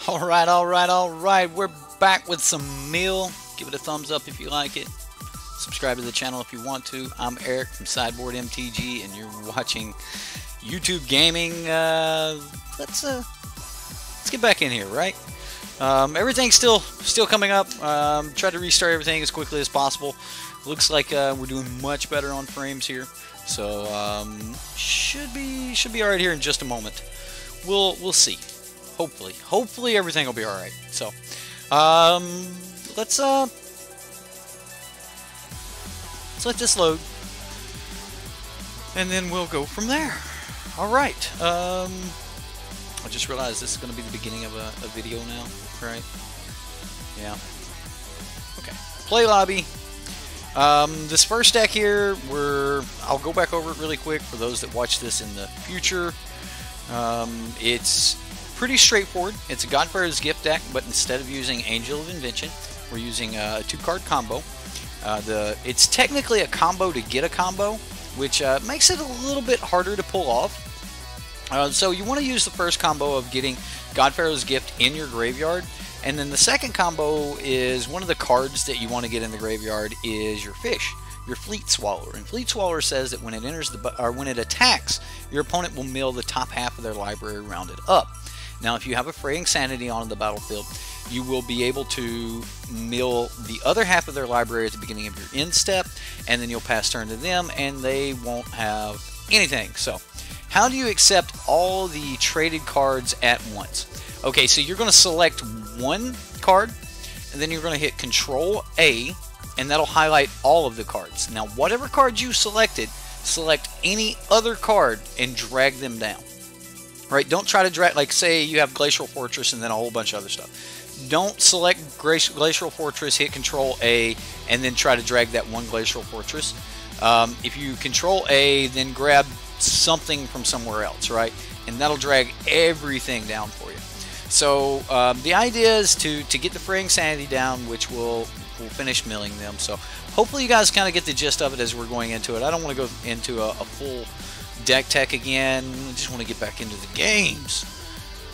Alright, we're back with some Mill. Give it a thumbs up if you like it. Subscribe to the channel if you want to. I'm Eric from SideboardMTG, and you're watching YouTube Gaming. Let's get back in here, right? Everything's still coming up. Try to restart everything as quickly as possible. Looks like we're doing much better on frames here, so should be alright here in just a moment. We'll see. Hopefully everything will be alright. So let's let this load, and then we'll go from there. Alright. I just realized this is going to be the beginning of a video now, right? Yeah. Okay. Play lobby. This first deck here, I'll go back over it really quick for those that watch this in the future. It's pretty straightforward. It's a Godfarer's Gift deck, but instead of using Angel of Invention, we're using a 2-card combo. It's technically a combo to get a combo, which makes it a little bit harder to pull off. So you want to use the first combo of getting Godfarer's Gift in your graveyard, and then the second combo is one of the cards that you want to get in the graveyard is your fish, your Fleet Swallower. And Fleet Swallower says that when it enters when it attacks, your opponent will mill the top half of their library rounded up. Now, if you have a Fraying Sanity on the battlefield, you will be able to mill the other half of their library at the beginning of your end step, and then you'll pass turn to them, and they won't have anything. So, how do you accept all the traded cards at once? Okay, so you're going to select one card, and then you're going to hit Control A, and that'll highlight all of the cards. Now, whatever cards you selected, select any other card and drag them down. Right? Don't try to drag, like say you have Glacial Fortress and then a whole bunch of other stuff. Don't select Glacial Fortress, hit Control A, and then try to drag that one Glacial Fortress. If you Control A, then grab something from somewhere else, right? And that'll drag everything down for you. So the idea is to get the Fraying Sanity down, which will finish milling them. So hopefully you guys kind of get the gist of it as we're going into it. I don't want to go into a full deck tech again. I just want to get back into the games,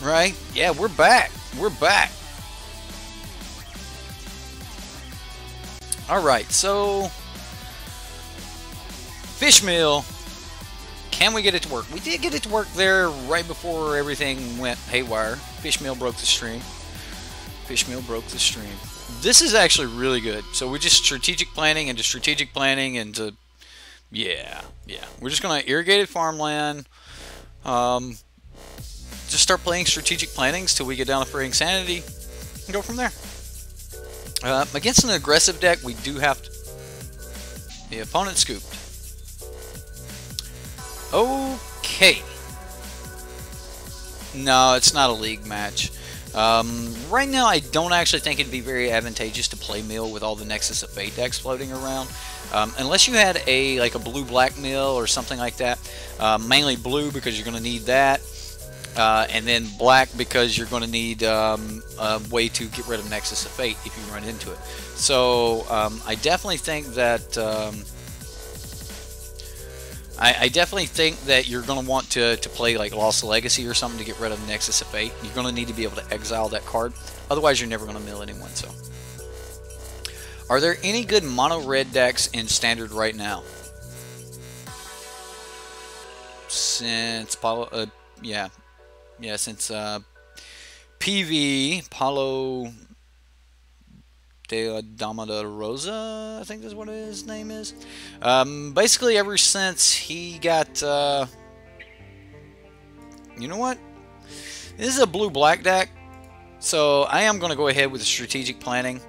right? Yeah, we're back. Alright, so Fish Mill. Can we get it to work? We did get it to work there right before everything went haywire. Fish Mill broke the stream. This is actually really good. So we're just strategic planning into yeah. We're just going to irrigate farmland. Just start playing strategic plannings till we get down to Fraying Sanity and go from there. Against an aggressive deck, we do have the opponent scooped. Okay. No, it's not a league match. Right now, I don't actually think it'd be very advantageous to play Mill with all the Nexus of Fate decks floating around. Unless you had like a blue-black Mill or something like that. Mainly blue because you're going to need that. And then black because you're going to need a way to get rid of Nexus of Fate if you run into it. So I definitely think that I definitely think that you're going to want to play like Lost Legacy or something to get rid of Nexus of Fate. You're going to need to be able to exile that card. Otherwise, you're never going to mill anyone. So, are there any good mono red decks in Standard right now? Since Paulo, since PV Paulo de Dama de Rosa, I think is what his name is. Basically, ever since he got, you know what? This is a blue-black deck, so I am going to go ahead with the strategic planning.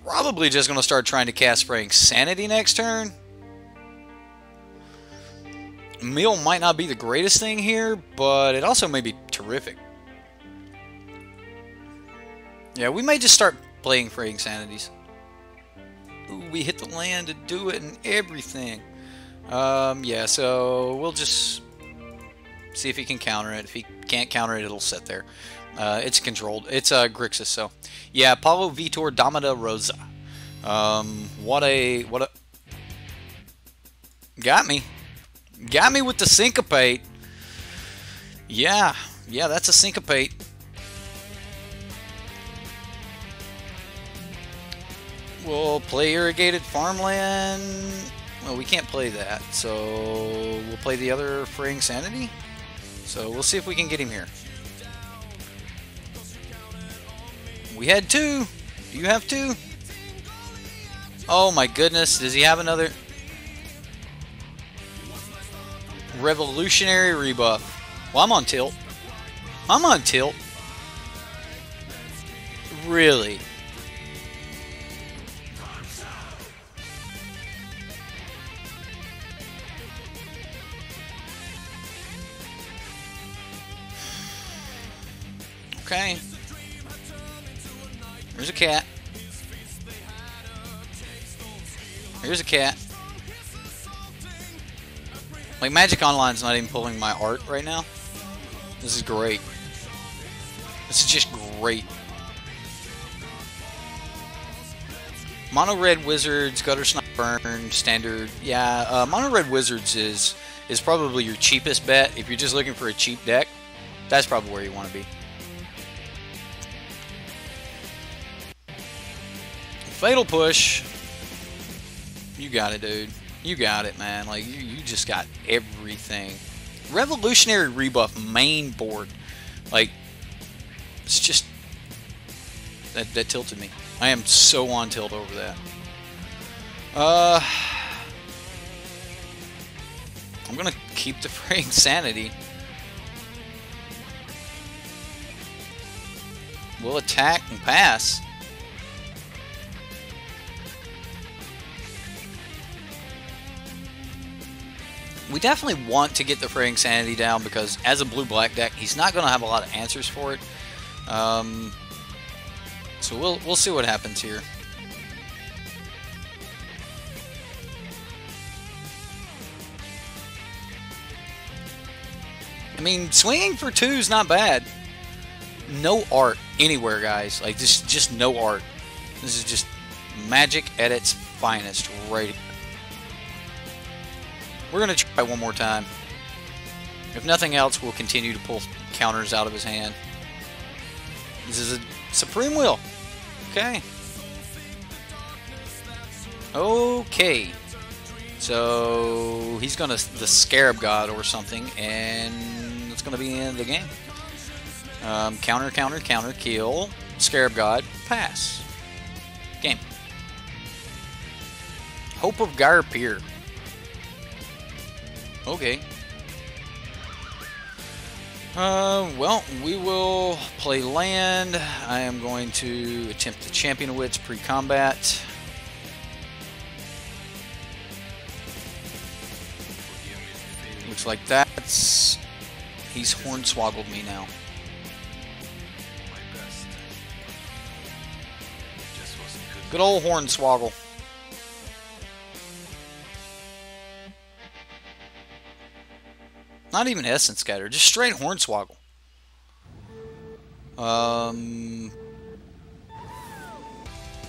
Probably just going to start trying to cast Fraying Sanity next turn. Mill might not be the greatest thing here, but it also may be terrific. Yeah, we may just start playing Fraying Sanities. Ooh, we hit the land to do it and everything. Yeah, so we'll just see if he can counter it. If he can't counter it, it'll sit there. It's controlled. It's Grixis, so yeah, Paulo Vitor Damada Rosa. What a got me with the syncopate. Yeah, that's a syncopate. We'll play irrigated farmland. Well, we can't play that, so we'll play the other Fraying Sanity. So we'll see if we can get him here. We had 2. Do you have 2? Oh my goodness, does he have another? Revolutionary rebuff. Well, I'm on tilt. I'm on tilt. Really? Okay. There's a cat. Here's a cat. Like, Magic Online's not even pulling my art right now. This is great. This is just great. Mono Red Wizards, Gutter Snipe Burn, Standard. Yeah, Mono Red Wizards is probably your cheapest bet. If you're just looking for a cheap deck, that's probably where you want to be. Fatal Push. You got it, dude. You got it, man. Like, you just got everything. Revolutionary rebuff main board. Like, it's just... That tilted me. I am so on tilt over that. I'm gonna keep the Fraying Sanity. We'll attack and pass. We definitely want to get the Fraying Sanity down because as a blue-black deck, he's not going to have a lot of answers for it. So we'll see what happens here. I mean, swinging for 2 is not bad. No art anywhere, guys. Like, just no art. This is just Magic at its finest, right? We're going to try one more time. If nothing else, we'll continue to pull counters out of his hand. This is a Supreme Will. Okay. Okay. So, he's going to the Scarab God or something, and it's going to be the end of the game. Counter, counter, counter, kill. Scarab God, pass. Game. Hope of Gyre-Pier. Okay. Well, we will play land. I am going to attempt the Champion of Wits pre-combat. Looks like that's... He's hornswoggled me now. Good old hornswoggle. Not even Essence Scatter, just straight hornswoggle.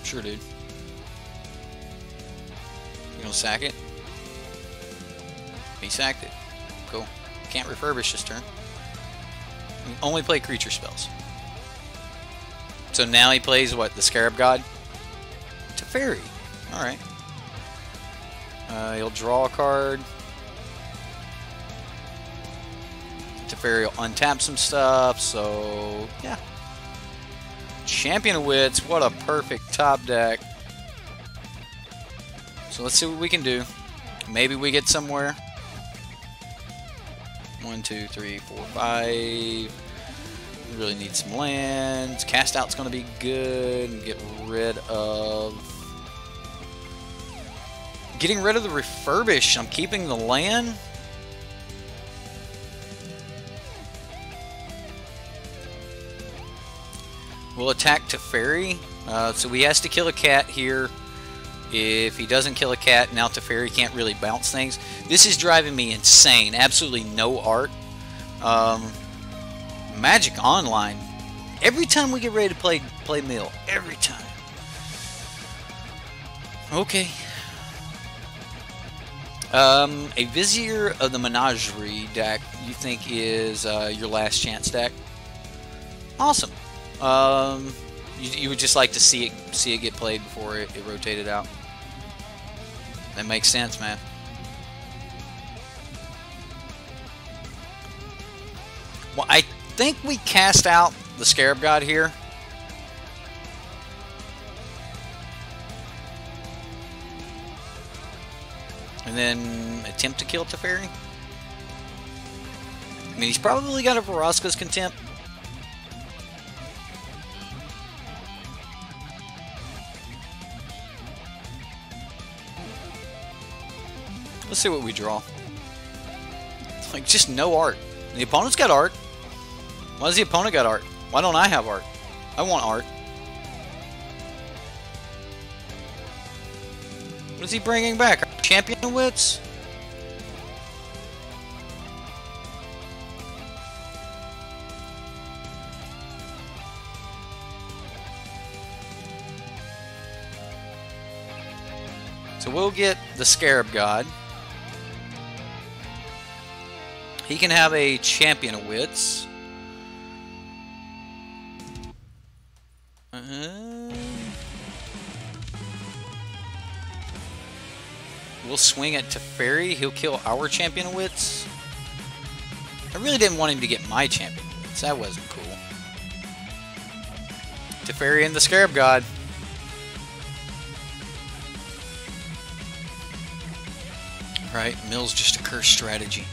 Sure, dude. You gonna sack it? He sacked it. Cool. Can't refurbish this turn. We only play creature spells. So now he plays what? The Scarab God? Teferi. Alright. He'll draw a card. Teferi will untap some stuff, so yeah. Champion of Wits, what a perfect top deck. So let's see what we can do. Maybe we get somewhere. 1, 2, 3, 4, 5. We really need some lands. Cast out's going to be good. And get rid of... Getting rid of the refurbish. I'm keeping the land. We'll attack Teferi. So he has to kill a cat here. If he doesn't kill a cat, now Teferi can't really bounce things. This is driving me insane. Absolutely no art. Magic Online. Every time we get ready to play Mill. Every time. Okay. A Vizier of the Menagerie deck you think is your last chance deck? Awesome. You would just like to see it get played before it rotated out. That makes sense, man. Well, I think we cast out the Scarab God here. And then attempt to kill Teferi. I mean, he's probably got a Vraska's Contempt. Let's see what we draw. Like, just no art. The opponent's got art. Why does the opponent got art? Why don't I have art? I want art. What is he bringing back? Champion Wits? So we'll get the Scarab God. He can have a Champion of Wits. We'll swing at Teferi. He'll kill our Champion of Wits. I really didn't want him to get my Champion of Wits. That wasn't cool. Teferi and the Scarab God. Right, Mill's just a curse strategy.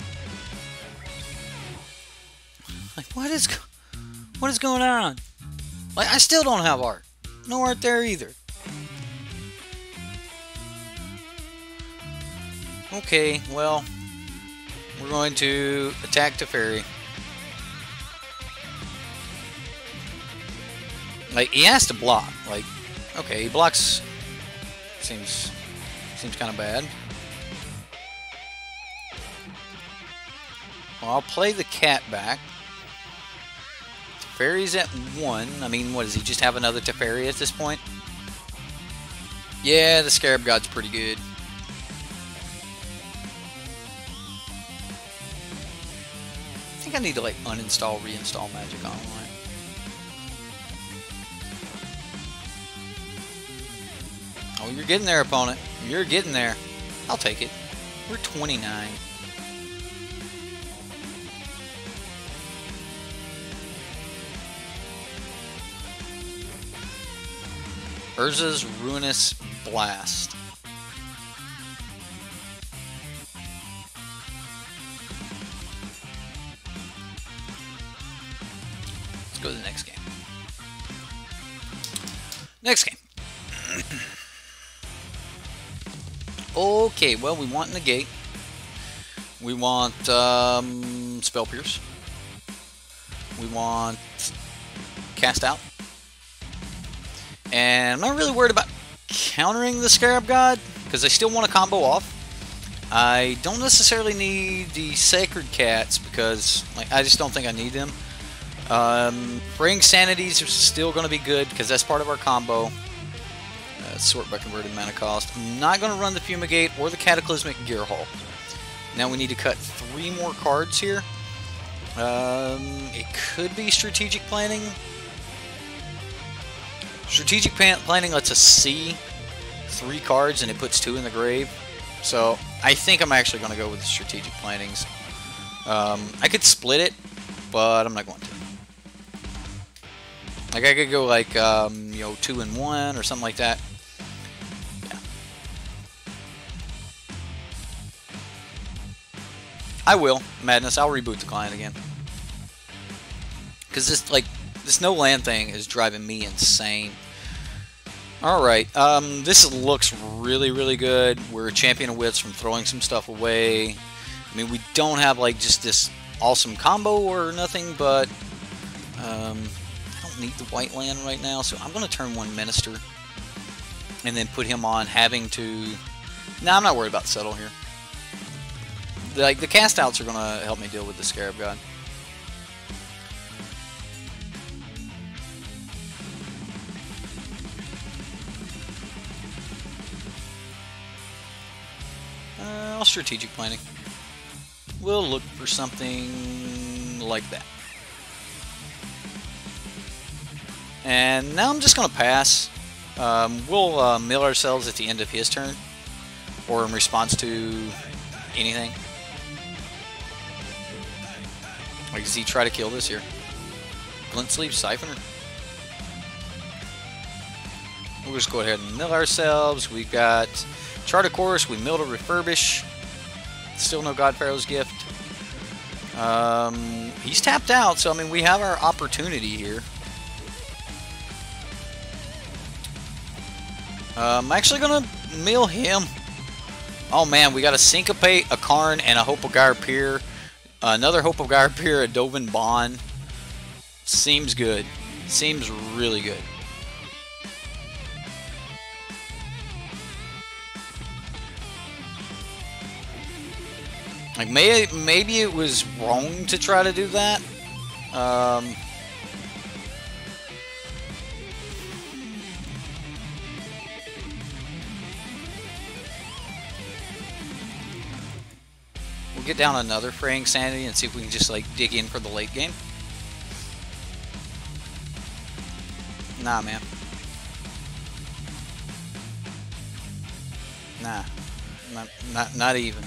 Like, what is going on? Like, I still don't have art. No art there either. Okay, well, we're going to attack Teferi. Like, he has to block. Like, okay, he blocks. Seems kind of bad. Well, I'll play the cat back. Teferi's at 1. I mean, what, does he just have another Teferi at this point? Yeah, the Scarab God's pretty good. I think I need to, like, uninstall, reinstall Magic Online. Oh, you're getting there, opponent. You're getting there. I'll take it. We're 29. Urza's Ruinous Blast. Let's go to the next game. Next game. Okay, well, we want Negate. We want Spell Pierce. We want Cast Out. And I'm not really worried about countering the Scarab God, because I still want to combo off. I don't necessarily need the Sacred Cats, because like, I just don't think I need them. Bring Sanities are still going to be good, because that's part of our combo. Sort by converted mana cost. I'm not going to run the Fumigate or the Cataclysmic Gear Hull. Now we need to cut 3 more cards here. It could be Strategic Planning. Strategic Planning lets us see 3 cards and it puts 2 in the grave. So I think I'm actually going to go with the Strategic Plannings. I could split it, but I'm not going to. Like I could go like you know, 2 and 1 or something like that. Yeah. I will. Madness. I'll reboot the client again. Because this no land thing is driving me insane. Alright, this looks really, really good. We're a Champion of Wits from throwing some stuff away. I mean, we don't have, like, just this awesome combo or nothing, but I don't need the white land right now, so I'm going to turn 1 Minister and then put him on having to... Nah, I'm not worried about Settle here. Like, the cast outs are going to help me deal with the Scarab God. I'll strategic planning. We'll look for something like that. And now I'm just going to pass. We'll mill ourselves at the end of his turn, or in response to anything. Like, does he try to kill this here? Glint Sleeve Siphoner. We'll just go ahead and mill ourselves. We've got Chart of Course. We milled a Refurbish. Still no God Pharaoh's Gift. He's tapped out, so I mean we have our opportunity here. I'm actually gonna mill him. Oh man, we got a Syncopate, a Karn, and a Hope of Gyre-Pier. Another Hope of Gyre-Pier, a Dovin Bond. Seems good. Seems really good. Like, maybe it was wrong to try to do that. We'll get down another Fraying Sanity and see if we can just, like, dig in for the late game. Nah, man. Nah. Not even.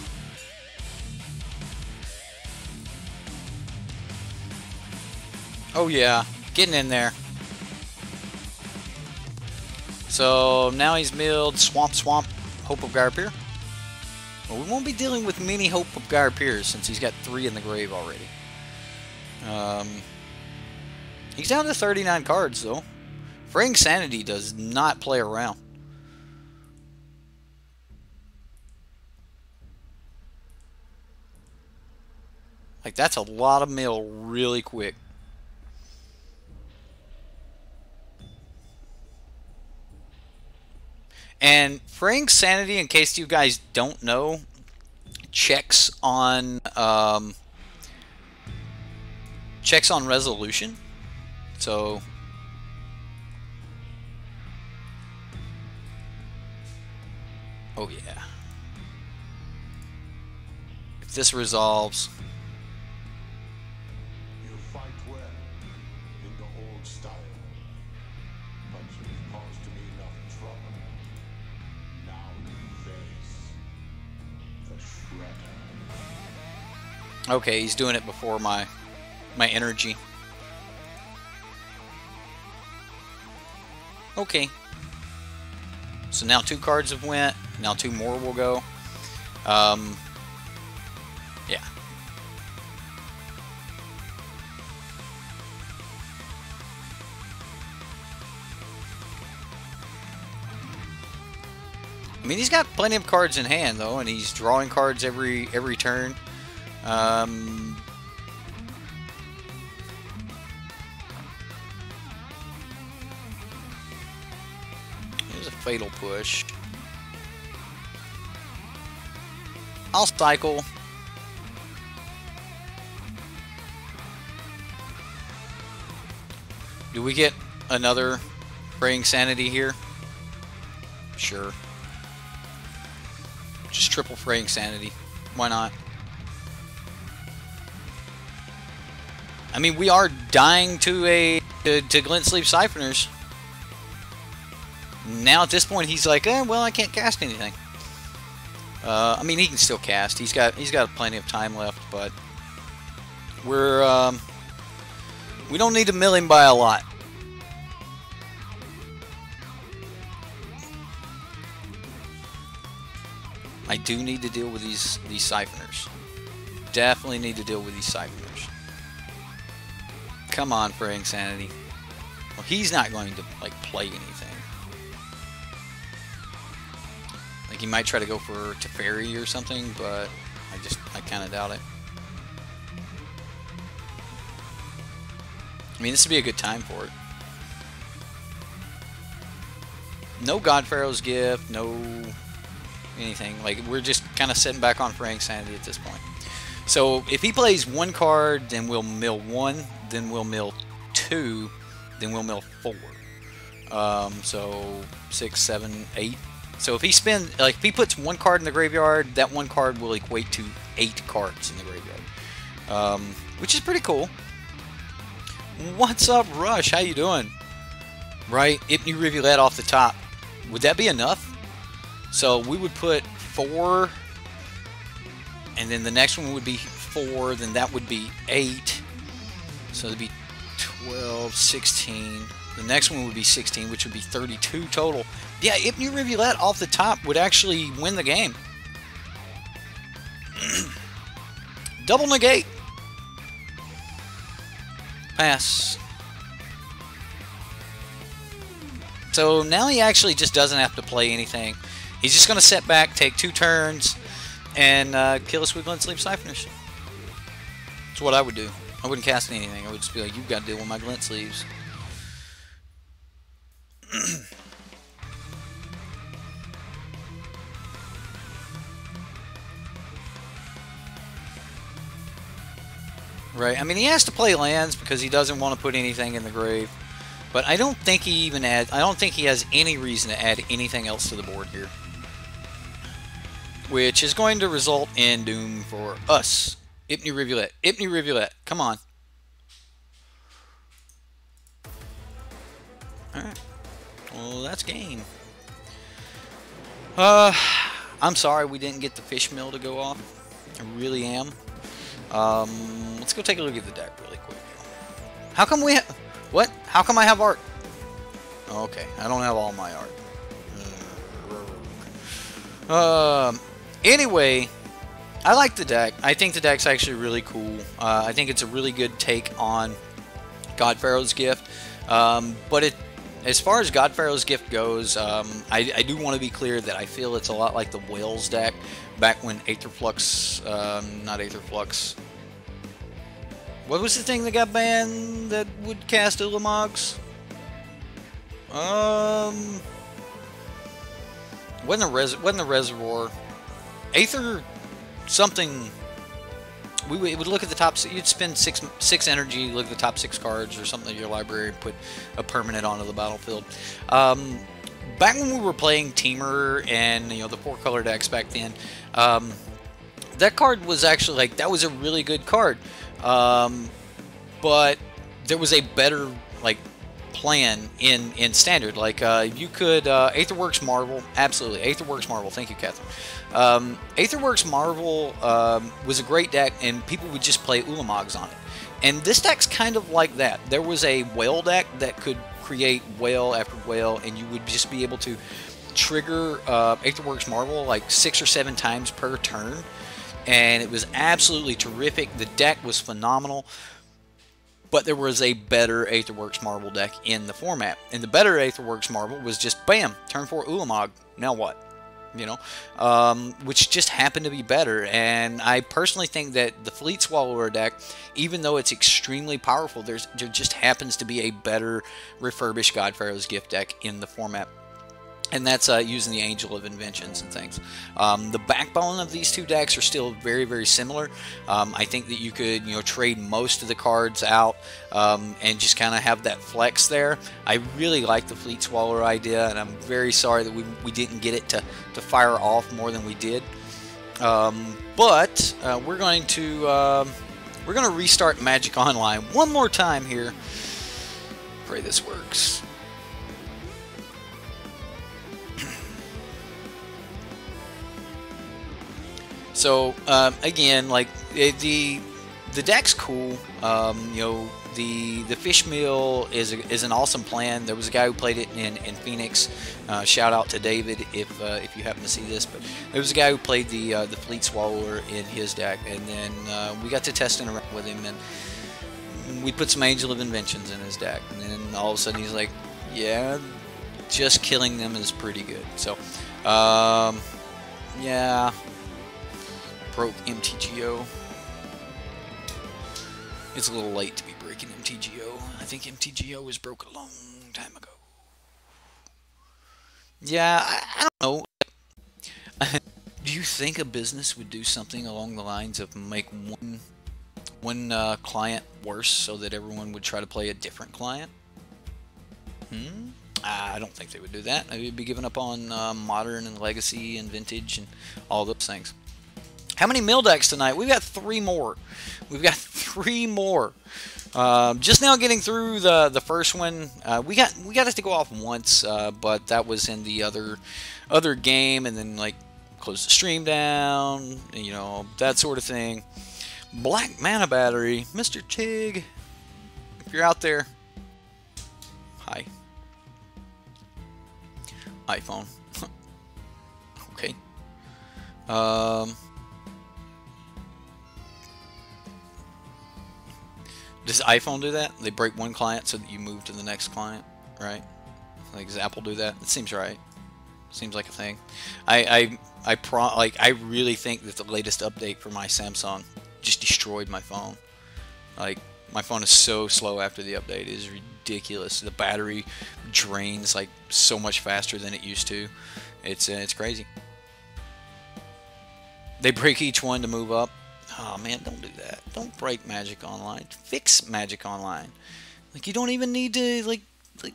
Oh yeah, getting in there. So now he's milled Swamp, Hope of Gyre-Pier. Well, we won't be dealing with many Hope of Gyre-Piers since he's got 3 in the grave already. He's down to 39 cards though. Fraying Sanity does not play around. Like, that's a lot of mill really quick. And Fraying Sanity, in case you guys don't know, checks on resolution. So oh yeah. If this resolves, you fight well in the old style, but you've caused me enough trouble. Now you face the Shredder. okay, he's doing it before my energy. Okay. So now 2 cards have went. Now 2 more will go. Yeah. I mean, he's got plenty of cards in hand though, and he's drawing cards every turn. Here's a Fatal Push. I'll cycle. Do we get another Fraying Sanity here? Sure. Just triple Fraying Sanity. Why not? I mean, we are dying to Glint Sleeve Siphoners. Now at this point, he's like, well, I can't cast anything. I mean, he can still cast. He's got plenty of time left, but we don't need to mill him by a lot. I do need to deal with these Siphoners. Definitely need to deal with these Siphoners. Come on, Fraying Sanity. Well, he's not going to, like, play anything. Like, he might try to go for Teferi or something, but I kind of doubt it. I mean, this would be a good time for it. No God Pharaoh's Gift, no anything. Like, we're just kind of sitting back on Fraying Sanity at this point. So if he plays 1 card, then we'll mill 1, then we'll mill 2, then we'll mill 4. So 6, 7, 8. So if he spends, like, if he puts 1 card in the graveyard, that 1 card will equate to 8 cards in the graveyard, which is pretty cool. What's up, Rush? How you doing? Right, Ipni Rivulet off the top. Would that be enough? So we would put 4, and then the next one would be 4, then that would be 8. So it'd be 12, 16. The next one would be 16, which would be 32 total. Yeah, Ipni Rivulet off the top would actually win the game. Double negate. Pass. So now he actually just doesn't have to play anything. He's just going to sit back, take 2 turns, and kill us with Glint Sleeve Siphoners. That's what I would do. I wouldn't cast anything. I would just be like, you've got to deal with my Glint Sleeves. Right, I mean, he has to play lands because he doesn't want to put anything in the grave. But I don't think he even adds, I don't think he has any reason to add anything else to the board here. Which is going to result in doom for us. Ipni Rivulet. Ipni Rivulet. Come on. Alright. Well, that's game. I'm sorry we didn't get the fish mill to go off. I really am. Let's go take a look at the deck really quick. How come we have... What? How come I have art? Okay, I don't have all my art. Anyway, I like the deck. I think the deck's actually really cool. I think it's a really good take on God Pharaoh's Gift. But as far as God Pharaoh's Gift goes, I do want to be clear that I feel it's a lot like the Whales deck back when Aetherflux, not Aetherflux. What was the thing that got banned that would cast Ulamogs? Wasn't the Reservoir. Aether something. It would look at the top. You'd spend six energy, look at the top 6 cards or something in your library, and put a permanent onto the battlefield. Back when we were playing Teamer and the 4-color decks back then, that card was actually that was a really good card. But there was a better plan in standard. You could Aetherworks Marvel, absolutely Aetherworks Marvel. Thank you, Catherine. Aetherworks Marvel was a great deck, and people would just play Ulamogs on it. And this deck's kind of like that. There was a whale deck that could create whale after whale, and you would just be able to trigger Aetherworks Marvel 6 or 7 times per turn. And it was absolutely terrific. The deck was phenomenal. But there was a better Aetherworks Marvel deck in the format. And the better Aetherworks Marvel was just, bam, turn 4 Ulamog. Now what? Which just happened to be better. And I personally think that the Fleet Swallower deck, even though it's extremely powerful, there just happens to be a better refurbished God Pharaoh's Gift deck in the format. And that's using the Angel of Inventions and things. The backbone of these 2 decks are still very, very similar. I think that you could, trade most of the cards out and just kind of have that flex there. I really like the Fleet Swallower idea, and I'm very sorry that we didn't get it to fire off more than we did. But we're going to restart Magic Online one more time here. Pray this works. So again, the deck's cool. The fish meal is an awesome plan. There was a guy who played it in Phoenix. Shout out to David if you happen to see this. But there was a guy who played the Fleet Swallower in his deck, and then we got to testing around with him, and we put some Angel of Inventions in his deck, and then all of a sudden he's like, yeah, just killing them is pretty good. So yeah. Broke MTGO. It's a little late to be breaking MTGO. I think MTGO was broke a long time ago. Yeah, I don't know. Do you think a business would do something along the lines of make one client worse so that everyone would try to play a different client? I don't think they would do that. They would be giving up on modern and legacy and vintage and all those things. How many mill decks tonight? We've got 3 more. We've got 3 more. Just now getting through the first one. We got it to go off once, but that was in the other game, and then like close the stream down, you know, that sort of thing. Black Mana Battery, Mr. Tig, if you're out there, hi. iPhone. Okay. Does iPhone do that? They break one client so that you move to the next client, right? Like, does Apple do that? It seems right. Seems like a thing. I really think that the latest update for my Samsung just destroyed my phone. Like, my phone is so slow after the update. It is ridiculous. The battery drains like so much faster than it used to. It's crazy. They break each one to move up. Oh man, don't do that. Don't break Magic Online. Fix Magic Online. Like, you don't even need to like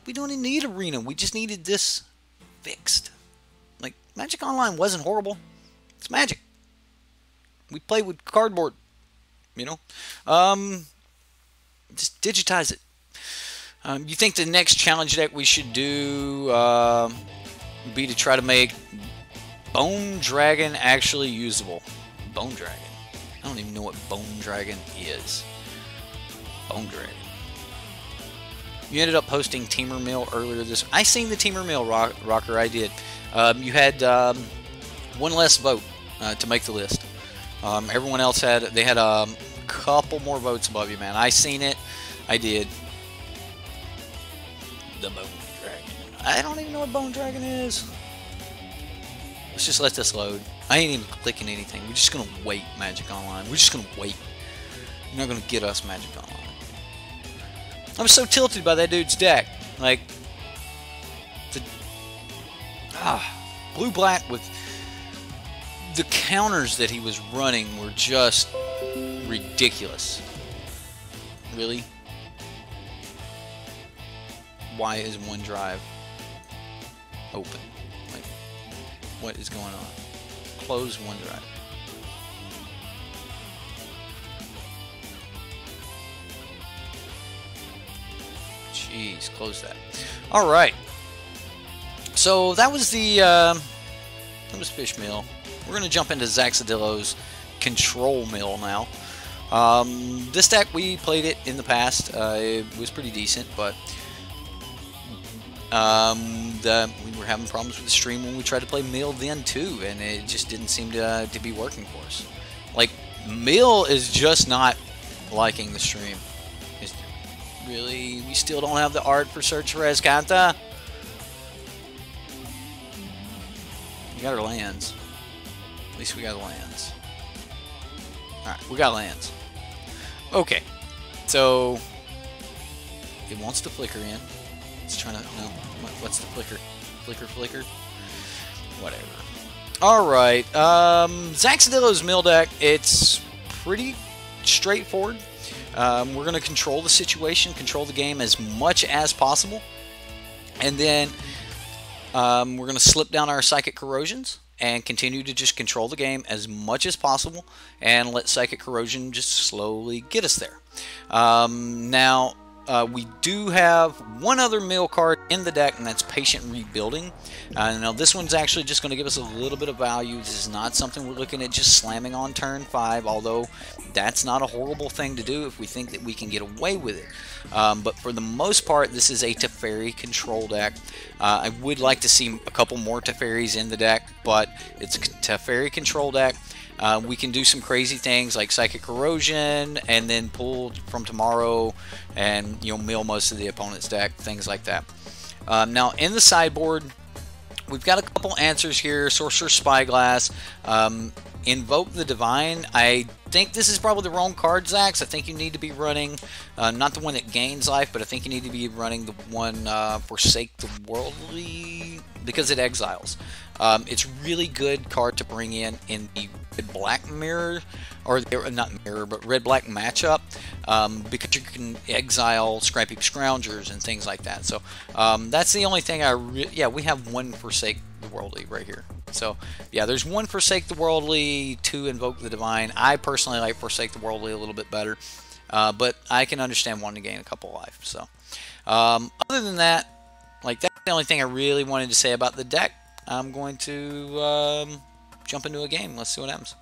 we don't even need Arena. We just needed this fixed. Like, Magic Online wasn't horrible. It's Magic. We play with cardboard, you know. Just digitize it. You think the next challenge deck we should do be to try to make Bone Dragon actually usable? Bone Dragon. I don't even know what Bone Dragon is. Bone Dragon. You ended up posting Teamer Mill earlier this. I seen the Teamer Mill, Rocker. I did. You had 1 less vote to make the list. Everyone else had. They had a couple more votes above you, man. I seen it. I did. The Bone Dragon. I don't even know what Bone Dragon is. Let's just let this load. I ain't even clicking anything. We're just gonna wait, Magic Online. We're just gonna wait. You're not gonna get us Magic Online. I'm so tilted by that dude's deck. Like, blue-black with the counters that he was running were just ridiculous. Really? Why is one drive open? Like, what is going on? Close one drive. Jeez, close that. All right. So that was Fish Mill. We're gonna jump into Zaxadillo's Control Mill now. This deck, we played it in the past. It was pretty decent, but we were having problems with the stream when we tried to play Mill then too, and it just didn't seem to be working for us. Like, Mill is just not liking the stream. It's really, we still don't have the art for Search for Escanta. We got our lands. At least we got lands. Alright, we got lands. Okay, so it wants to flicker in. It's trying to, no, what's the flicker? Flicker? Whatever. Alright, Zaxadillo's Mill deck, it's pretty straightforward. We're going to control the situation, control the game as much as possible. And then we're going to slip down our Psychic Corrosions and continue to just control the game as much as possible and let Psychic Corrosion just slowly get us there. Now, we do have one other mill card in the deck, and that's Patient Rebuilding. Now, this one's actually just going to give us a little bit of value. This is not something we're looking at just slamming on turn 5, although that's not a horrible thing to do if we think that we can get away with it. But for the most part, this is a Teferi control deck. I would like to see a couple more Teferis in the deck, but it's a Teferi control deck. We can do some crazy things like Psychic Corrosion and then pull from tomorrow and, you know, mill most of the opponent's deck, things like that. Now, in the sideboard, we've got a couple answers here. Sorcerer's Spyglass, Invoke the Divine. I think this is probably the wrong card, Zax. I think you need to be running, not the one that gains life, but I think you need to be running the one Forsake the Worldly, because it exiles. It's really good card to bring in the red-black mirror, or not mirror, but red-black matchup, because you can exile Scrappy Scroungers and things like that. So that's the only thing yeah, we have 1 Forsake the Worldly right here. So yeah, there's 1 Forsake the Worldly, 2 Invoke the Divine. I personally like Forsake the Worldly a little bit better, but I can understand wanting to gain a couple life. So other than that, like, that's the only thing I really wanted to say about the deck. I'm going to jump into a game. Let's see what happens.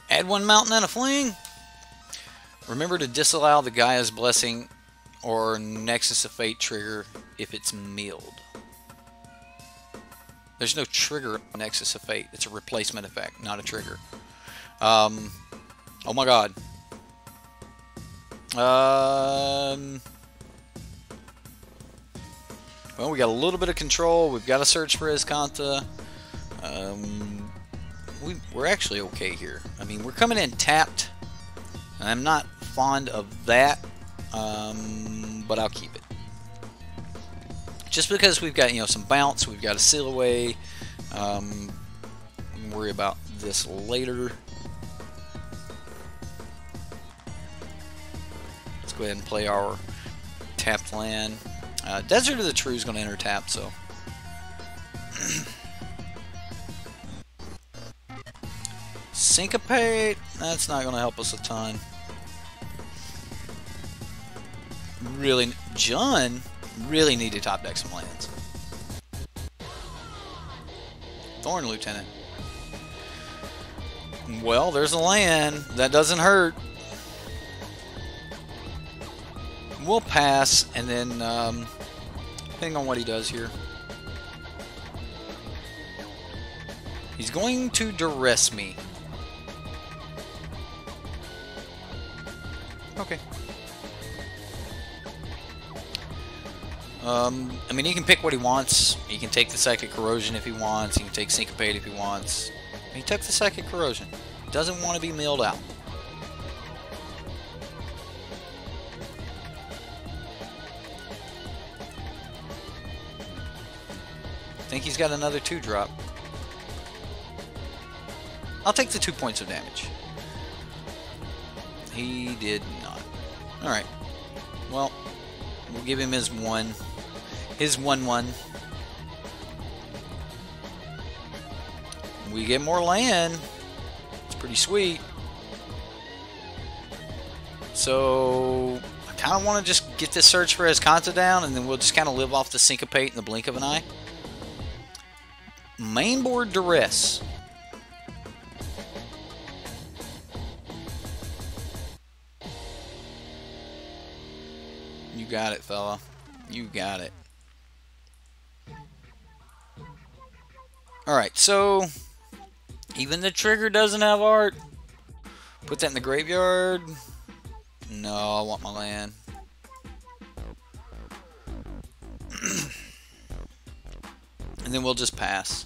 Add 1 Mountain and a Fling. Remember to disallow the Gaia's Blessing or Nexus of Fate trigger if it's milled. There's no trigger on Nexus of Fate. It's a replacement effect, not a trigger. Oh my god. Well, we got a little bit of control. We've got to search for Escanta. We're actually okay here. I mean, we're coming in tapped. I'm not fond of that, but I'll keep it. Just because we've got, you know, some bounce, we've got a seal away. We can worry about this later. Let's go ahead and play our tapped land. Desert of the True is going to enter tap, so. Syncopate, that's not going to help us a ton. Really, John really need to top deck some lands. Thorn Lieutenant. Well, there's a land. That doesn't hurt. We'll pass, and then, depending on what he does here. He's going to duress me. Okay. I mean, he can pick what he wants. He can take the Psychic Corrosion if he wants. He can take Syncopate if he wants. He took the Psychic Corrosion. Doesn't want to be milled out. I think he's got another 2-drop. I'll take the 2 points of damage. He did not. Alright. Well, we'll give him his 1. His 1/1. We get more land. It's pretty sweet. So I kind of want to just get this search for Escanta down, and then we'll just kind of live off the Syncopate in the blink of an eye. Mainboard Duress. You got it, fella. You got it. Alright, so even the trigger doesn't have art. Put that in the graveyard. No, I want my land. And then we'll just pass.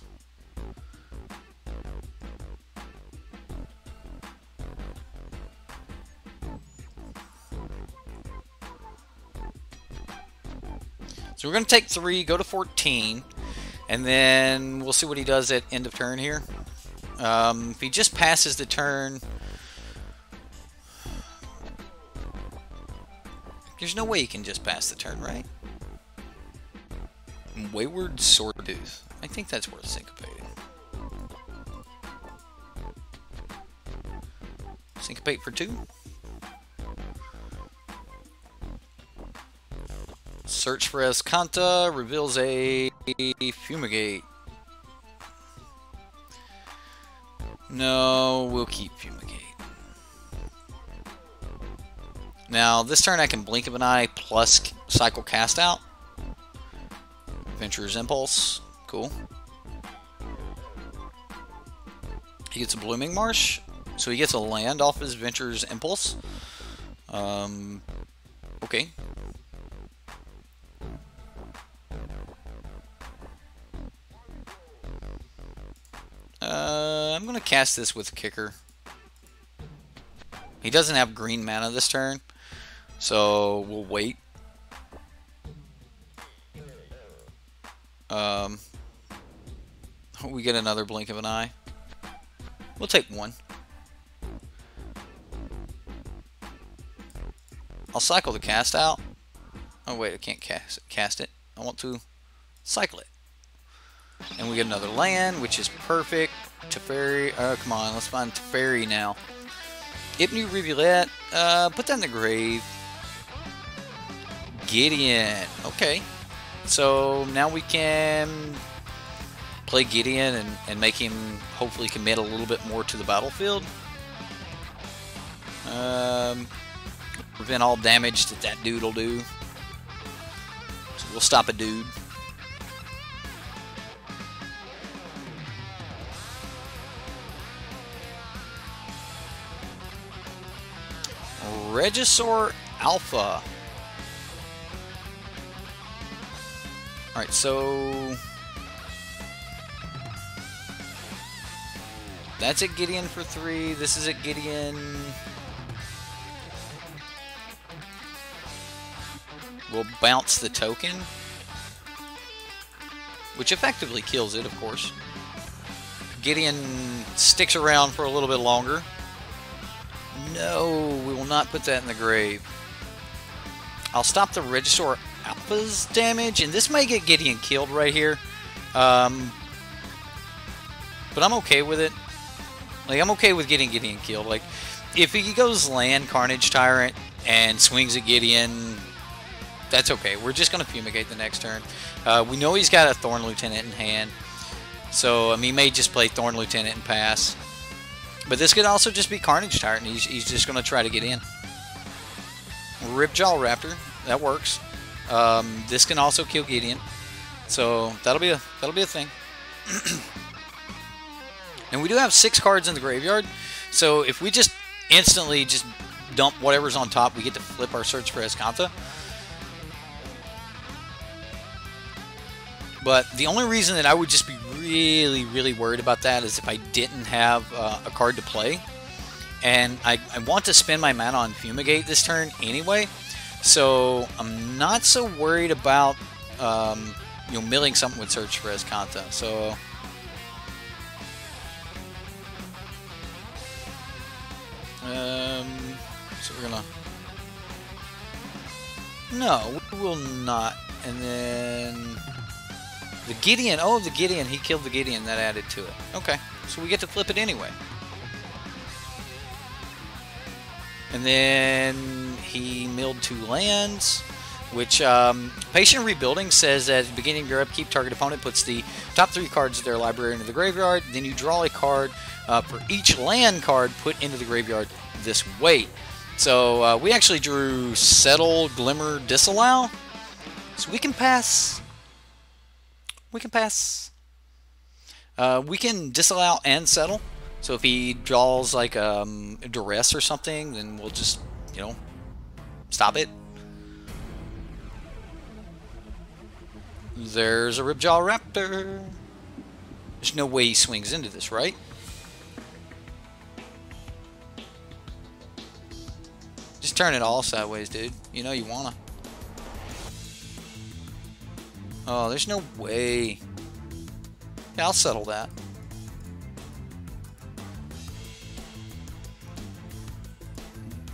So we're going to take 3, go to 14, and then we'll see what he does at end of turn here. If he just passes the turn, there's no way he can just pass the turn, right? Wayward Swordtooth. I think that's worth syncopating. Syncopate for 2. Search for Escanta reveals a Fumigate. No, we'll keep Fumigate. Now, this turn I can blink of an eye plus cycle cast out. Adventurer's Impulse. Cool. He gets a Blooming Marsh. So he gets a land off his Adventurer's Impulse. Okay. I'm going to cast this with a kicker. He doesn't have green mana this turn, so we'll wait. We get another blink of an eye. We'll take one. I'll cycle the cast out. Oh wait, I can't cast it. I want to cycle it. And we get another land, which is perfect. Teferi. Oh, come on, let's find Teferi now. Ipnu Rivulet. Put that in the grave. Gideon. Okay. So now we can play Gideon and make him hopefully commit a little bit more to the battlefield. Prevent all damage that dude will do. So we'll stop a dude. Regisaur Alpha. Alright, so that's at Gideon for 3. This is at Gideon. We'll bounce the token, which effectively kills it, of course. Gideon sticks around for a little bit longer. No, we will not put that in the grave. I'll stop the Regisaur Alpha's damage, and this may get Gideon killed right here. But I'm okay with it. Like, I'm okay with getting Gideon killed. Like, if he goes land Carnage Tyrant and swings at Gideon, that's okay. We're just going to fumigate the next turn. We know he's got a Thorn Lieutenant in hand. So, I mean, he may just play Thorn Lieutenant and pass. But this could also just be Carnage Tyrant. He's just going to try to get in. Ripjaw Raptor. That works. This can also kill Gideon. So, that'll be a thing. And we do have 6 cards in the graveyard. So, if we just instantly just dump whatever's on top, we get to flip our Search for Escanta. But the only reason that I would just be really, really worried about that is if I didn't have a card to play. And I want to spend my mana on Fumigate this turn anyway. So I'm not so worried about you know, milling something with Search for Escanta. So we're gonna... No, we will not. And then... The Gideon, oh, the Gideon, he killed the Gideon, that added to it. Okay, so we get to flip it anyway. And then he milled 2 lands, which Patient Rebuilding says that at the beginning of your upkeep, target opponent puts the top 3 cards of their library into the graveyard. Then you draw a card for each land card put into the graveyard this way. So we actually drew Settle, Glimmer, Disallow. So we can pass. We can pass. We can disallow and settle. So if he draws like a duress or something, then we'll just, you know, stop it. There's a Ripjaw Raptor. There's no way he swings into this, right? Just turn it all sideways, dude. You know you wanna. Oh, there's no way. Yeah, I'll settle that.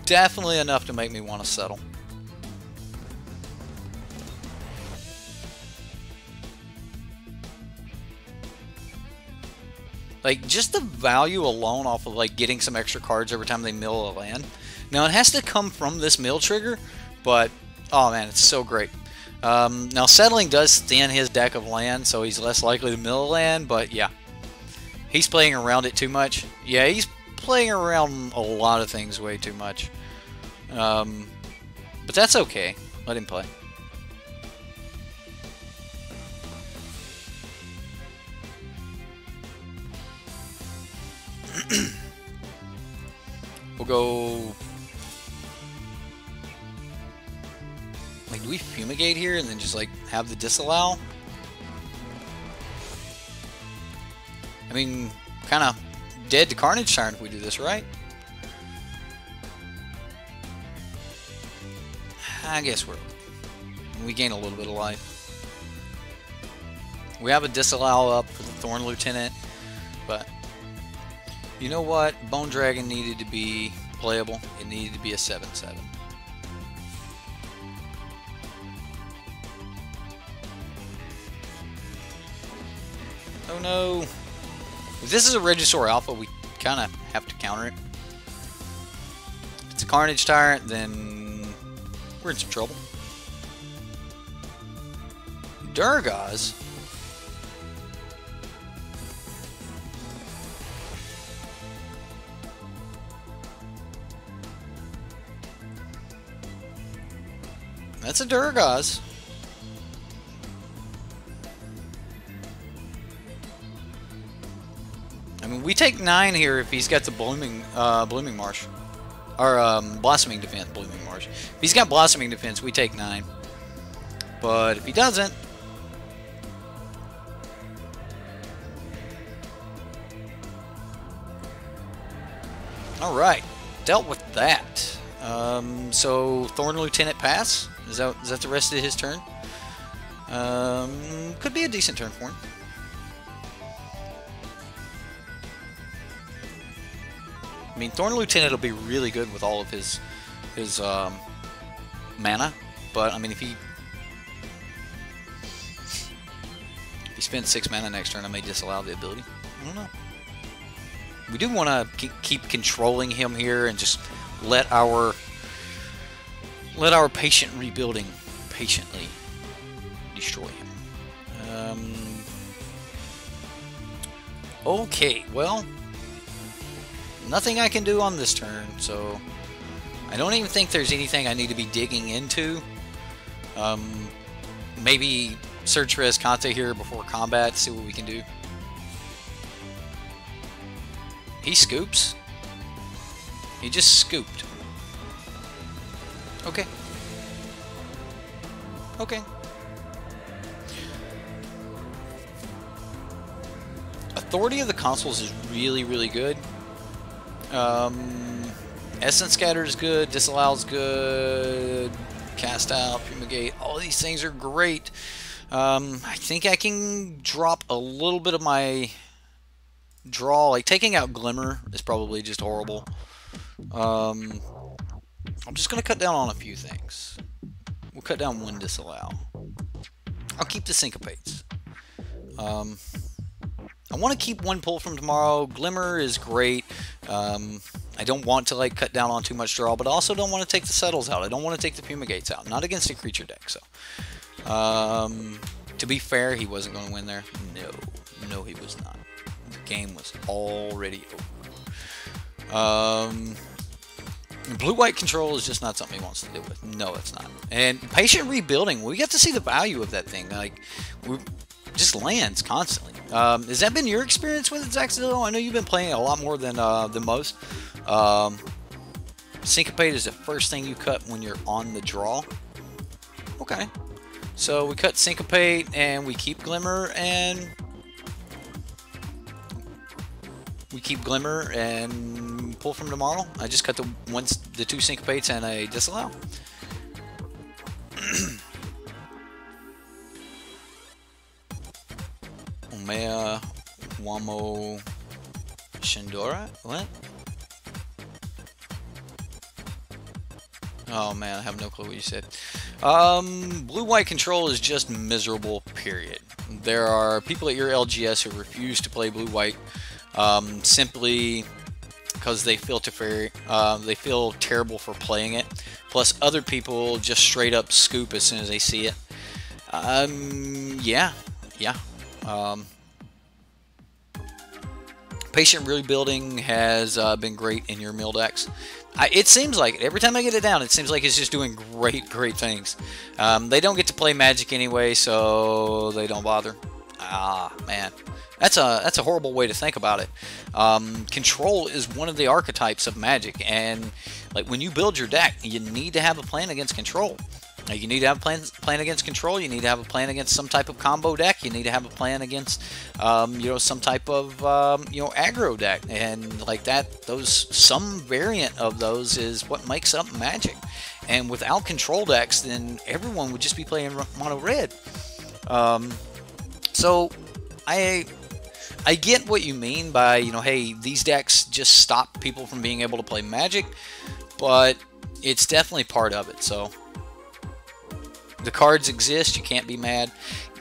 Definitely enough to make me want to settle. Like, just the value alone off of, like, getting some extra cards every time they mill a land. Now, it has to come from this mill trigger, but, oh man, it's so great. Now, settling does thin his deck of land, so he's less likely to mill a land, but yeah. He's playing around it too much. Yeah, he's playing around a lot of things way too much. But that's okay. Let him play. We'll go... Like, do we fumigate here and then just, like, have the disallow? I mean, kind of dead to Carnage Tyrant if we do this, right? I guess we gain a little bit of life. We have a disallow up for the Thorn Lieutenant, but you know what? Bone Dragon needed to be playable. It needed to be a 7/7. Oh no! If this is a Regisaur Alpha, we kind of have to counter it. If it's a Carnage Tyrant, then we're in some trouble. Durgaz? That's a Durgaz. I mean, we take 9 here if he's got the Blooming Marsh. Or, Blossoming Defense, Blooming Marsh. If he's got Blossoming Defense, we take 9. But if he doesn't... Alright, dealt with that. So, Thorn Lieutenant pass? Is that the rest of his turn? Could be a decent turn for him. I mean, Thorn Lieutenant will be really good with all of his mana, but I mean, if he spends 6 mana next turn, I may disallow the ability. I don't know. We do want to keep controlling him here and just let our patient rebuilding patiently destroy him. Okay, well, nothing I can do on this turn, so I don't even think there's anything I need to be digging into. Maybe search for Escante here before combat, see what we can do. He scoops. He just scooped. Okay. Okay. Authority of the Consuls is really, really good. Essence Scatter is good. Disallow is good. Cast Out, Fumigate. All these things are great. I think I can drop a little bit of my draw. Like, taking out Glimmer is probably just horrible. I'm just going to cut down on a few things. We'll cut down 1 Disallow. I'll keep the Syncopates. I want to keep 1 Pull from Tomorrow. Glimmer is great. I don't want to like cut down on too much draw, but I also don't want to take the Settles out. I don't want to take the Fumigates out. Not against a creature deck. So, to be fair, he wasn't going to win there. No, he was not. The game was already over. Blue-white control is just not something he wants to deal with. No, it's not. And patient rebuilding, we get to see the value of that thing. Like, we just lands constantly. Has that been your experience with it, Zaxxillo? I know you've been playing a lot more than most. Syncopate is the first thing you cut when you're on the draw. Okay. So we cut Syncopate and we keep Glimmer and... Pull from Tomorrow. I just cut the 2 Syncopates and a Disallow. Omea, Wamo, Shindora? What? Oh man, I have no clue what you said. Blue-white control is just miserable, period. There are people at your LGS who refuse to play blue-white simply because they feel terrible for playing it. Plus, other people just straight up scoop as soon as they see it. Yeah. Patient rebuilding has been great in your mill decks. It seems like it. Every time I get it down, it seems like it's just doing great things. They don't get to play Magic anyway, so they don't bother. Ah, man. That's a horrible way to think about it. Control is one of the archetypes of Magic, and like when you build your deck, you need to have a plan against control. You need to have a plan against control. You need to have a plan against some type of combo deck. You need to have a plan against, some type of, aggro deck. And like that, some variant of those is what makes up Magic. And without control decks, then everyone would just be playing mono red. So I get what you mean by, you know, hey, these decks just stop people from being able to play Magic, but it's definitely part of it. So the cards exist, you can't be mad.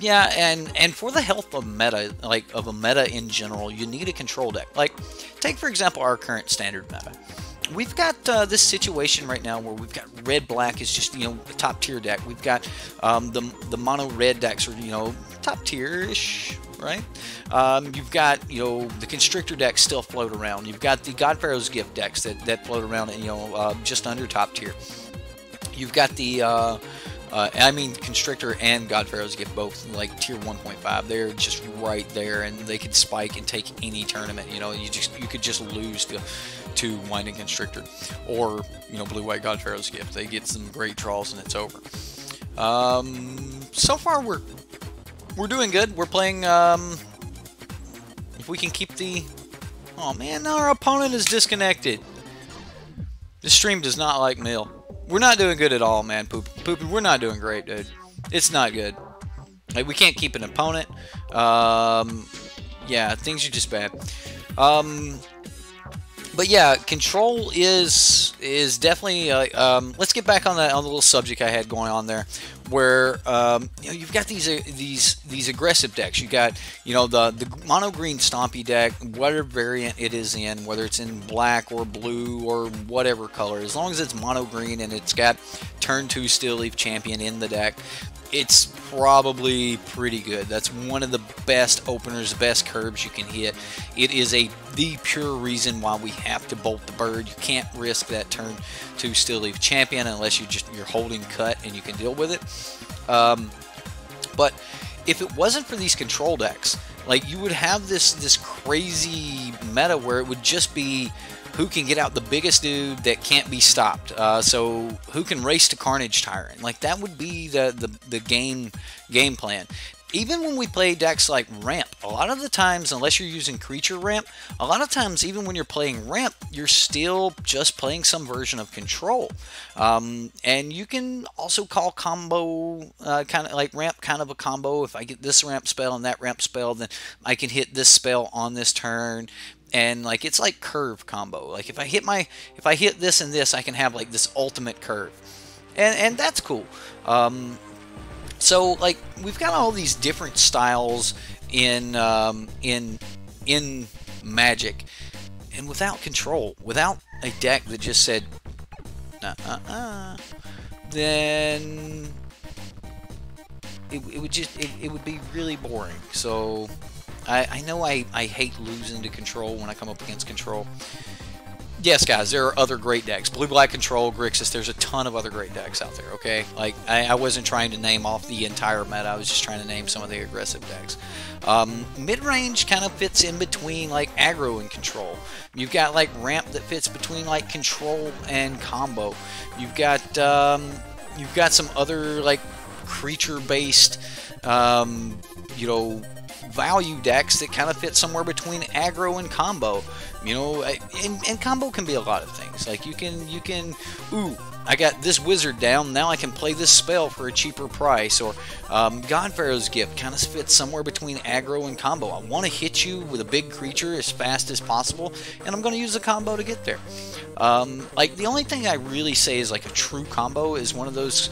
Yeah, and for the health of meta, like of a meta in general, you need a control deck. Like, take for example our current standard meta. We've got this situation right now where we've got red-black is just, you know, a top tier deck. We've got the mono red decks are, you know, top tier-ish, right? You've got, you know, the Constrictor decks still float around. You've got the God Pharaoh's Gift decks that float around, you know, just under top tier. You've got the I mean, Constrictor and God Pharaoh's Gift both like tier 1.5. They're just right there, and they could spike and take any tournament. You know, you could just lose to Winding Constrictor, or, you know, blue-white God Pharaoh's Gift. They get some great draws and it's over. So far we're doing good. We're playing. If we can keep the. Oh man, our opponent is disconnected. This stream does not like Mill. We're not doing good at all, man. Poopy, we're not doing great, dude. It's not good. Like, we can't keep an opponent. Yeah, things are just bad. But yeah, control is definitely. Let's get back on the little subject I had going on there, where you know, you've got these aggressive decks. You got, you know, the mono green stompy deck, whatever variant it is in, whether it's in black or blue or whatever color, as long as it's mono green and it's got turn 2 Steel Leaf Champion in the deck, it's probably pretty good. That's one of the best openers, the best curves you can hit. It is the pure reason why we have to bolt the bird. You can't risk that turn 2 Steel Leaf Champion unless you're holding cut and you can deal with it. But if it wasn't for these control decks, like, you would have this crazy meta where it would just be who can get out the biggest dude that can't be stopped. So who can race to Carnage Tyrant? Like, that would be the game plan. Even when we play decks like Ramp, a lot of the times, unless you're using Creature Ramp, a lot of times even when you're playing Ramp, you're still just playing some version of Control. And you can also call combo, kind of like Ramp, kind of a combo. If I get this Ramp spell and that Ramp spell, then I can hit this spell on this turn. And like, it's like curve combo. Like, if I hit this and this, I can have like this ultimate curve, and that's cool. So like, we've got all these different styles in Magic, and without control, without a deck that just said then it would be really boring. So I know I hate losing to control when I come up against control. Yes, guys, there are other great decks. Blue-Black Control, Grixis, there's a ton of other great decks out there, okay? Like, I wasn't trying to name off the entire meta, I was just trying to name some of the aggressive decks. Mid-range kind of fits in between, like, aggro and control. You've got, like, Ramp that fits between, like, control and combo. You've got some other, like, creature-based, you know, value decks that kind of fit somewhere between aggro and combo. You know, and combo can be a lot of things. Like, you can ooh, I got this wizard down, now I can play this spell for a cheaper price. Or God Pharaoh's Gift kind of fits somewhere between aggro and combo. I want to hit you with a big creature as fast as possible, and I'm going to use a combo to get there. Like, the only thing I really say is like a true combo is one of those,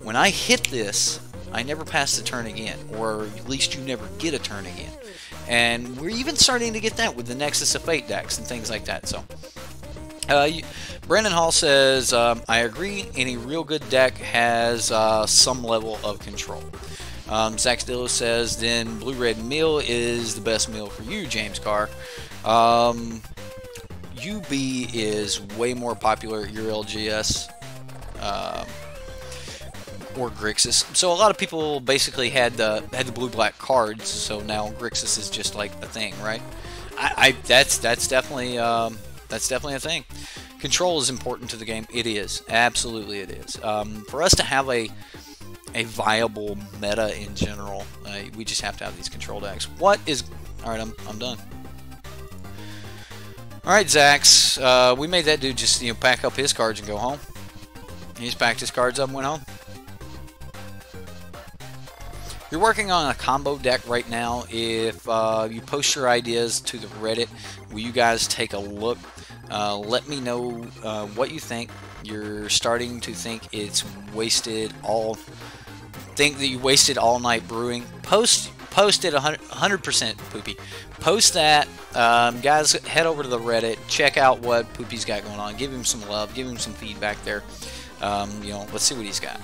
when I hit this, I never pass the turn again, or at least you never get a turn again. And we're even starting to get that with the Nexus of Fate decks and things like that. So, Brandon Hall says, I agree, any real good deck has some level of control. Zach Stillo says, then Blue-Red Mill is the best mill for you, James Carr. UB is way more popular at your LGS. Or Grixis. So a lot of people basically had the blue-black cards, so now Grixis is just like a thing, right? That's definitely a thing. Control is important to the game. It is, absolutely it is. For us to have a viable meta in general, we just have to have these control decks. All right, I'm done. All right, Zax, we made that dude just, you know, pack up his cards and go home. He just packed his cards up and went home. You're working on a combo deck right now. If you post your ideas to the Reddit, will you guys take a look? Let me know what you think. You're starting to think it's wasted all. Think that you wasted all night brewing. Post it 100% Poopy. Post that. Guys, head over to the Reddit. Check out what Poopy's got going on. Give him some love. Give him some feedback there. You know, let's see what he's got.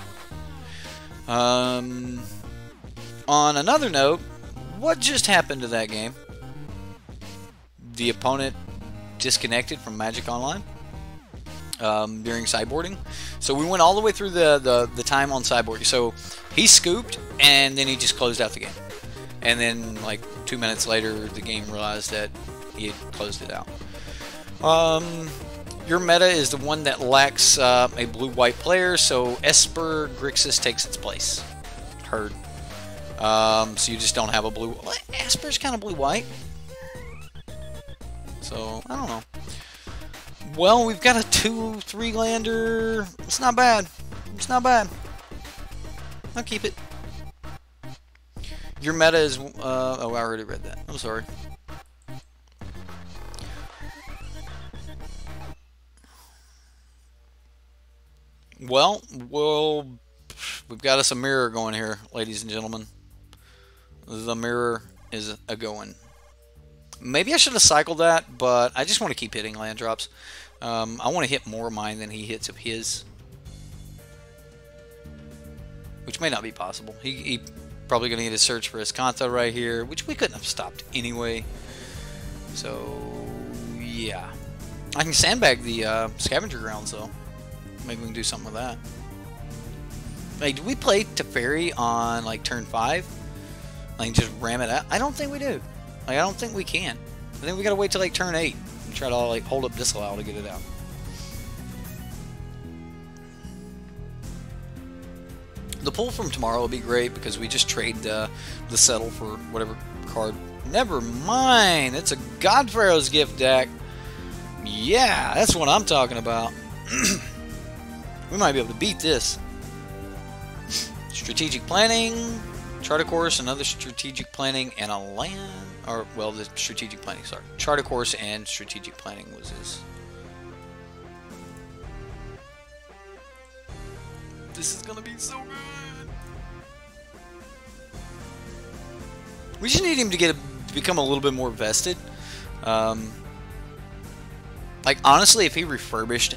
On another note, what just happened to that game? The opponent disconnected from Magic Online during sideboarding. So we went all the way through the time on sideboarding. So he scooped, and then he just closed out the game. And then, like, 2 minutes later, the game realized that he had closed it out. Your meta is the one that lacks a blue-white player, so Esper Grixis takes its place. Heard. So you just don't have a blue... Well, Esper's kind of blue-white. So, I don't know. Well, we've got a 2/3 lander. It's not bad. It's not bad. I'll keep it. Your meta is... oh, I already read that. I'm sorry. Well, we've got us a mirror going here, ladies and gentlemen. The mirror is a going. Maybe I should have cycled that, but I just want to keep hitting land drops. I want to hit more of mine than he hits of his, which may not be possible. He probably going to need to search for his Kanto right here, which we couldn't have stopped anyway. So, yeah. I can sandbag the scavenger grounds, though. Maybe we can do something with that. Like, do we play Teferi on, like, turn 5? Like, just ram it out? I don't think we do. Like, I don't think we can. I think we gotta wait till, like, turn 8 and try to, like, hold up disallow to get it out. The pull from tomorrow will be great because we just trade the settle for whatever card. Never mind. It's a Godpharaoh's gift deck. Yeah, that's what I'm talking about. We might be able to beat this. Strategic planning, chart a course, another strategic planning, and a land. Or, well, the strategic planning, sorry. Chart a course and strategic planning was his. This is gonna be so good. We just need him to become a little bit more vested. Like, honestly, if he refurbished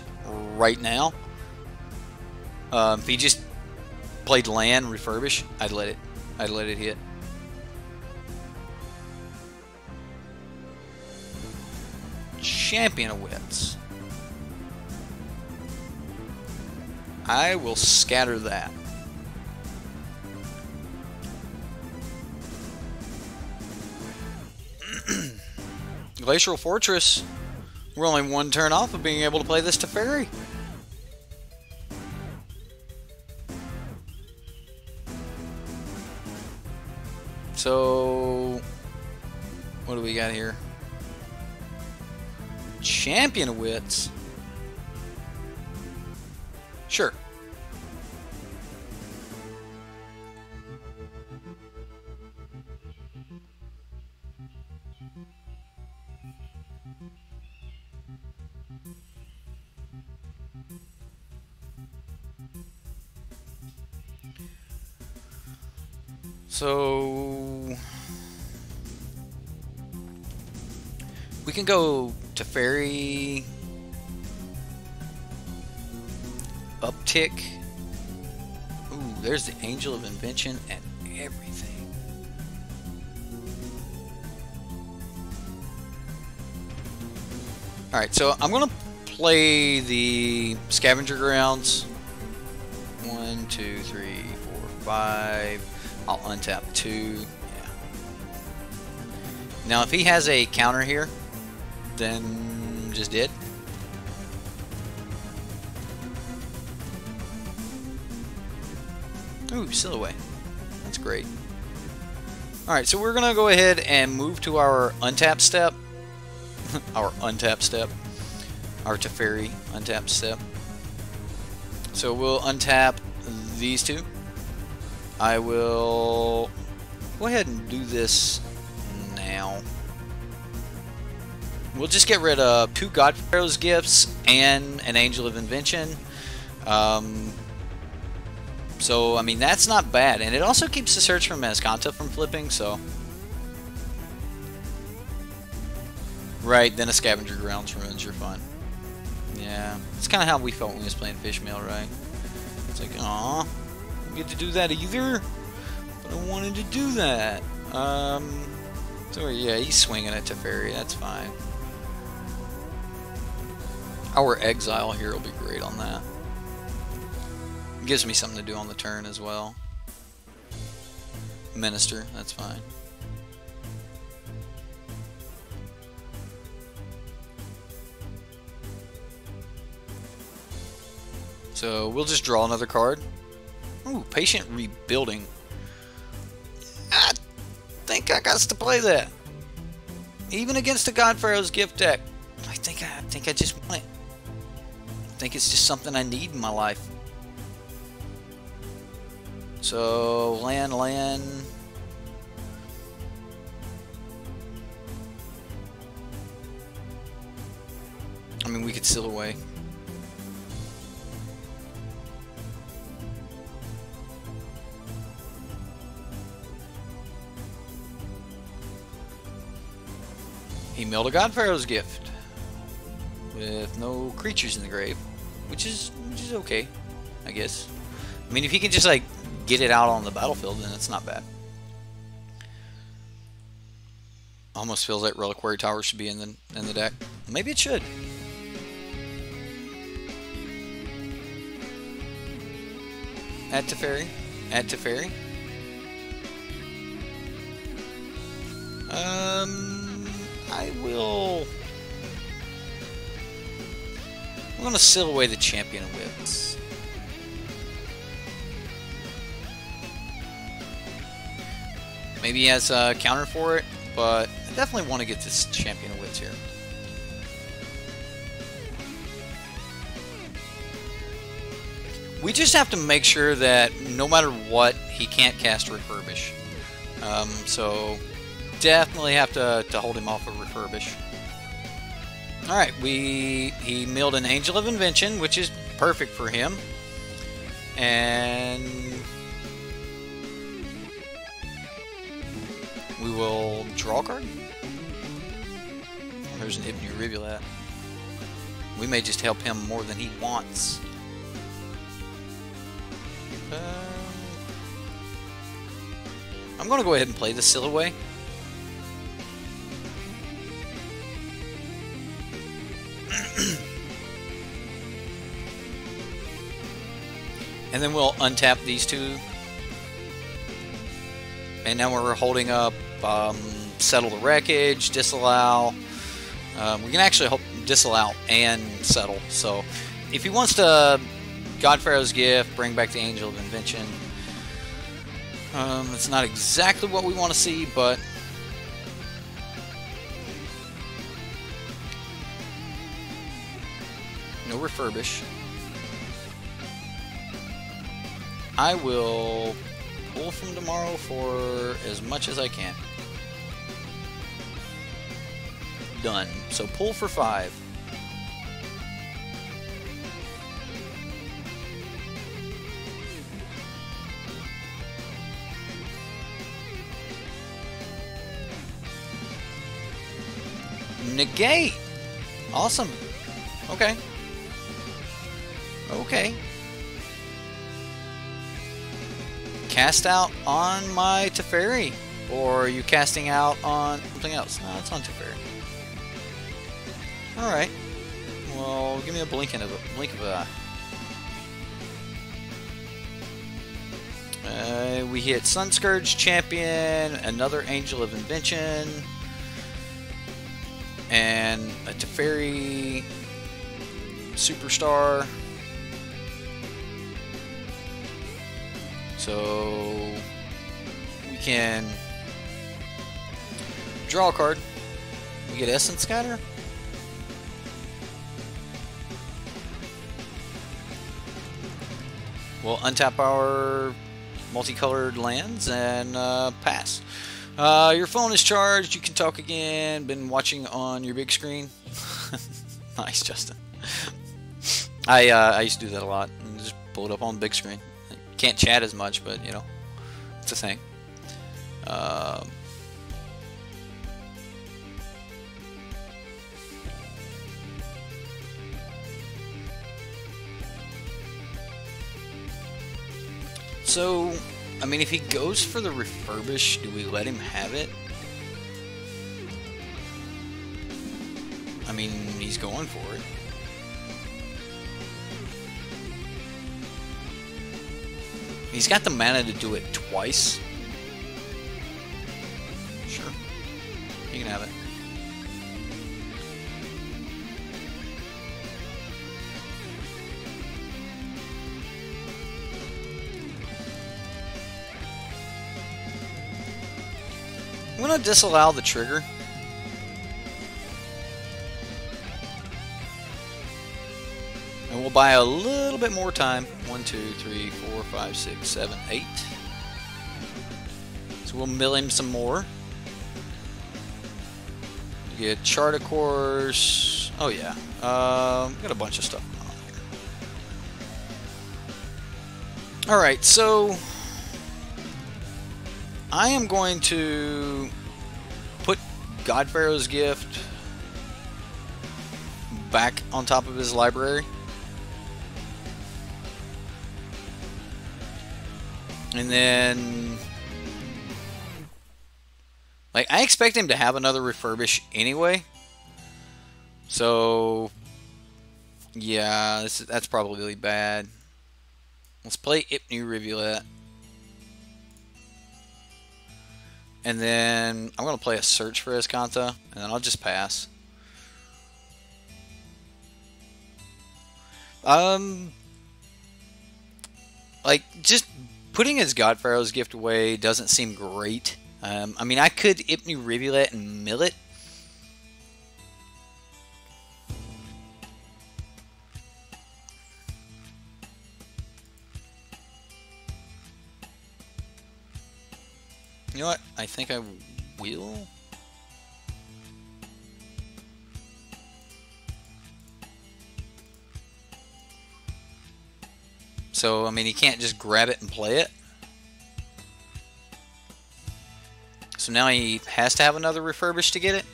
right now, if he just played land refurbish, I'd let it hit. Champion of Wits. I will scatter that. Glacial Fortress. We're only one turn off of being able to play this Teferi. So, what do we got here? Champion of Wits. Sure. So we can go Teferi, uptick. Ooh, there's the Angel of Invention and everything. Alright, so I'm gonna play the Scavenger Grounds. 1, 2, 3, 4, 5. I'll untap 2. Yeah. Now, if he has a counter here, then just did. Ooh, Silhouette. That's great. Alright, so we're going to go ahead and move to our untap step. Our untap step. Our Teferi untap step. So we'll untap these two. I will go ahead and do this now. We'll just get rid of 2 God Pharaoh's Gifts and an Angel of Invention. So, I mean, that's not bad. And it also keeps the Search for Mezcanta from flipping, so... Right, then a Scavenger Grounds ruins your fun. Yeah, it's kind of how we felt when we was playing Fishmail, right? It's like, aw, I get to do that either, but I wanted to do that. So yeah, he's swinging it to Fairy, that's fine. Our Exile here will be great on that. It gives me something to do on the turn as well. Minister, that's fine. So we'll just draw another card. Ooh, Patient Rebuilding. I think I got to play that. Even against the God Pharaoh's Gift deck. I think I just want it. I think it's just something I need in my life. So land. I mean, we could seal away. He milled a God Pharaoh's Gift with no creatures in the grave, which is okay, I guess. I mean, if he can just like get it out on the battlefield, then it's not bad. Almost feels like Reliquary Tower should be in the deck. Maybe it should. Add to Fairy. Add to Fairy. I will... I'm going to seal away the Champion of Wits. Maybe he has a counter for it, but I definitely want to get this Champion of Wits here. We just have to make sure that no matter what, he can't cast Refurbish. So definitely have to hold him off of Refurbish. Alright, he milled an Angel of Invention, which is perfect for him. And we will draw a card. There's an Ibn Rivulet. We may just help him more than he wants. I'm going to go ahead and play the Seal Away. And then we'll untap these two. And now we're holding up Settle the Wreckage, Disallow. We can actually disallow and settle. So if he wants to God Pharaoh's Gift, bring back the Angel of Invention. It's not exactly what we want to see, but no Refurbish. I will pull from tomorrow for as much as I can. Done. So pull for 5. Negate. Awesome. Okay. Okay. Cast out on my Teferi, or are you casting out on something else? No, it's on Teferi. All right. Well, give me a blink of an eye. We hit Sunscourge Champion, another Angel of Invention, and a Teferi Superstar. So we can draw a card. We get Essence Scatter. We'll untap our multicolored lands, and pass. Your phone is charged. You can talk again. Been watching on your big screen. Nice, Justin. I used to do that a lot. And just pull it up on the big screen. Can't chat as much, but you know, it's a thing. So, I mean, if he goes for the refurbish, do we let him have it? I mean, he's going for it. He's got the mana to do it twice. Sure. You can have it. I'm going to disallow the trigger. And we'll buy a little bit more time. 1, 2, 3, 4, 5, 6, 7, 8. So we'll mill him some more. You get chart of course. Oh yeah. Got a bunch of stuff going on here. Alright, so I am going to put God Pharaoh's Gift back on top of his library. And then, like, I expect him to have another refurbish anyway. So, yeah, that's probably bad. Let's play Ipnu Rivulet. And then I'm going to play a Search for Escanta, and then I'll just pass. Like, just putting his God Pharaoh's Gift away doesn't seem great. I mean, I could Ipnu Rivulet and mill it. You know what? I think I will. So, I mean, he can't just grab it and play it. So now he has to have another refurbish to get it.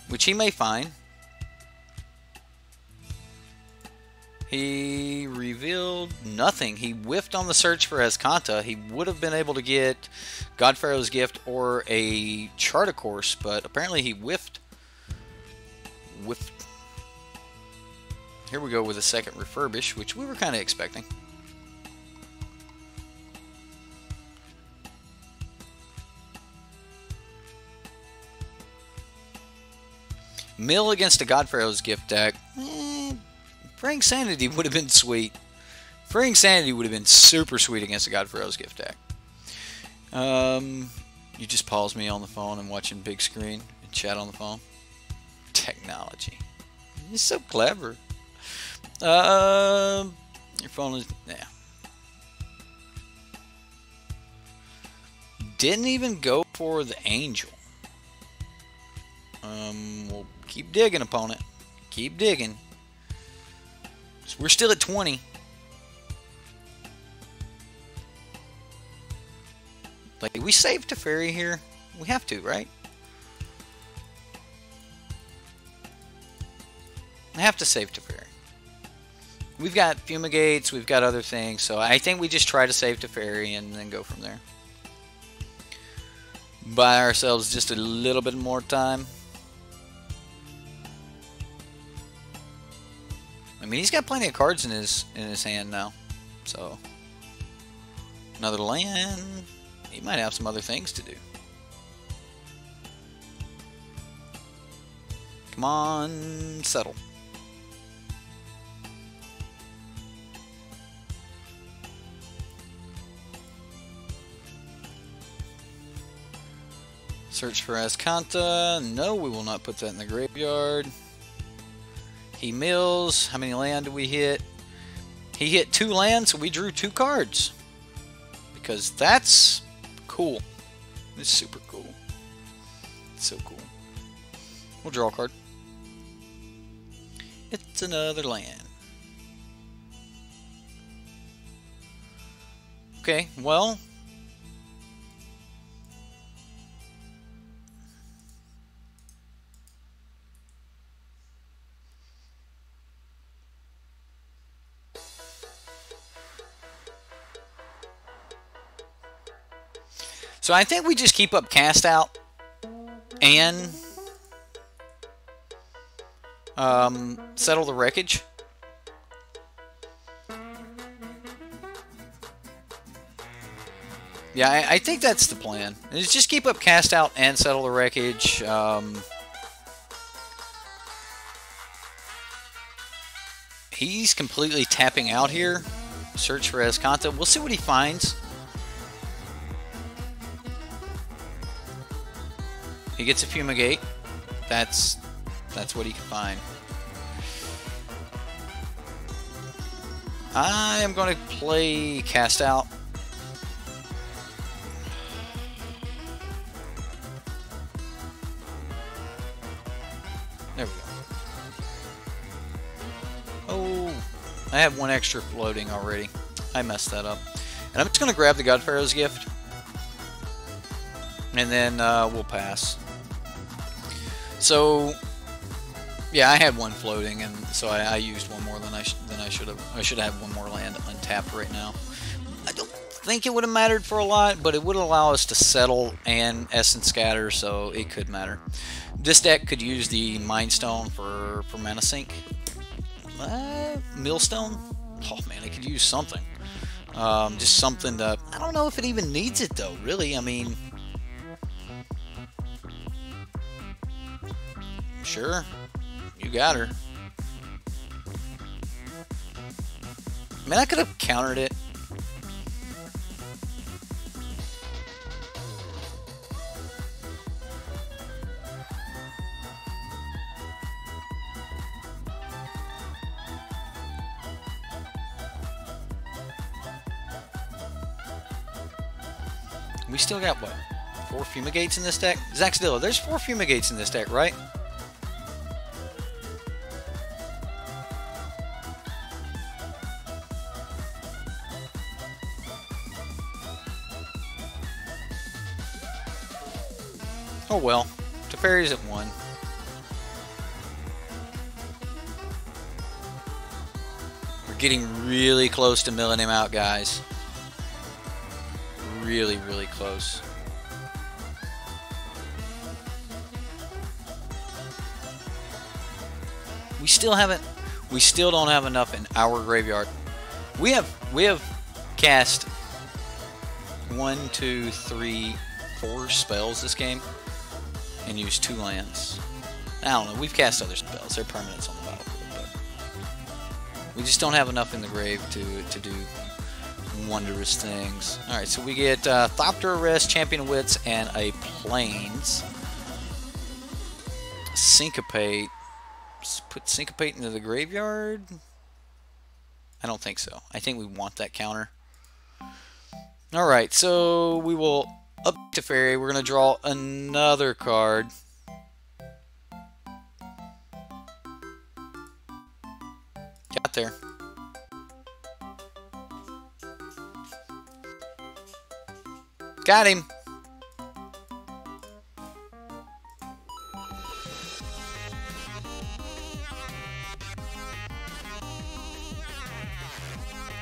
Which he may find. He revealed nothing. He whiffed on the search for Escanta. He would have been able to get God Pharaoh's Gift or a Chart of Course, but apparently he whiffed. Here we go with a second refurbish, which we were kind of expecting. Mill against a God Pharaoh's Gift deck. Fraying Sanity would have been sweet. Fraying Sanity would have been super sweet against a God Pharaoh's Gift deck. You just pause me on the phone and watching big screen and chat on the phone. Technology. You're so clever. Your phone is... Yeah. Didn't even go for the Angel. We'll keep digging, opponent. Keep digging. So we're still at 20. Like, we save Teferi here? We have to, right? I have to save Teferi. We've got Fumigates, we've got other things, so I think we just try to save Teferi and then go from there. Buy ourselves just a little bit more time. I mean, he's got plenty of cards in his hand now, so another land. He might have some other things to do. Come on, settle. Search for Escanta. No, we will not put that in the graveyard. He mills. How many land do we hit? He hit 2 lands, so we drew 2 cards. Because that's cool. It's super cool. It's so cool. We'll draw a card. It's another land. Okay, well. So I think we just keep up cast out and settle the wreckage. Yeah, I think that's the plan. Is just keep up cast out and settle the wreckage. He's completely tapping out here. Search for Escanta. We'll see what he finds. He gets a Fumigate. That's what he can find. I am going to play Cast Out. There we go. Oh, I have 1 extra floating already. I messed that up. And I'm just going to grab the God Pharaoh's Gift. And then we'll pass. So, yeah, I had 1 floating, and so I used 1 more than I should have. I should have 1 more land untapped right now. I don't think it would have mattered for a lot, but it would allow us to settle and Essence Scatter, so it could matter. This deck could use the Mind Stone for mana sink. Millstone? Oh man, it could use something. Just something to. I don't know if it even needs it though. Really, I mean. Sure, you got her. I mean, I could have countered it. We still got what? 4 Fumigates in this deck? Zaxdilla, there's 4 Fumigates in this deck, right? Oh well, Teferi's at 1. We're getting really close to milling him out, guys. Really, really close. We still don't have enough in our graveyard. We have cast 1, 2, 3, 4 spells this game. And use 2 lands. I don't know. We've cast other spells. They're permanents on the battlefield, but we just don't have enough in the grave to do wondrous things. All right, so we get Thopter Arrest, Champion of Wits, and a Plains. Syncopate. Just put Syncopate into the graveyard. I don't think so. I think we want that counter. All right, so we will. Up to Fairy, we're going to draw another card. Got there. Got him.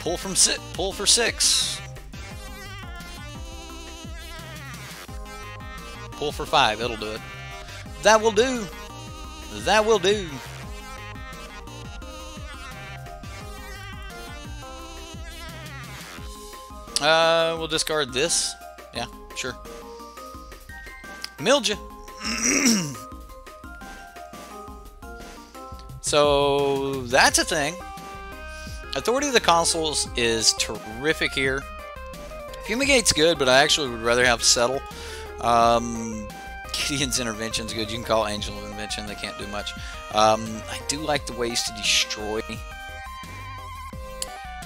Pull for 6. Pull for 5, it'll do it. That will do. That will do. We'll discard this. Yeah, sure. Milled ya. So that's a thing. Authority of the Consuls is terrific here. Fumigate's good, but I actually would rather have Settle. Gideon's Intervention's good. You can call Angel of Invention. They can't do much. I do like the ways to destroy.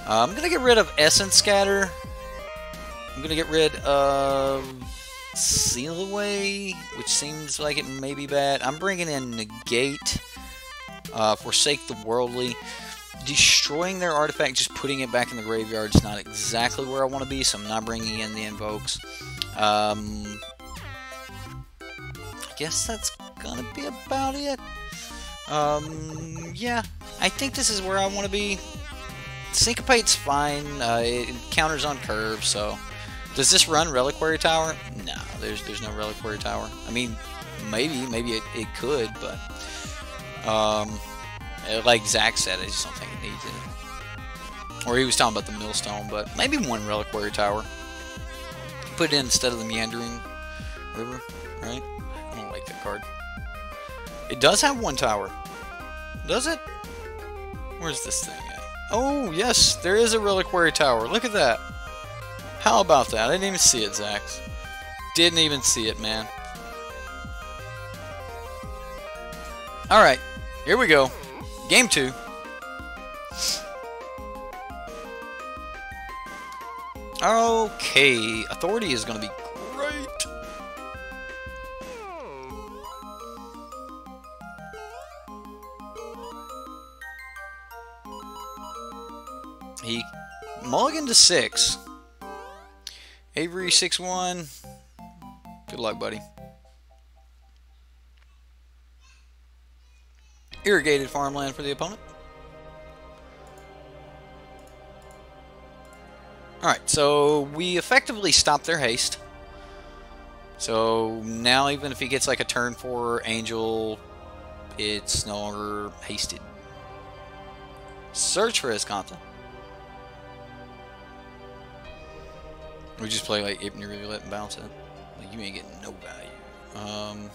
I'm going to get rid of Essence Scatter. I'm going to get rid of Seal Away, which seems like it may be bad. I'm bringing in Negate. Forsake the Worldly. Destroying their artifact, just putting it back in the graveyard is not exactly where I want to be, so I'm not bringing in the Invokes. I guess that's gonna be about it. Yeah, I think this is where I want to be. Syncopate's fine. It counters on curve, so... Does this run Reliquary Tower? No, there's no Reliquary Tower. I mean, maybe it could, but... like Zach said, I just don't think it needs it. Or he was talking about the Millstone, but maybe one Reliquary Tower. Put it in instead of the Meandering River, right? I don't like that card. It does have one tower. Does it? Where's this thing at? Oh, yes, there is a Reliquary Tower. Look at that. How about that? I didn't even see it, Zach. Didn't even see it, man. Alright, here we go. Game 2. Okay, Authority is going to be great. He mulliganed to 6. Avery 6-1. Good luck, buddy. Irrigated farmland for the opponent. Alright, so we effectively stopped their haste. So now even if he gets like a turn 4 Angel, it's no longer hasted. Search for his content. We just play like Hypno Rivulet and bounce it. Like, you ain't getting no value.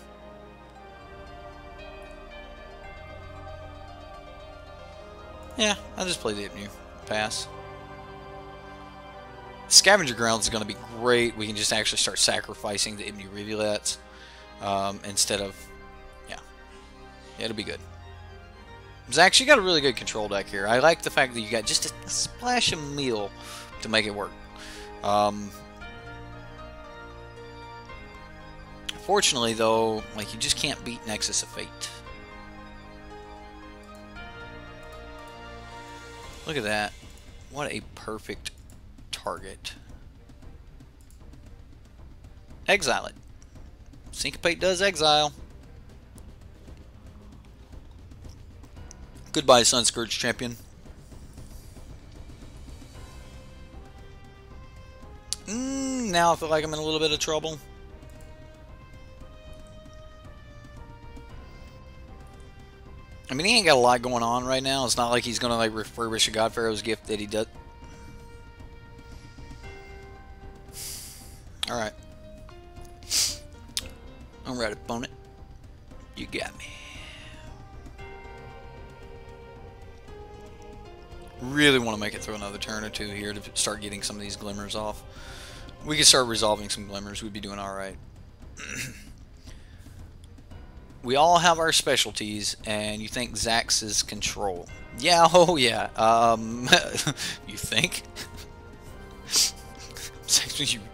Yeah, I'll just play the Hypno. Pass. Scavenger Grounds is going to be great. We can just actually start sacrificing the Hypno Rivulets instead of... Yeah, it'll be good. Zach, you got a really good control deck here. I like the fact that you got just a splash of meal to make it work. Fortunately, though, like, you just can't beat Nexus of Fate. Look at that. What a perfect target. Exile it. Syncopate does exile. Goodbye, Sunscourge Champion. Now I feel like I'm in a little bit of trouble. I mean, he ain't got a lot going on right now. It's not like he's going to, like, refurbish a God Pharaoh's gift that he does. Alright. Alright, opponent. You got me. Really want to make it through another turn or two here to start getting some of these glimmers off. We could start resolving some glimmers. We'd be doing alright. We all have our specialties, and you think Zax is control. Yeah, oh yeah. You think?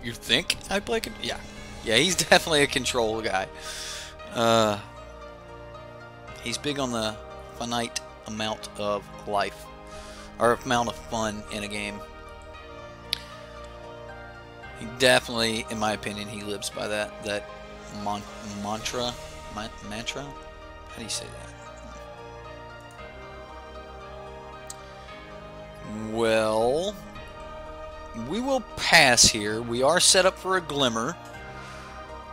you think I play control? Yeah. Yeah, he's definitely a control guy. He's big on the finite amount of life. Or amount of fun in a game. He definitely, in my opinion, he lives by that mantra. Mantra? How do you say that? Well, we will pass here. We are set up for a glimmer,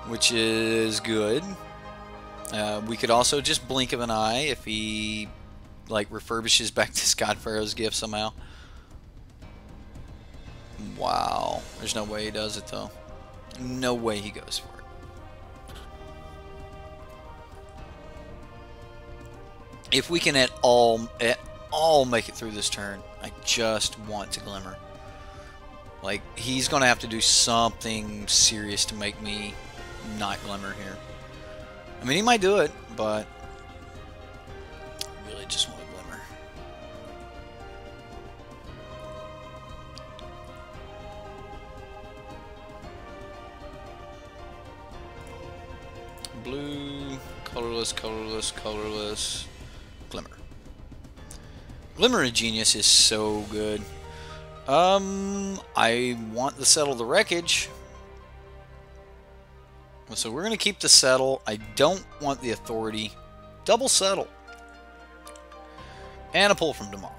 which is good. We could also just blink of an eye if he, like, refurbishes back this God Pharaoh's gift somehow. Wow. There's no way he does it, though. No way he goes for it. If we can at all make it through this turn, I just want to glimmer. Like, he's going to have to do something serious to make me not glimmer here. I mean, he might do it, but I really just want a Glimmer. Blue, colorless, colorless, colorless, Glimmer. Glimmer of Genius is so good. I want to settle the wreckage. So we're going to keep the settle. I don't want the authority. Double settle. And a pull from tomorrow.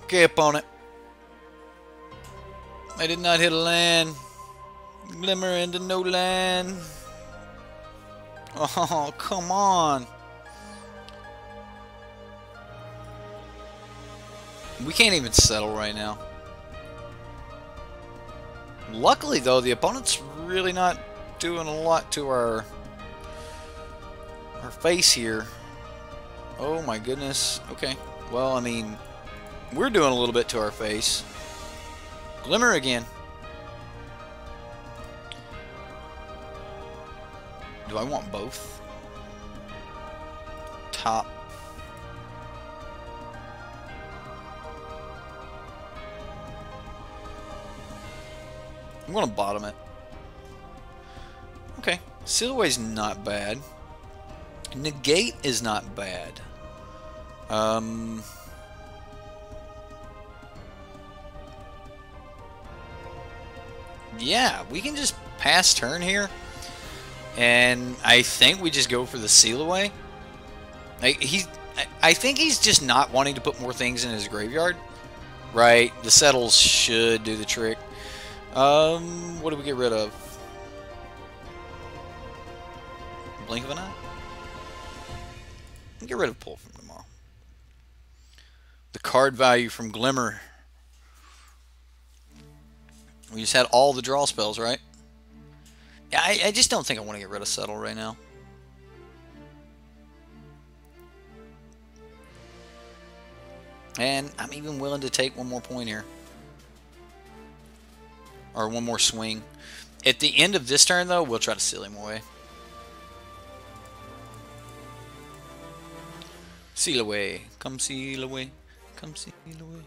Okay, opponent. I did not hit a land. Glimmer into no land. Oh, come on. We can't even settle right now. Luckily, though, the opponent's really not doing a lot to our face here. Oh my goodness. Okay. Well, I mean, we're doing a little bit to our face. Glimmer again. Do I want both? Top. I'm going to bottom it. Okay. Silhouette's not bad. Negate is not bad. Yeah, we can just pass turn here. And I think we just go for the seal away. I think he's just not wanting to put more things in his graveyard. Right? The settles should do the trick. What do we get rid of? Blink of an eye? Get rid of pull from tomorrow. The card value from Glimmer. We just had all the draw spells, right? Yeah, I just don't think I want to get rid of Settle right now. And I'm even willing to take one more point here. Or one more swing. At the end of this turn, though, we'll try to seal him away. Seal away. Come seal away. Come seal away.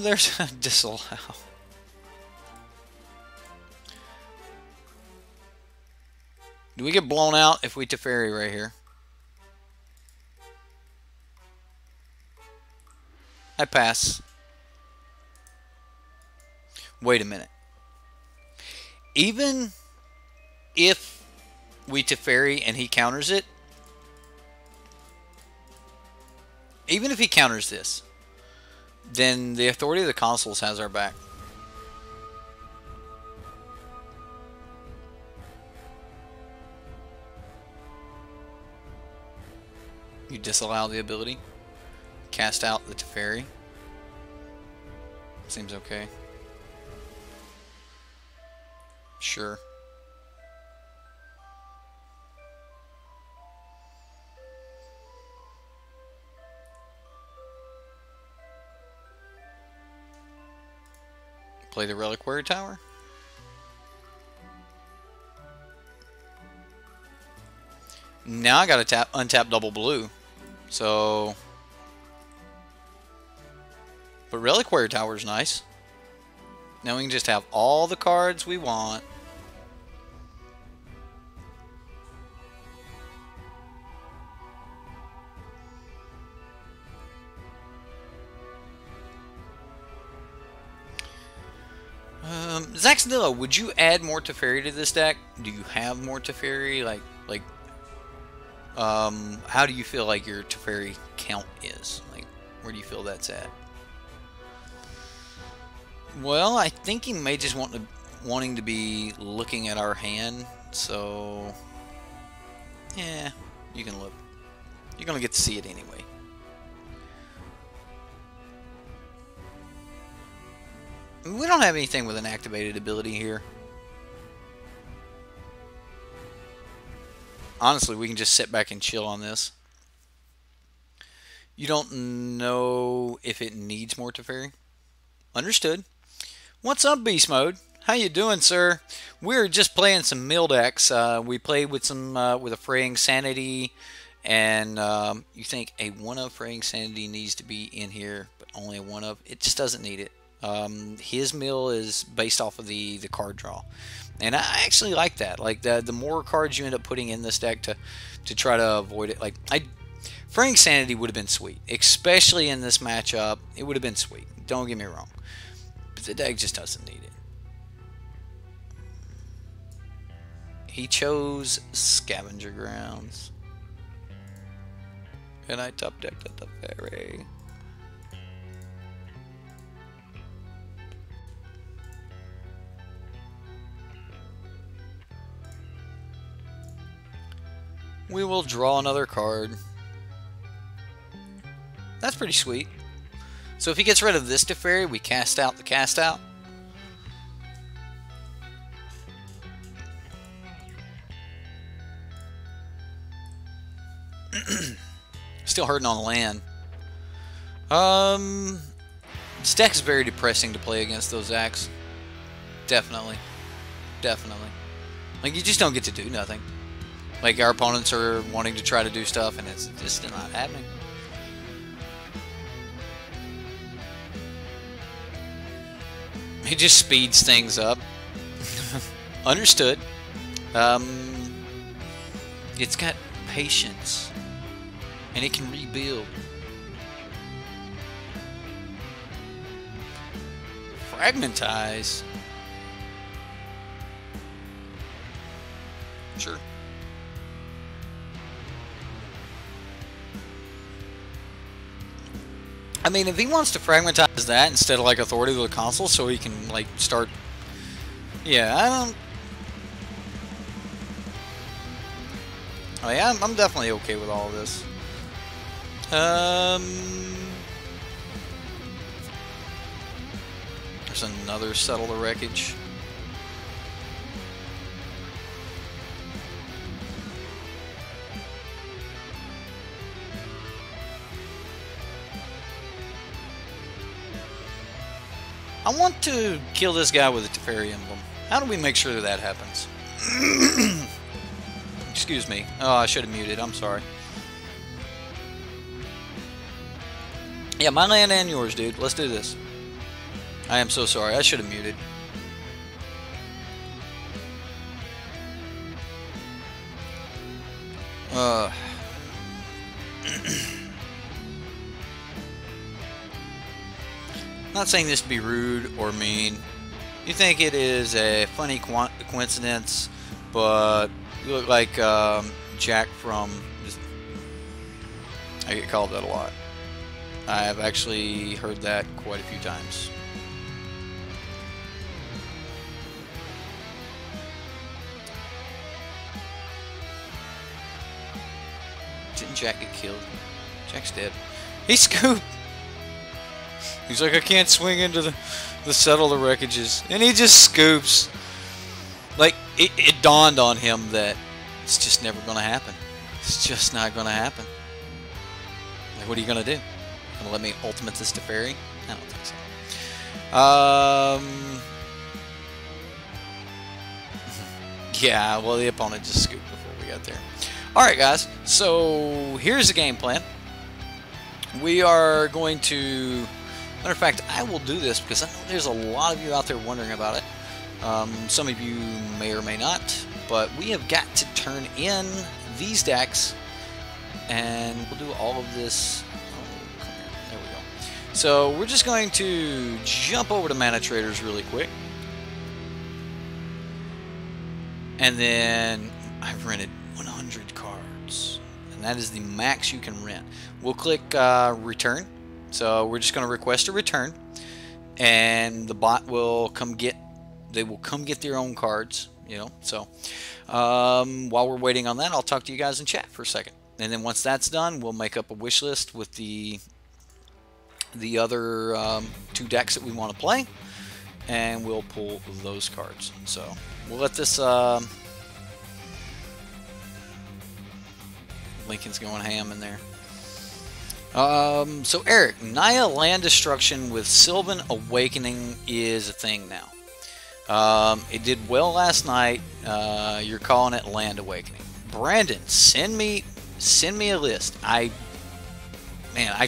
There's a disallow. Do we get blown out if we Teferi right here? I pass. Wait a minute. Even if we Teferi and he counters it, even if he counters this, then the authority of the consoles has our back. You disallow the ability. Cast out the Teferi. Seems okay. Sure. Play the Reliquary Tower. Now I gotta untap double blue. So, but Reliquary Tower is nice. Now we can just have all the cards we want. Zaxnilla, would you add more Teferi to this deck? Do you have more Teferi? How do you feel like your Teferi count is? Like, where do you feel that's at? Well, I think he may just wanting to be looking at our hand, so yeah, you can look. You're gonna get to see it anyway. We don't have anything with an activated ability here. Honestly, we can just sit back and chill on this. You don't know if it needs more Teferi. Understood. What's up, Beast Mode? How you doing, sir? We're just playing some mill decks. We played with some with a Fraying Sanity, and you think a 1-of Fraying Sanity needs to be in here, but only a 1-of. It just doesn't need it. His mill is based off of the card draw, and I actually like that. Like the more cards you end up putting in this deck to try to avoid it. Like Fraying Sanity would have been sweet, especially in this matchup. It would have been sweet. Don't get me wrong, but the deck just doesn't need it. He chose Scavenger Grounds, and I top decked at the Teferi. We will draw another card. That's pretty sweet. So if he gets rid of this Teferi, we cast out the cast out. Still hurting on the land. This deck is very depressing to play against those Zacks. Definitely. Definitely. Like, you just don't get to do nothing. Like, our opponents are wanting to try to do stuff, and it's just not happening. He just speeds things up. Understood. It's got patience, and it can rebuild. Fragmentize. Sure. I mean, if he wants to fragmentize that instead of like Authority of the Console, so he can like start. Yeah, I don't. Oh yeah, I'm definitely okay with all of this. There's another Settle the Wreckage. I want to kill this guy with a Teferi emblem. How do we make sure that that happens? Excuse me. Oh, I should have muted. I'm sorry. Yeah, my land and yours, dude. Let's do this. I am so sorry. I should have muted. Not saying this to be rude or mean. You think it is a funny coincidence, but you look like Jack from... I get called that a lot. I have actually heard that quite a few times. Didn't Jack get killed? Jack's dead. He scooped! He's like, I can't swing into the Settle the Wreckages. And he just scoops. Like, it dawned on him that it's just never going to happen. It's just not going to happen. Like, what are you going to do? Going to let me ultimate this Teferi? I don't think so. Yeah, well, the opponent just scooped before we got there. Alright, guys. So, here's the game plan. We are going to... Matter of fact, I will do this because I know there's a lot of you out there wondering about it. Some of you may or may not, but we have got to turn in these decks, and we'll do all of this. Oh, come here. There we go. So we're just going to jump over to manatraders really quick, and then I've rented 100 cards, and that is the max you can rent. We'll click return. So we're just going to request a return, and the bot will come get. They will come get their own cards, you know. So while we're waiting on that, I'll talk to you guys in chat for a second, and then once that's done, we'll make up a wish list with the other 2 decks that we want to play, and we'll pull those cards. So we'll let this. Lincoln's going ham in there. So Eric, Naya Land Destruction with Sylvan Awakening is a thing now. It did well last night. You're calling it Land Awakening. Brandon, send me a list. I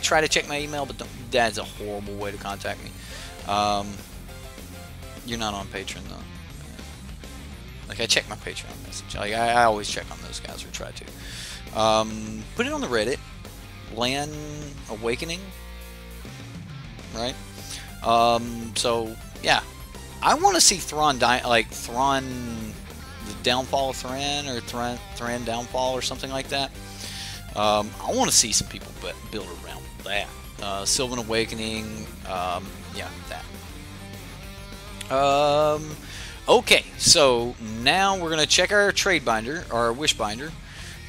try to check my email, but that's a horrible way to contact me. You're not on Patreon though. Like, I check my Patreon message. Like, I always check on those guys, or try to. Put it on the Reddit. Land Awakening, right? So yeah, I want to see Thrawn Thrawn, the downfall of Thran, or Thran downfall, or something like that. I want to see some people build around that. Sylvan Awakening, yeah, that. Okay, so now we're gonna check our trade binder, or our wish binder.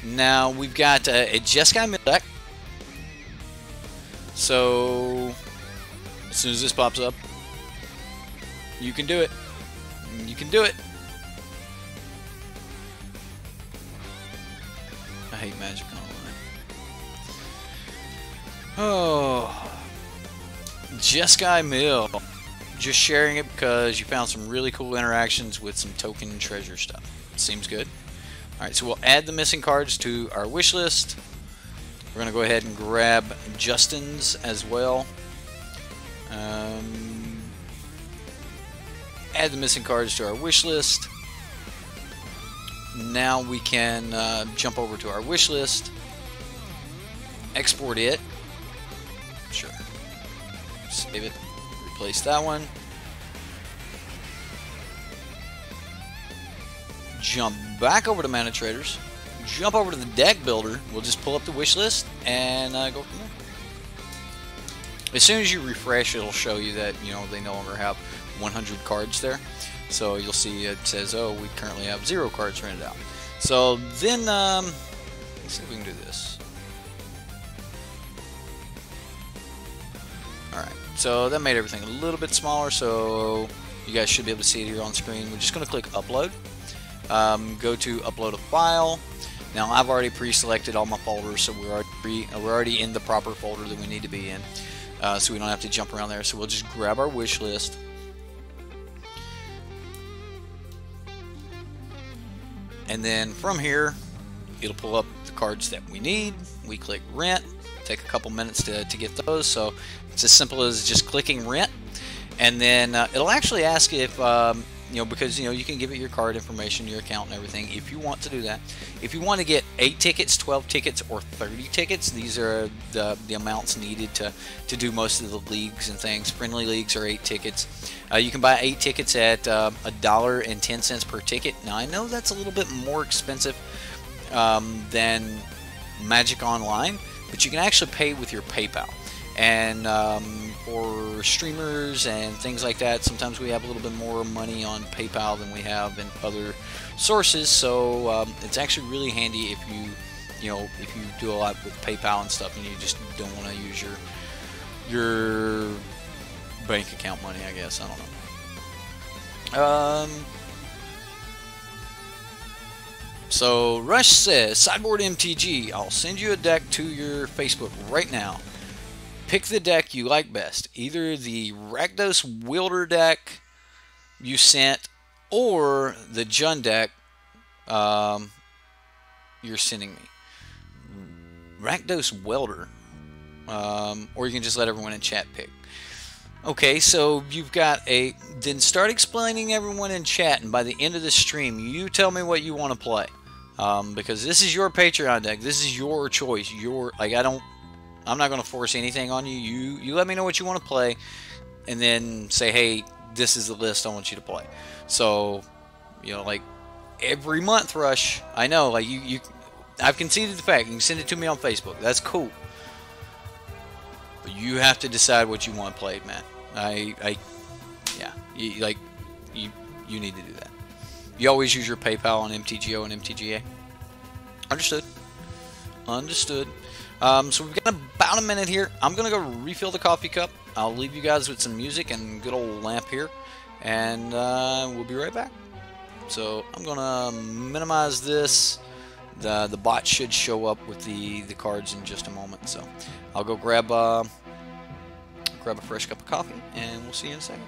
Now we've got a Jeskai Mill deck. So, as soon as this pops up, you can do it. You can do it. I hate Magic Online. Oh, Jeskai Mill. Just sharing it because you found some really cool interactions with some token treasure stuff. Seems good. Alright, so we'll add the missing cards to our wish list. We're going to go ahead and grab Justin's as well. Add the missing cards to our wish list. Now we can jump over to our wish list. Export it. Sure. Save it. Replace that one. Jump back over to manatraders. Jump over to the deck builder. We'll just pull up the wish list and go from there. As soon as you refresh, it'll show you that, you know, they no longer have 100 cards there. So you'll see it says, oh, we currently have 0 cards rented out. So then, let's see if we can do this. Alright, so that made everything a little bit smaller, so you guys should be able to see it here on screen. We're just going to click upload. Go to upload a file. Now I've already pre-selected all my folders, so we're already in the proper folder that we need to be in, so we don't have to jump around there. So we'll just grab our wish list, and then from here it'll pull up the cards that we need. We click rent. Take a couple minutes to get those, so it's as simple as just clicking rent, and then it'll actually ask if you know, because, you know, you can give it your card information, your account and everything if you want to do that. If you want to get 8 tickets, 12 tickets, or 30 tickets, these are the amounts needed to do most of the leagues and things. Friendly leagues are 8 tickets. You can buy 8 tickets at $1.10 per ticket. Now I know that's a little bit more expensive than Magic Online, but you can actually pay with your PayPal. And for streamers and things like that, sometimes we have a little bit more money on PayPal than we have in other sources. So it's actually really handy if you do a lot with PayPal and stuff, and you just don't want to use your bank account money, I guess. I don't know. So Rush says, SideboardMTG, I'll send you a deck to your Facebook right now. Pick the deck you like best, either the Rakdos Wielder deck you sent or the Jund deck you're sending me. Rakdos Welder, or you can just let everyone in chat pick. Okay, so you've got then start explaining everyone in chat, and by the end of the stream, you tell me what you want to play, because this is your Patreon deck. This is your choice. I'm not going to force anything on you. You let me know what you want to play, and then say, hey, this is the list I want you to play. So, you know, like every month, Rush, I know, like I've conceded the fact you can send it to me on Facebook. That's cool, but you have to decide what you want played, man. Yeah, you need to do that. You always use your PayPal on MTGO and MTGA. Understood. Understood. So we've got about a minute here. I'm going to go refill the coffee cup. I'll leave you guys with some music and good old lamp here. And we'll be right back. So I'm going to minimize this the bot should show up with the cards in just a moment. So I'll go grab a fresh cup of coffee, and we'll see you in a second.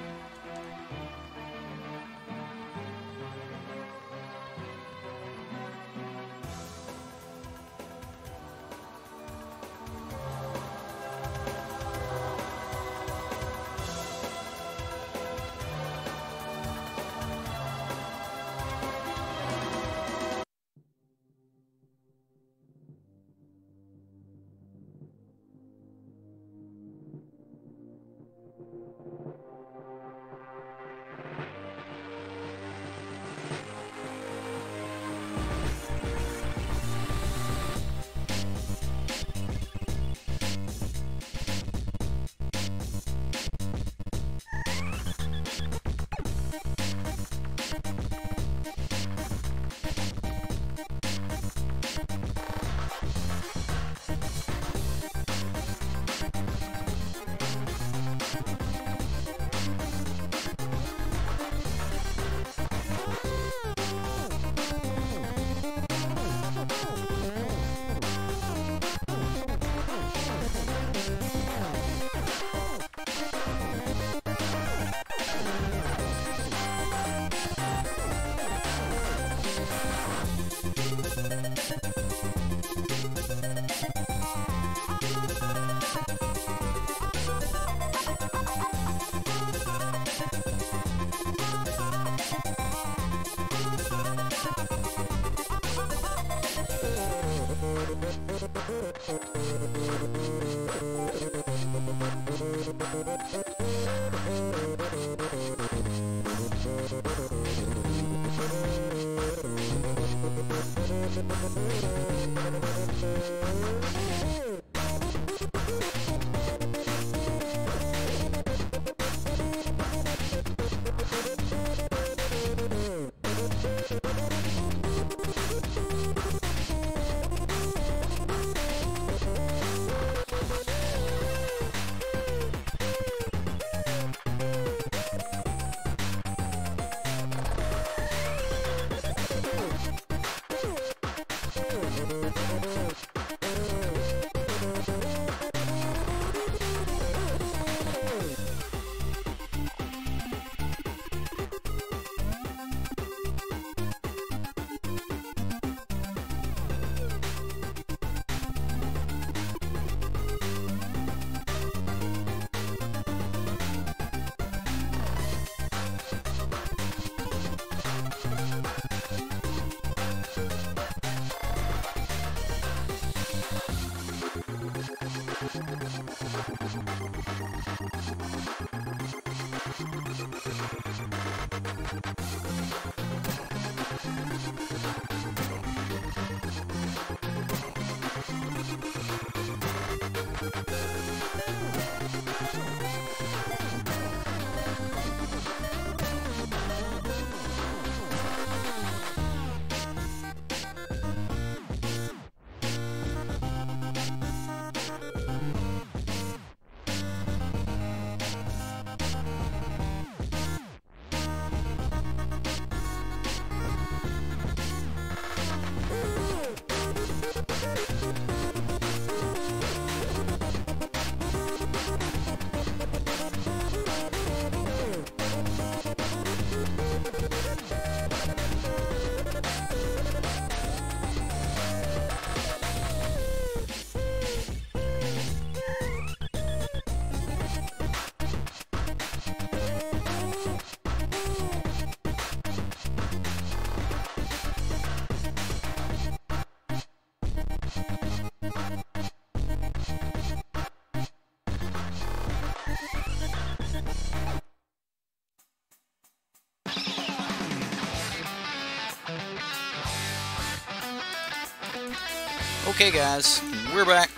Okay guys, we're back.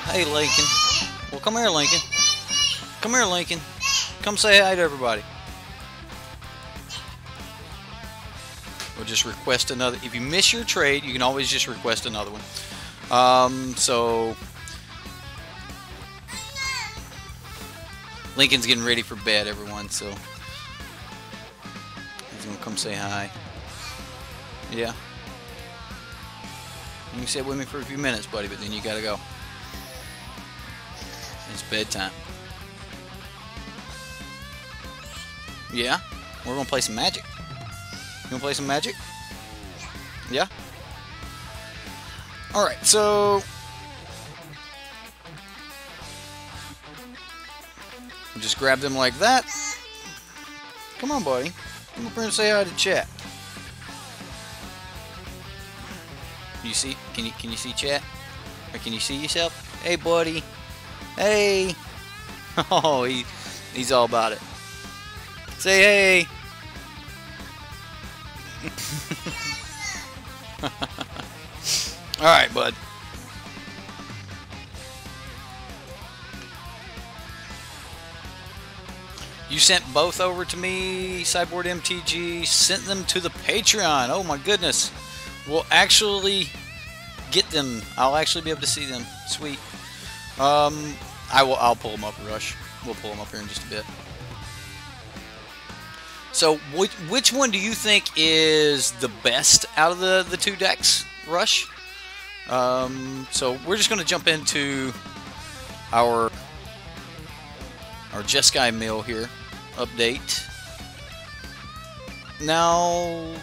Hey Lincoln. Well, come here Lincoln. Come here Lincoln. Come say hi to everybody. We'll just request another. If you miss your trade, you can always just request another one. So Lincoln's getting ready for bed, everyone, so he's gonna come say hi. Yeah. You can sit with me for a few minutes, buddy, but then you gotta go. It's bedtime. Yeah? We're gonna play some Magic. You wanna play some Magic? Yeah? Alright, so... we'll just grab them like that. Come on, buddy. Come up here and say hi to chat. You see? Can you see chat? Or can you see yourself? Hey, buddy. Hey. Oh, he's all about it. Say hey. All right, bud. You sent both over to me, SideboardMTG. Sent them to the Patreon. Oh my goodness. We'll actually get them. I'll actually be able to see them. Sweet. I'll pull them up, Rush. We'll pull them up here in just a bit. So, which one do you think is the best out of the two decks, Rush? So we're just going to jump into our Jeskai Mill here update. Now,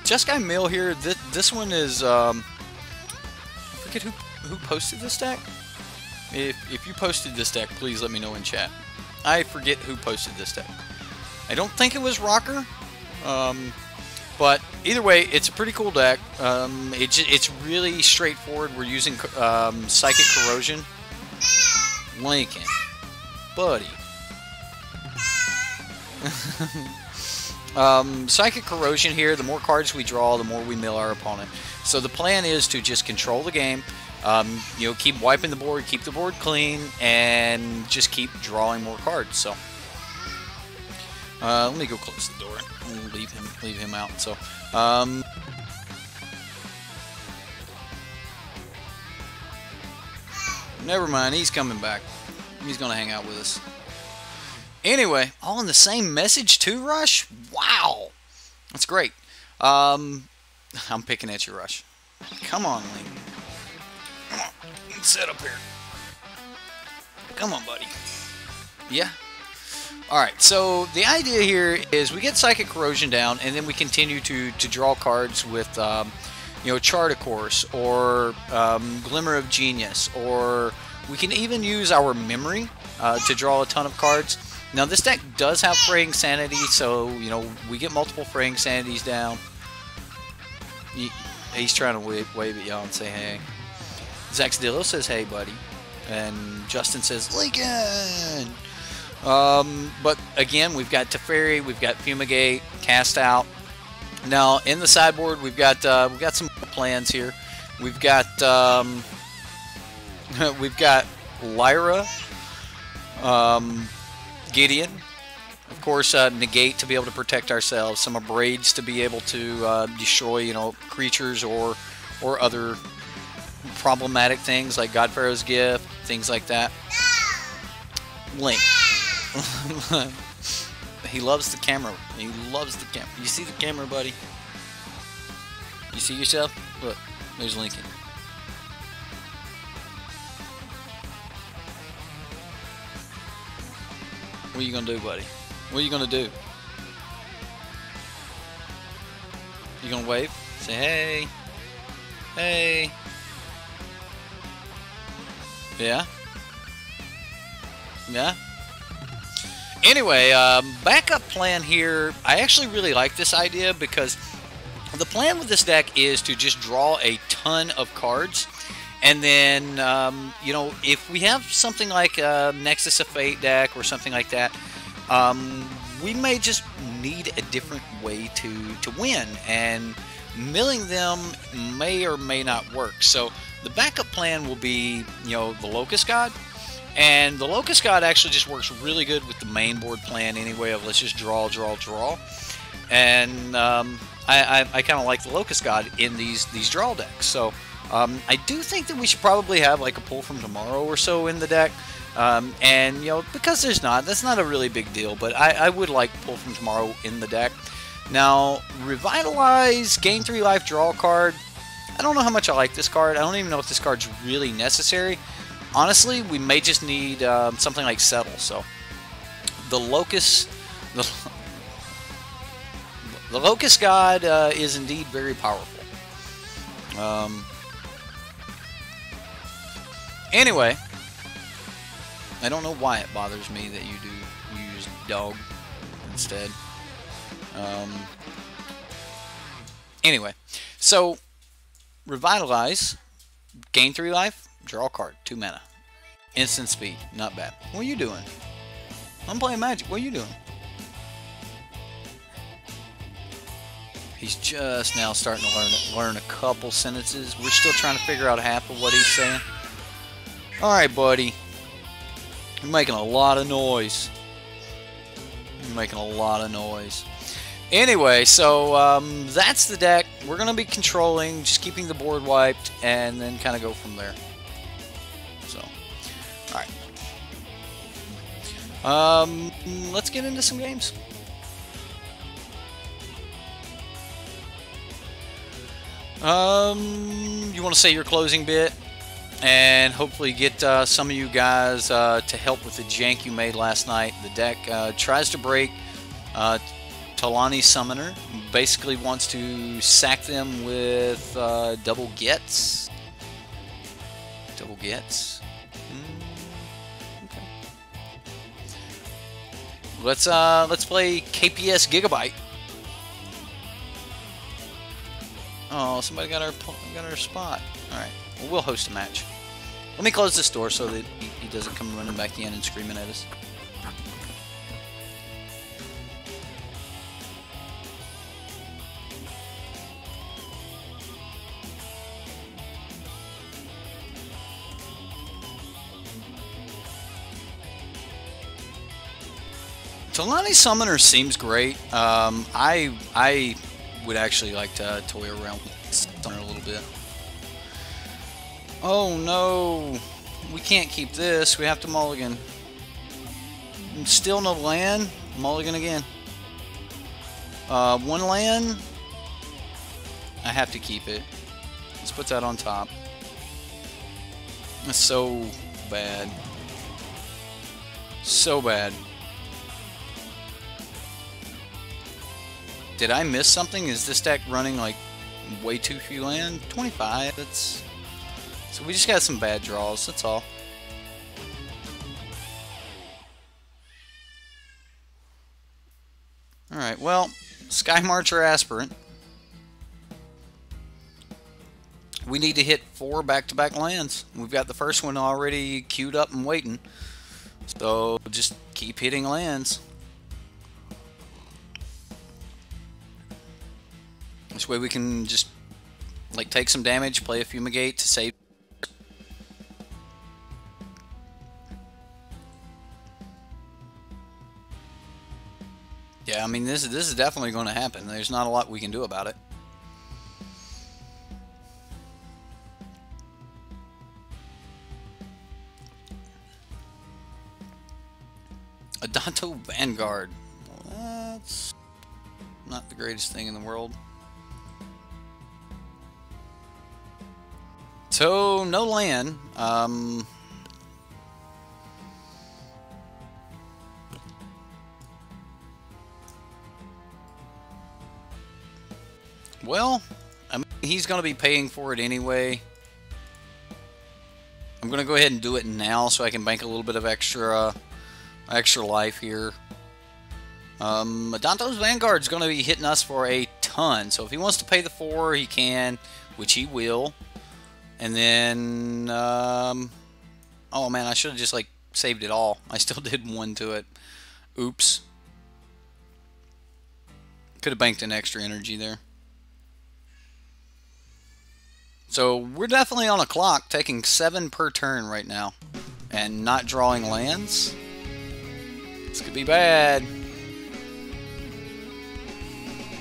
Jeskai Mill here. This one is I forget who posted this deck. If you posted this deck, please let me know in chat. I forget who posted this deck. I don't think it was Rocker, but either way, it's a pretty cool deck. It's really straightforward. We're using Psychic Corrosion. Lincoln, buddy. Psychic Corrosion here. The more cards we draw, the more we mill our opponent. So the plan is to just control the game. You know, keep wiping the board, keep the board clean, and just keep drawing more cards. So. Let me go close the door and leave him out. So, never mind. He's coming back. He's gonna hang out with us. Anyway, all in the same message too, Rush. Wow, that's great. I'm picking at you, Rush. Come on, Link. Come on, sit up here. Come on, buddy. Yeah. Alright, so the idea here is we get Psychic Corrosion down, and then we continue to draw cards with, you know, Chart of Course, or Glimmer of Genius, or we can even use our memory to draw a ton of cards. Now, this deck does have Fraying Sanity, so, you know, we get multiple Fraying Sanities down. He's trying to wave at y'all and say hey. Zaxdillo says hey, buddy. And Justin says, Lincoln! But again, we've got Teferi, we've got Fumigate, Cast Out. Now in the sideboard, we've got some plans here. We've got Lyra, Gideon, of course, Negate to be able to protect ourselves. Some Abrades to be able to destroy, you know, creatures or other problematic things like Godpharaoh's Gift, things like that. Link. He loves the camera. He loves the camera. You see the camera, buddy? You see yourself? Look, there's Lincoln. What are you gonna do, buddy? What are you gonna do? You gonna wave? Say hey. Hey. Yeah? Yeah? Anyway, backup plan here. I actually really like this idea because the plan with this deck is to just draw a ton of cards. And then, you know, if we have something like a Nexus of Fate deck or something like that, we may just need a different way to win. And milling them may or may not work. So the backup plan will be, you know, the Locust God. And the Locust God actually just works really good with the main board plan anyway of let's just draw. And I kind of like the Locust God in these draw decks. So I do think that we should probably have like a pull from tomorrow or so in the deck. And, you know, because that's not a really big deal, but I would like pull from tomorrow in the deck. Now, Revitalize, gain 3 life, draw a card. I don't know how much I like this card. I don't even know if this card's really necessary. Honestly, we may just need something like Settle. So the Locust, the Locust God is indeed very powerful. Anyway, I don't know why it bothers me that you use dog instead. Anyway, so Revitalize, gain 3 life, draw a card, 2 mana. Instant speed, not bad. What are you doing? I'm playing Magic, what are you doing? He's just now starting to learn a couple sentences. We're still trying to figure out half of what he's saying. Alright, buddy. You're making a lot of noise. You're making a lot of noise. Anyway, so that's the deck. We're going to be controlling, just keeping the board wiped, and then kind of go from there. So, alright. Let's get into some games. You want to say your closing bit, and hopefully get some of you guys to help with the jank you made last night. The deck tries to break Talani Summoner, basically wants to sack them with double gets. Double gets. Okay. Let's play KPS Gigabyte. Oh, somebody got our spot. All right, well, we'll host a match. Let me close this door so that he doesn't come running back in and screaming at us. Talani Summoner seems great. I would actually like to toy around with Summoner a little bit. Oh no, we can't keep this. We have to mulligan. Still no land. Mulligan again. 1 land. I have to keep it. Let's put that on top. That's so bad. So bad. Did I miss something? Is this deck running like way too few land? 25. That's so we just got some bad draws. That's all. All right. Well, Sky Marcher Aspirant. We need to hit 4 back-to-back lands. We've got the first one already queued up and waiting. So just keep hitting lands. This way we can just like take some damage, play a Fumigate to save. Yeah, I mean this is definitely going to happen. There's not a lot we can do about it. Adanto Vanguard. Well, that's not the greatest thing in the world. So, no land. Well, I mean, he's going to be paying for it anyway. I'm going to go ahead and do it now so I can bank a little bit of extra life here. Adanto's Vanguard's going to be hitting us for a ton. So if he wants to pay the 4, he can, which he will. And then, oh man, I should have just like saved it all. I still did 1 to it. Oops. Could have banked an extra energy there. So we're definitely on a clock, taking 7 per turn right now. And not drawing lands. This could be bad.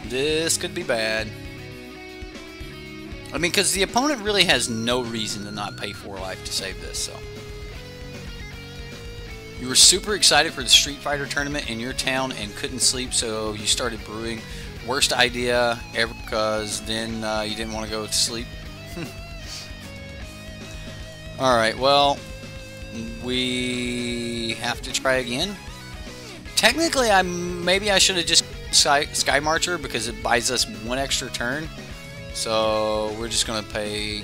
This could be bad. I mean, because the opponent really has no reason to not pay 4 life to save this, so. You were super excited for the Street Fighter tournament in your town and couldn't sleep, so you started brewing. Worst idea ever, because then you didn't want to go to sleep. Alright, well, we have to try again. Technically, maybe I should have just Sky Marcher because it buys us 1 extra turn. So we're just going to pay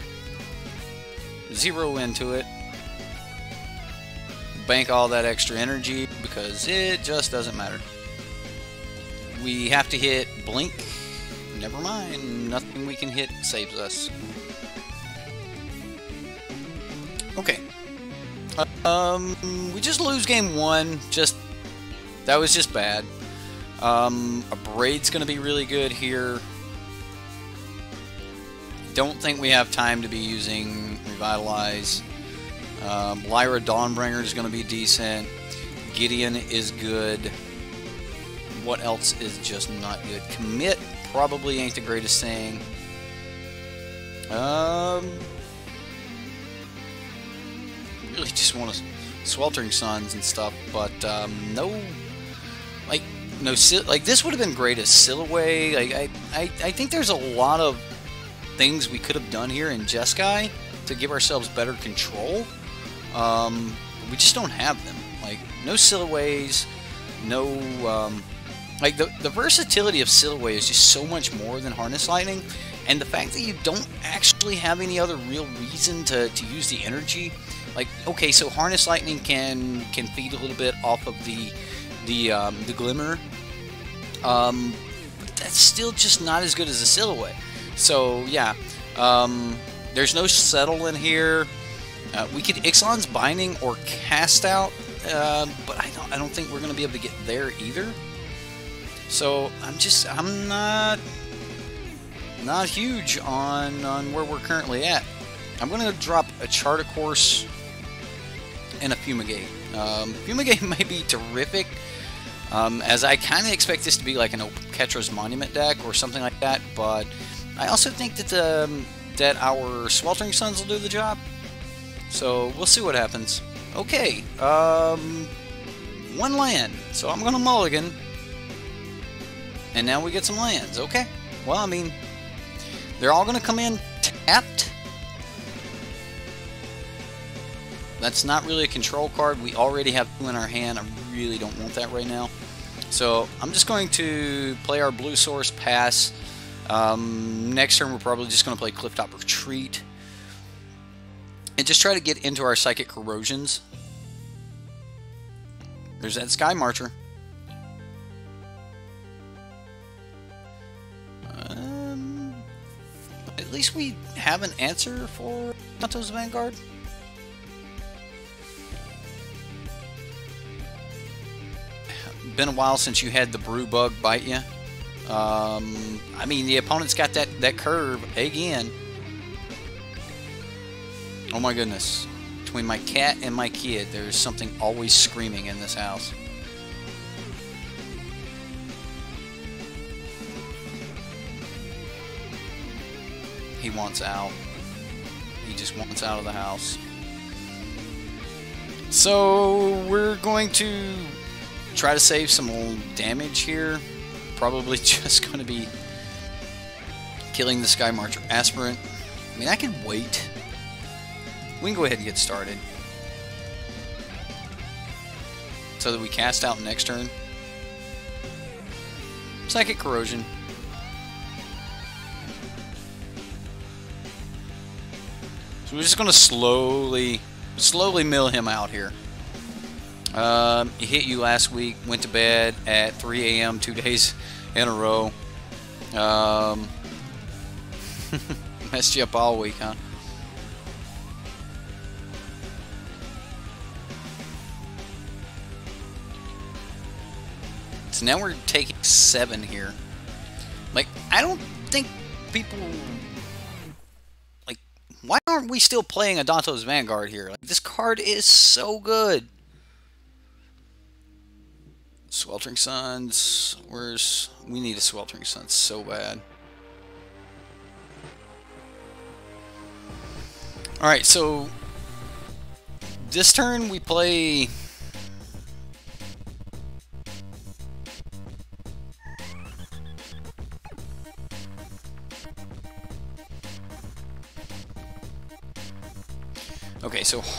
0 into it. Bank all that extra energy because it just doesn't matter. We have to hit Blink. Never mind. Nothing we can hit saves us. Okay. We just lose game 1. That was just bad. A Braid's going to be really good here. Don't think we have time to be using Revitalize. Lyra Dawnbringer is going to be decent. Gideon is good. What else is just not good? Commit probably ain't the greatest thing. Really just want to Sweltering Suns and stuff, but no, this would have been great as Silhouette. Like I think there's a lot of things we could have done here in Jeskai to give ourselves better control. We just don't have them. Like no Silhouettes, no like the versatility of Silhouette is just so much more than Harness Lightning, and the fact that you don't actually have any other real reason to use the energy. Like, okay, so Harness Lightning can feed a little bit off of the Glimmer, but that's still just not as good as a Silhouette. So yeah, there's no Settle in here. We could Ixalan's Binding or Cast Out, but I don't think we're gonna be able to get there either. So I'm not huge on where we're currently at. I'm gonna drop a Chart a Course and a Fumigate. Fumigate may be terrific, as I kind of expect this to be like an Ketra's Monument deck or something like that, but I also think that that our Sweltering Suns will do the job. So we'll see what happens. Okay, 1 land, so I'm gonna mulligan, and now we get some lands. Okay, well, I mean, they're all gonna come in tapped. That's not really a control card. We already have 2 in our hand. I really don't want that right now. So I'm just going to play our blue source, pass. Next turn we're probably just going to play Clifftop Retreat. And just try to get into our Psychic Corrosions. There's that Sky Marcher. At least we have an answer for Thanatos Vanguard. Been a while since you had the Brew Bug bite you. I mean, the opponent's got that curve again. Oh my goodness. Between my cat and my kid, there's something always screaming in this house. He wants out. He just wants out of the house. So we're going to try to save some old damage here. Probably just going to be killing the Sky Marcher Aspirant. I mean, I can wait. We can go ahead and get started. So that we cast out next turn. Psychic Corrosion. So we're just going to slowly mill him out here. He hit you last week, went to bed at 3 a.m. 2 days in a row. Messed you up all week, huh? So now we're taking 7 here. Like, I don't think people... Like, why aren't we still playing Adanto's Vanguard here? Like, this card is so good. Sweltering Suns. We need a Sweltering Suns so bad. Alright, so this turn we play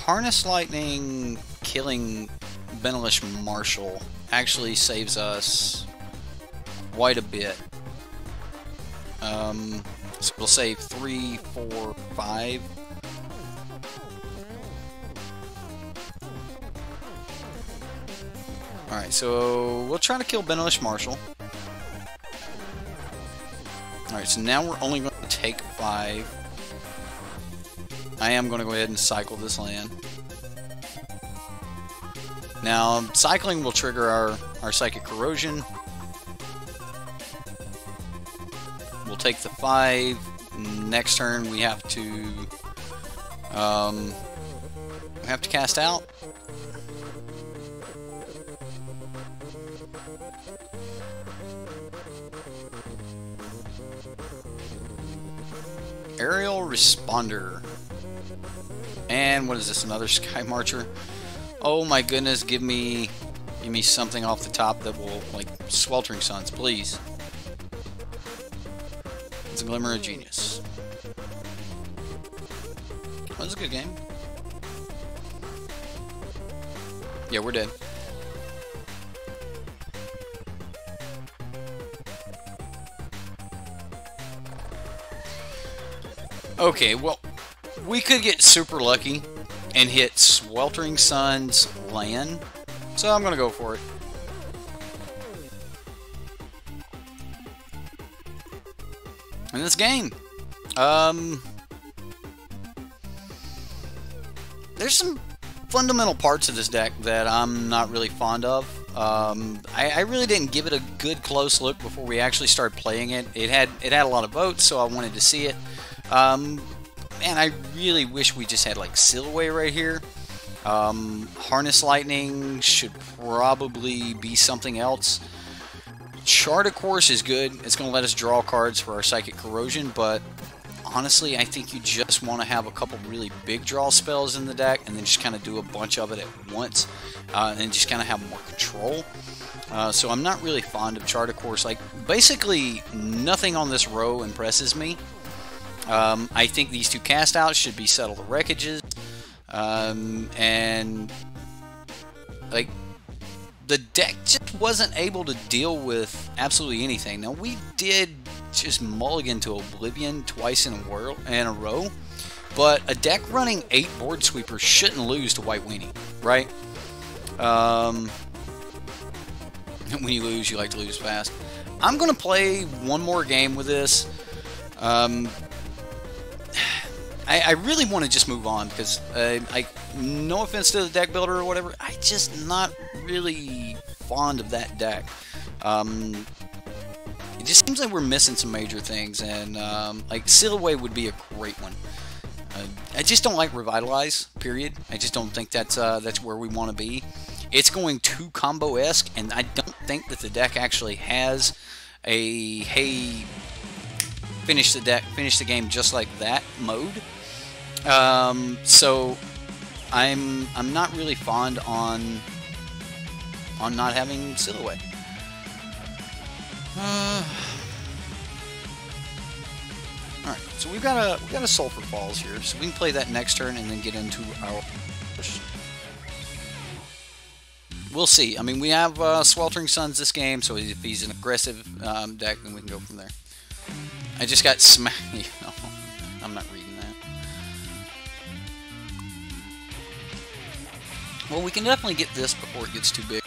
Harness Lightning killing Benelish Marshall actually saves us quite a bit. So we'll save 3, 4, 5. Alright, so we'll try to kill Benelish Marshall. Alright, so now we're only going to take 5. I am going to go ahead and cycle this land. Now, cycling will trigger our Psychic Corrosion. We'll take the 5. Next turn we have to cast out. Aerial Responder. And what is this? Another Sky Marcher? Oh my goodness, give me something off the top that will, like, Sweltering Suns, please. It's a Glimmer of Genius. That was a good game. Yeah, we're dead. Okay, well, we could get super lucky and hit Sweltering Suns land, so I'm gonna go for it. In this game, there's some fundamental parts of this deck that I'm not really fond of. I really didn't give it a good close look before we actually started playing it. It had a lot of votes, so I wanted to see it. Man, I really wish we just had, like, Silhouette right here. Harness Lightning should probably be something else. Chart, of course, is good. It's going to let us draw cards for our Psychic Corrosion, but honestly, I think you just want to have a couple really big draw spells in the deck and then just kind of do a bunch of it at once and just kind of have more control. So I'm not really fond of Chart, of course. Like, basically, nothing on this row impresses me. I think these 2 cast outs should be Settle the Wreckages, and, like, the deck just wasn't able to deal with absolutely anything. Now, we did just mulligan to Oblivion twice in a row, but a deck running 8 board sweepers shouldn't lose to White Weenie, right? When you lose, you like to lose fast. I'm going to play one more game with this. I really want to just move on because, no offense to the deck builder or whatever, I just not really fond of that deck. It just seems like we're missing some major things, and like Silhouette would be a great one. I just don't like Revitalize, period. I just don't think that's where we want to be. It's going too combo-esque, and I don't think that the deck actually has a, hey, finish the game just like that mode. So I'm not really fond on not having Silhouette. Alright, so we've got a Sulphur Falls here, so we can play that next turn and then get into our push. We'll see. I mean, we have Sweltering Suns this game, so if he's an aggressive deck, then we can go from there. I just got smacked. No, I'm not reading that. Well, we can definitely get this before it gets too big.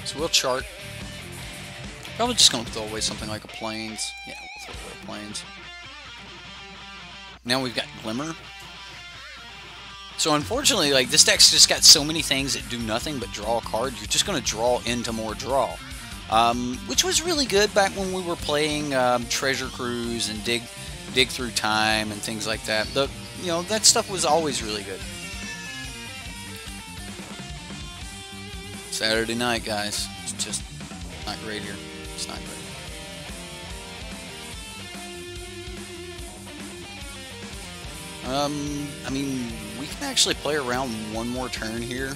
So we'll chart. Probably just going to throw away something like a Plains. Yeah, we'll throw away a Plains. Now we've got Glimmer. So unfortunately, like, this deck's just got so many things that do nothing but draw a card. You're just going to draw into more draw. Which was really good back when we were playing Treasure Cruise and Dig Through Time and things like that. You know, that stuff was always really good. Saturday night, guys. It's just not great here. It's not great. I mean, we can actually play around one more turn here.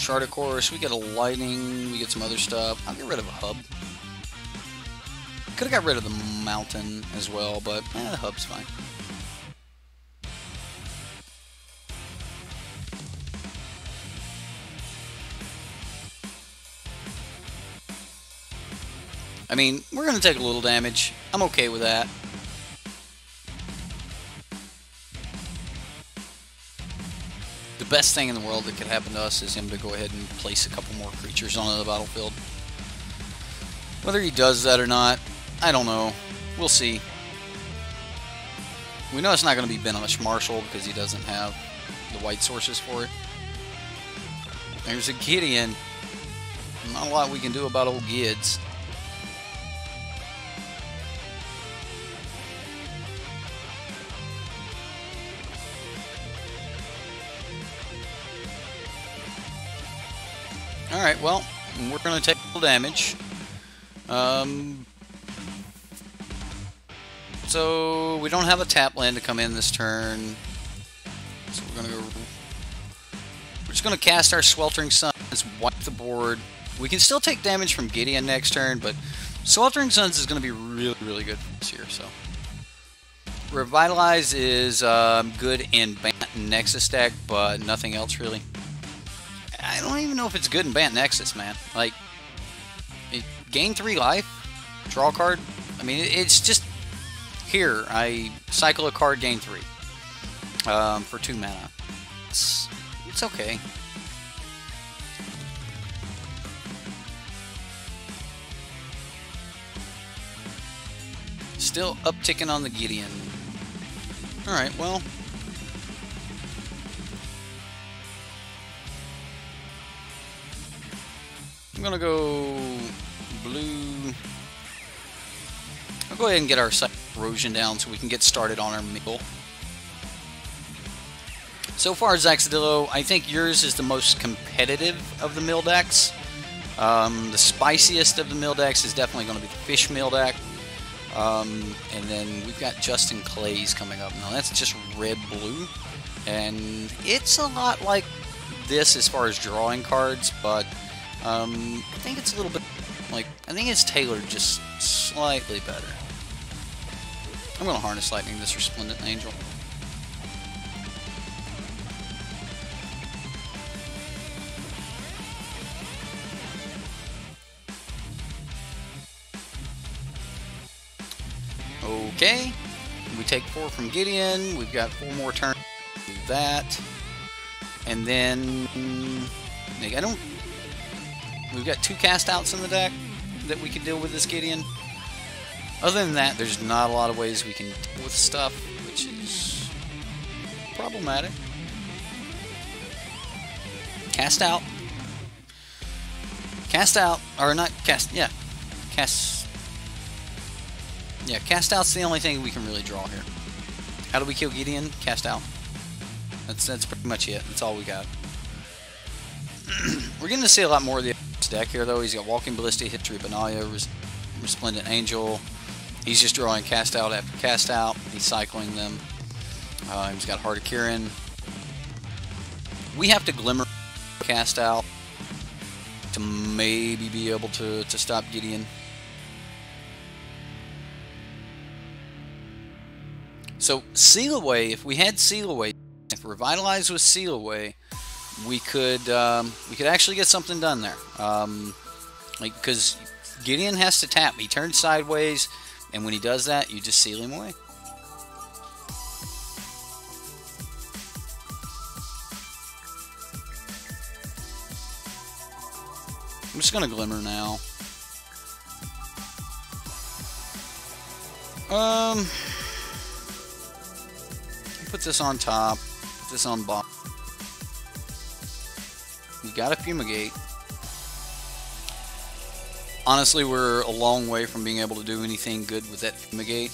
Shard of Course, we get a lightning, we get some other stuff. I'll get rid of a hub. Could have got rid of the mountain as well, but the hub's fine. I mean, we're going to take a little damage. I'm okay with that. The best thing in the world that could happen to us is him to go ahead and place a couple more creatures onto the battlefield. Whether he does that or not, I don't know. We'll see. We know it's not going to be Benish Marshall because he doesn't have the white sources for it. There's a Gideon. Not a lot we can do about old Gids. Alright, well, we're going to take a little damage. So, we don't have a tap land to come in this turn. So we're going to go... We're just going to cast our Sweltering Suns, wipe the board. We can still take damage from Gideon next turn, but Sweltering Suns is going to be really, really good this year, so... Revitalize is good in Bant and Nexus deck, but nothing else really. I don't even know if it's good in Bant Nexus, man. Like, gain 3 life, draw a card. I mean, it's just here. I cycle a card, gain 3 for 2 mana. It's okay. Still upticking on the Gideon. All right, well. I'm gonna go blue. I'll go ahead and get our erosion down so we can get started on our mill. So far, Zaxadillo, I think yours is the most competitive of the mill decks. The spiciest of the mill decks is definitely going to be the fish mill deck. And then we've got Justin Clay's coming up. Now that's just red-blue. And it's a lot like this as far as drawing cards, but I think it's a little bit like, I think it's tailored just slightly better. I'm going to Harness Lightning this Resplendent Angel. Okay, we take 4 from Gideon. We've got 4 more turns to do that. And then we've got 2 cast outs in the deck that we can deal with this Gideon. Other than that, there's not a lot of ways we can deal with stuff, which is problematic. Cast out. Cast out, or not cast, yeah. Cast out's the only thing we can really draw here. How do we kill Gideon? Cast out. That's pretty much it. That's all we got. We're getting to see a lot more of the deck here, though. He's got Walking Ballista, Hitri, Benalia, Resplendent Angel. He's just drawing cast out after cast out. He's cycling them. He's got Heart of Kirin. We have to Glimmer cast out to maybe be able to stop Gideon. So Seal Away, if we had Seal Away, if Revitalize was Seal Away, we could actually get something done there. Like, because Gideon has to tap. He turns sideways, and when he does that, you just seal him away. I'm just gonna Glimmer now. Put this on top. Put this on bottom. We got a Fumigate. Honestly, we're a long way from being able to do anything good with that Fumigate.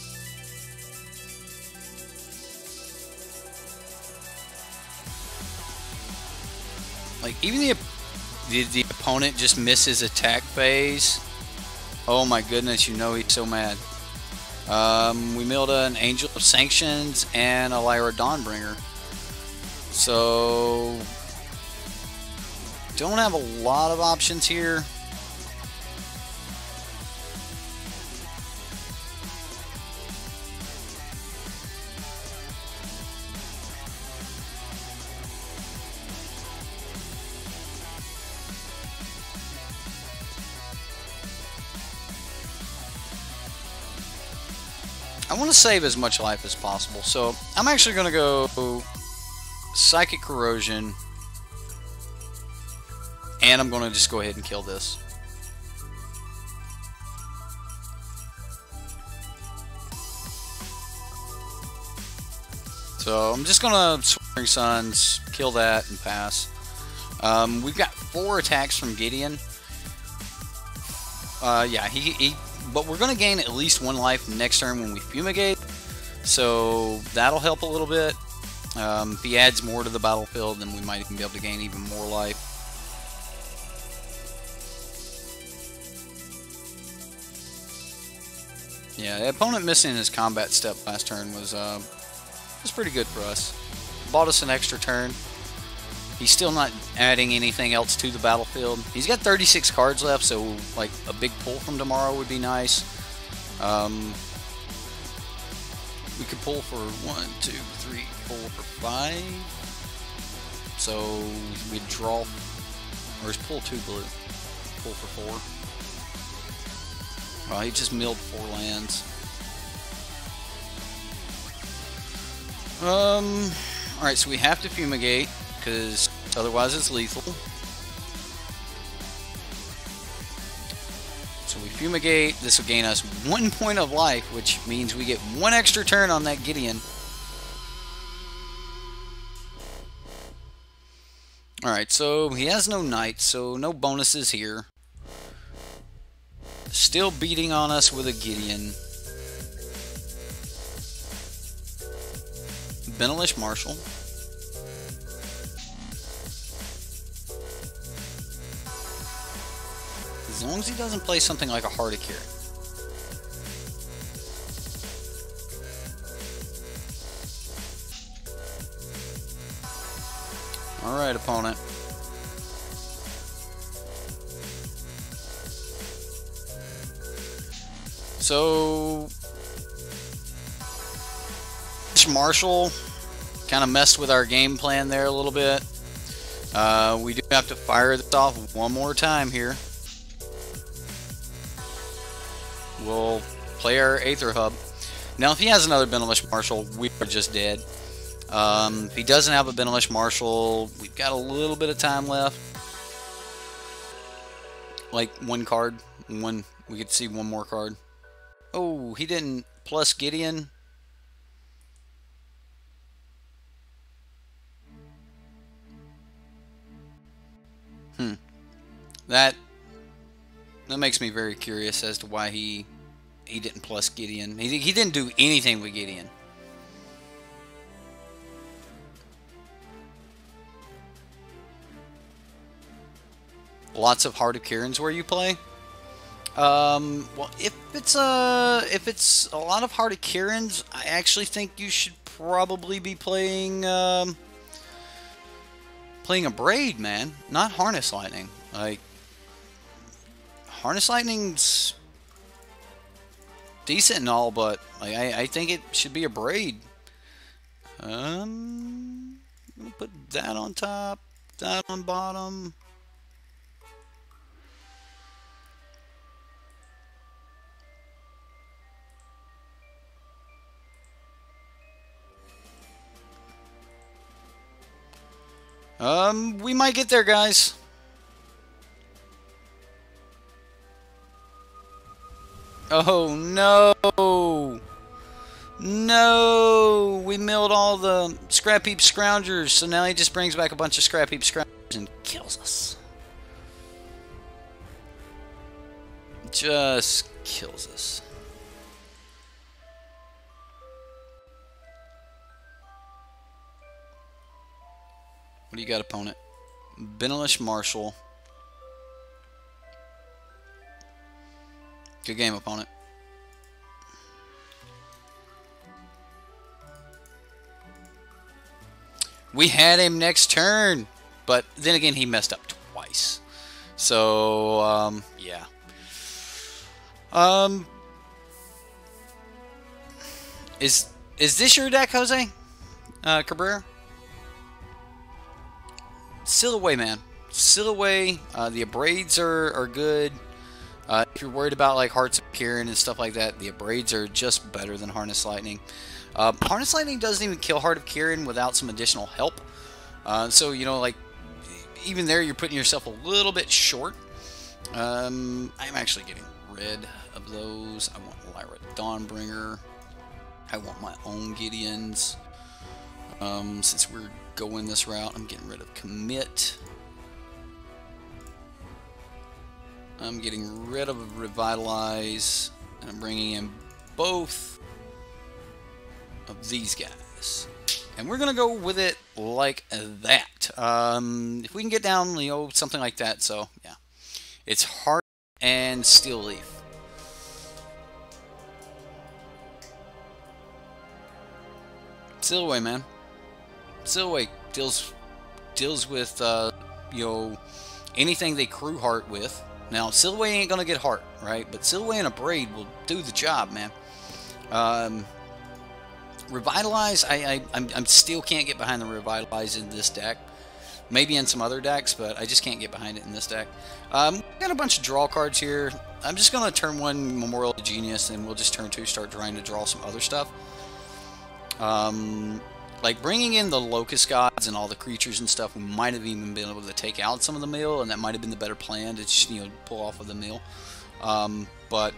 Like, even the opponent just misses attack phase. Oh my goodness, you know he's so mad. We milled an Angel of Sanctions and a Lyra Dawnbringer. So don't have a lot of options here. I want to save as much life as possible, so I'm actually going to go Psychic Corrosion, and I'm going to just go ahead and kill this. So I'm just going to Swirling Suns, kill that, and pass. We've got 4 attacks from Gideon. Yeah, but we're going to gain at least 1 life next turn when we Fumigate, so that'll help a little bit. If he adds more to the battlefield, then we might even be able to gain even more life. Yeah, the opponent missing his combat step last turn was pretty good for us. Bought us an extra turn. He's still not adding anything else to the battlefield. He's got 36 cards left, so like a big pull from tomorrow would be nice. We could pull for 1, 2, 3, 4, 5. So we'd draw, or just pull 2 blue. Pull for 4. Well, he just milled 4 lands. Alright, so we have to Fumigate, because otherwise it's lethal. So we Fumigate, this will gain us 1 point of life, which means we get 1 extra turn on that Gideon. Alright, so he has no Knight, so no bonuses here. Still beating on us with a Gideon. Benelish Marshal. As long as he doesn't play something like a Heart of Cure. Alright, opponent. So Marshall kind of messed with our game plan there a little bit. We do have to fire this off 1 more time here. We'll play our Aether Hub. Now, if he has another Benelish Marshal, we are just dead. If he doesn't have a Benelish Marshal, we've got a little bit of time left. Like 1 card. We could see 1 more card. Oh, he didn't plus Gideon. That makes me very curious as to why he didn't plus Gideon. He didn't do anything with Gideon. Lots of Heart of Kirin's where you play. Well, if it's a lot of Heart of Kirin's, I actually think you should probably be playing a Braid, man, not Harness Lightning. Like, Harness Lightning's decent and all, but like, I think it should be a Braid. I'm gonna put that on top, that on bottom. We might get there, guys. Oh, no. No. We milled all the Scrap Heap Scroungers, so now he just brings back a bunch of Scrap Heap Scroungers and kills us. Just kills us. What do you got, opponent? Benelish Marshal. Good game, opponent. We had him next turn, but then again, he messed up twice. nice. So, yeah. Is this your deck, Jose? Cabrera? Seal away, man. Seal away. The abrades are good. If you're worried about like Hearts of Kieran and stuff like that, the abrades are just better than Harness Lightning. Harness Lightning doesn't even kill Heart of Kieran without some additional help. So, you know, like, even there you're putting yourself a little bit short. I'm actually getting rid of those. I want Lyra Dawnbringer. I want my own Gideons. Since we're going this route, I'm getting rid of Commit. I'm getting rid of Revitalize, and I'm bringing in both of these guys. And we're going to go with it like that. If we can get down, you know, something like that. So, yeah. It's Heart and Steel Leaf. Seal away, man. Seal away deals with, you know, anything they crew Heart with. Now, Seal away ain't gonna get Heart, right? But Seal away and a Braid will do the job, man. Revitalize, I still can't get behind the Revitalize in this deck. Maybe in some other decks, but I just can't get behind it in this deck. Got a bunch of draw cards here. I'm just gonna turn 1 Memorial to Genius, and we'll just turn 2 start trying to draw some other stuff. Like bringing in the Locust Gods and all the creatures and stuff, we might have even been able to take out some of the mill, and that might have been the better plan to just, you know, pull off of the mill. But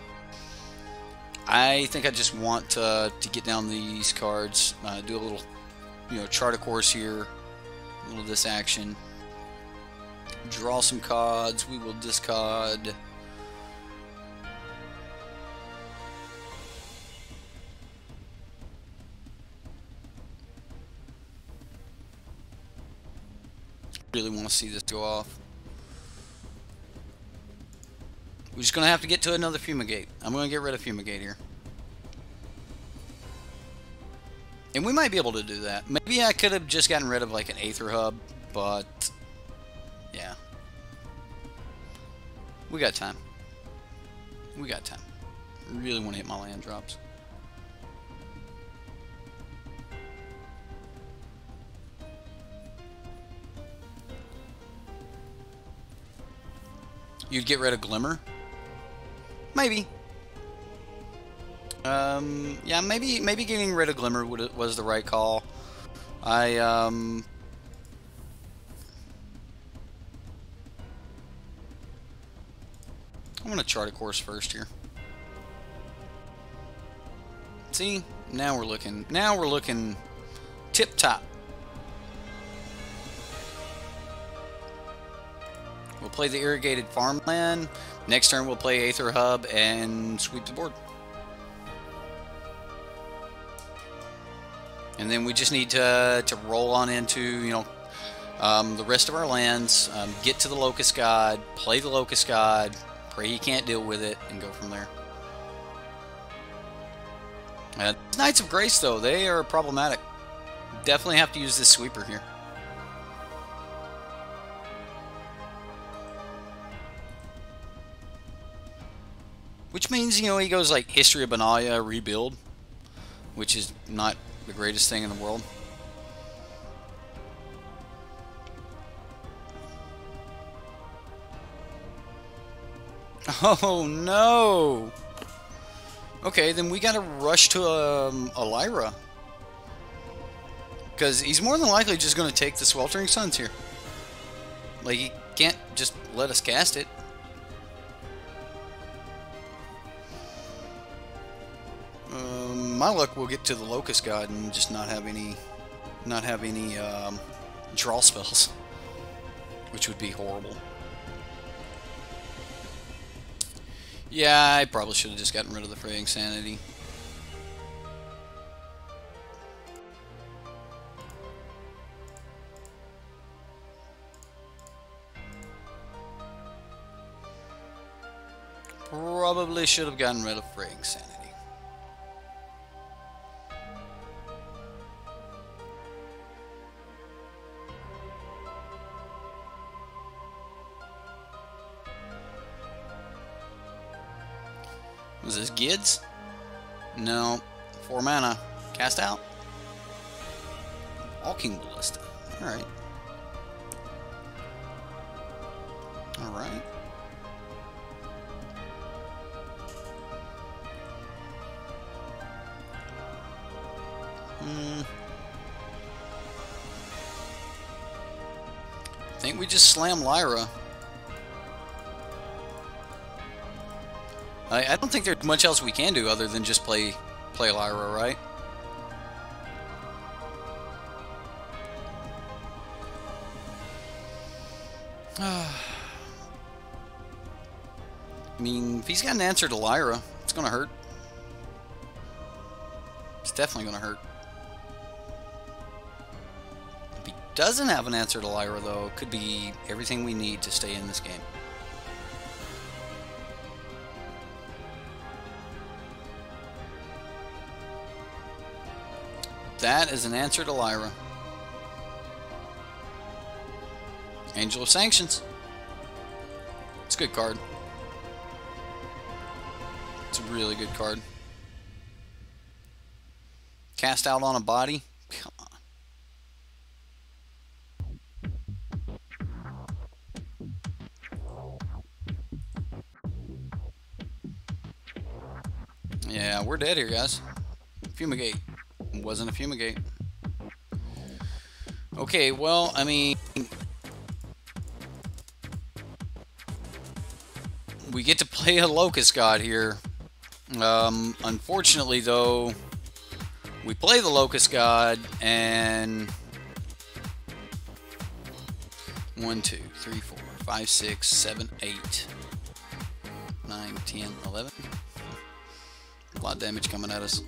I think I just want to get down these cards, do a little, you know, chart a course here, a little of this action, draw some cards. We will discard. Really want to see this go off. We're just going to have to get to another Fumigate. I'm going to get rid of Fumigate here. And we might be able to do that. Maybe I could have just gotten rid of like an Aether Hub, but yeah. We got time. We got time. I really want to hit my land drops. You'd get rid of Glimmer? Maybe. Yeah, maybe getting rid of Glimmer was the right call. I'm gonna chart a course first here. See, now we're looking tip top. We'll play the Irrigated Farmland. Next turn we'll play Aether Hub and sweep the board. And then we just need to roll on into, you know, the rest of our lands, get to the Locust God, play the Locust God, pray he can't deal with it, and go from there. Knights of Grace, though, they are problematic. Definitely have to use this sweeper here. Which means, you know, he goes like History of Benalia, Rebuild, which is not the greatest thing in the world. Oh no! Okay, then we gotta rush to a Lyra. Because he's more than likely just gonna take the Sweltering Suns here. Like, he can't just let us cast it. My luck, we'll get to the Locust God and just not have any draw spells, which would be horrible. Yeah, I probably should have just gotten rid of the Fraying Sanity. Probably should have gotten rid of Fraying Sanity. Was this Gids? No. 4 mana. Cast out. Walking Ballista. Alright. Alright. I think we just slam Lyra. I don't think there's much else we can do other than just play Lyra, right? I mean, if he's got an answer to Lyra, it's gonna hurt. It's definitely gonna hurt. If he doesn't have an answer to Lyra, though, it could be everything we need to stay in this game. That is an answer to Lyra. Angel of Sanctions. It's a good card. It's a really good card. Cast out on a body? Come on. Yeah, we're dead here, guys. Fumigate. It wasn't a Fumigate. Okay, well, I mean, we get to play a Locust God here. Unfortunately, though, we play the Locust God, and 1, 2, 3, 4, 5, 6, 7, 8, 9, 10, 11. A lot of damage coming at us.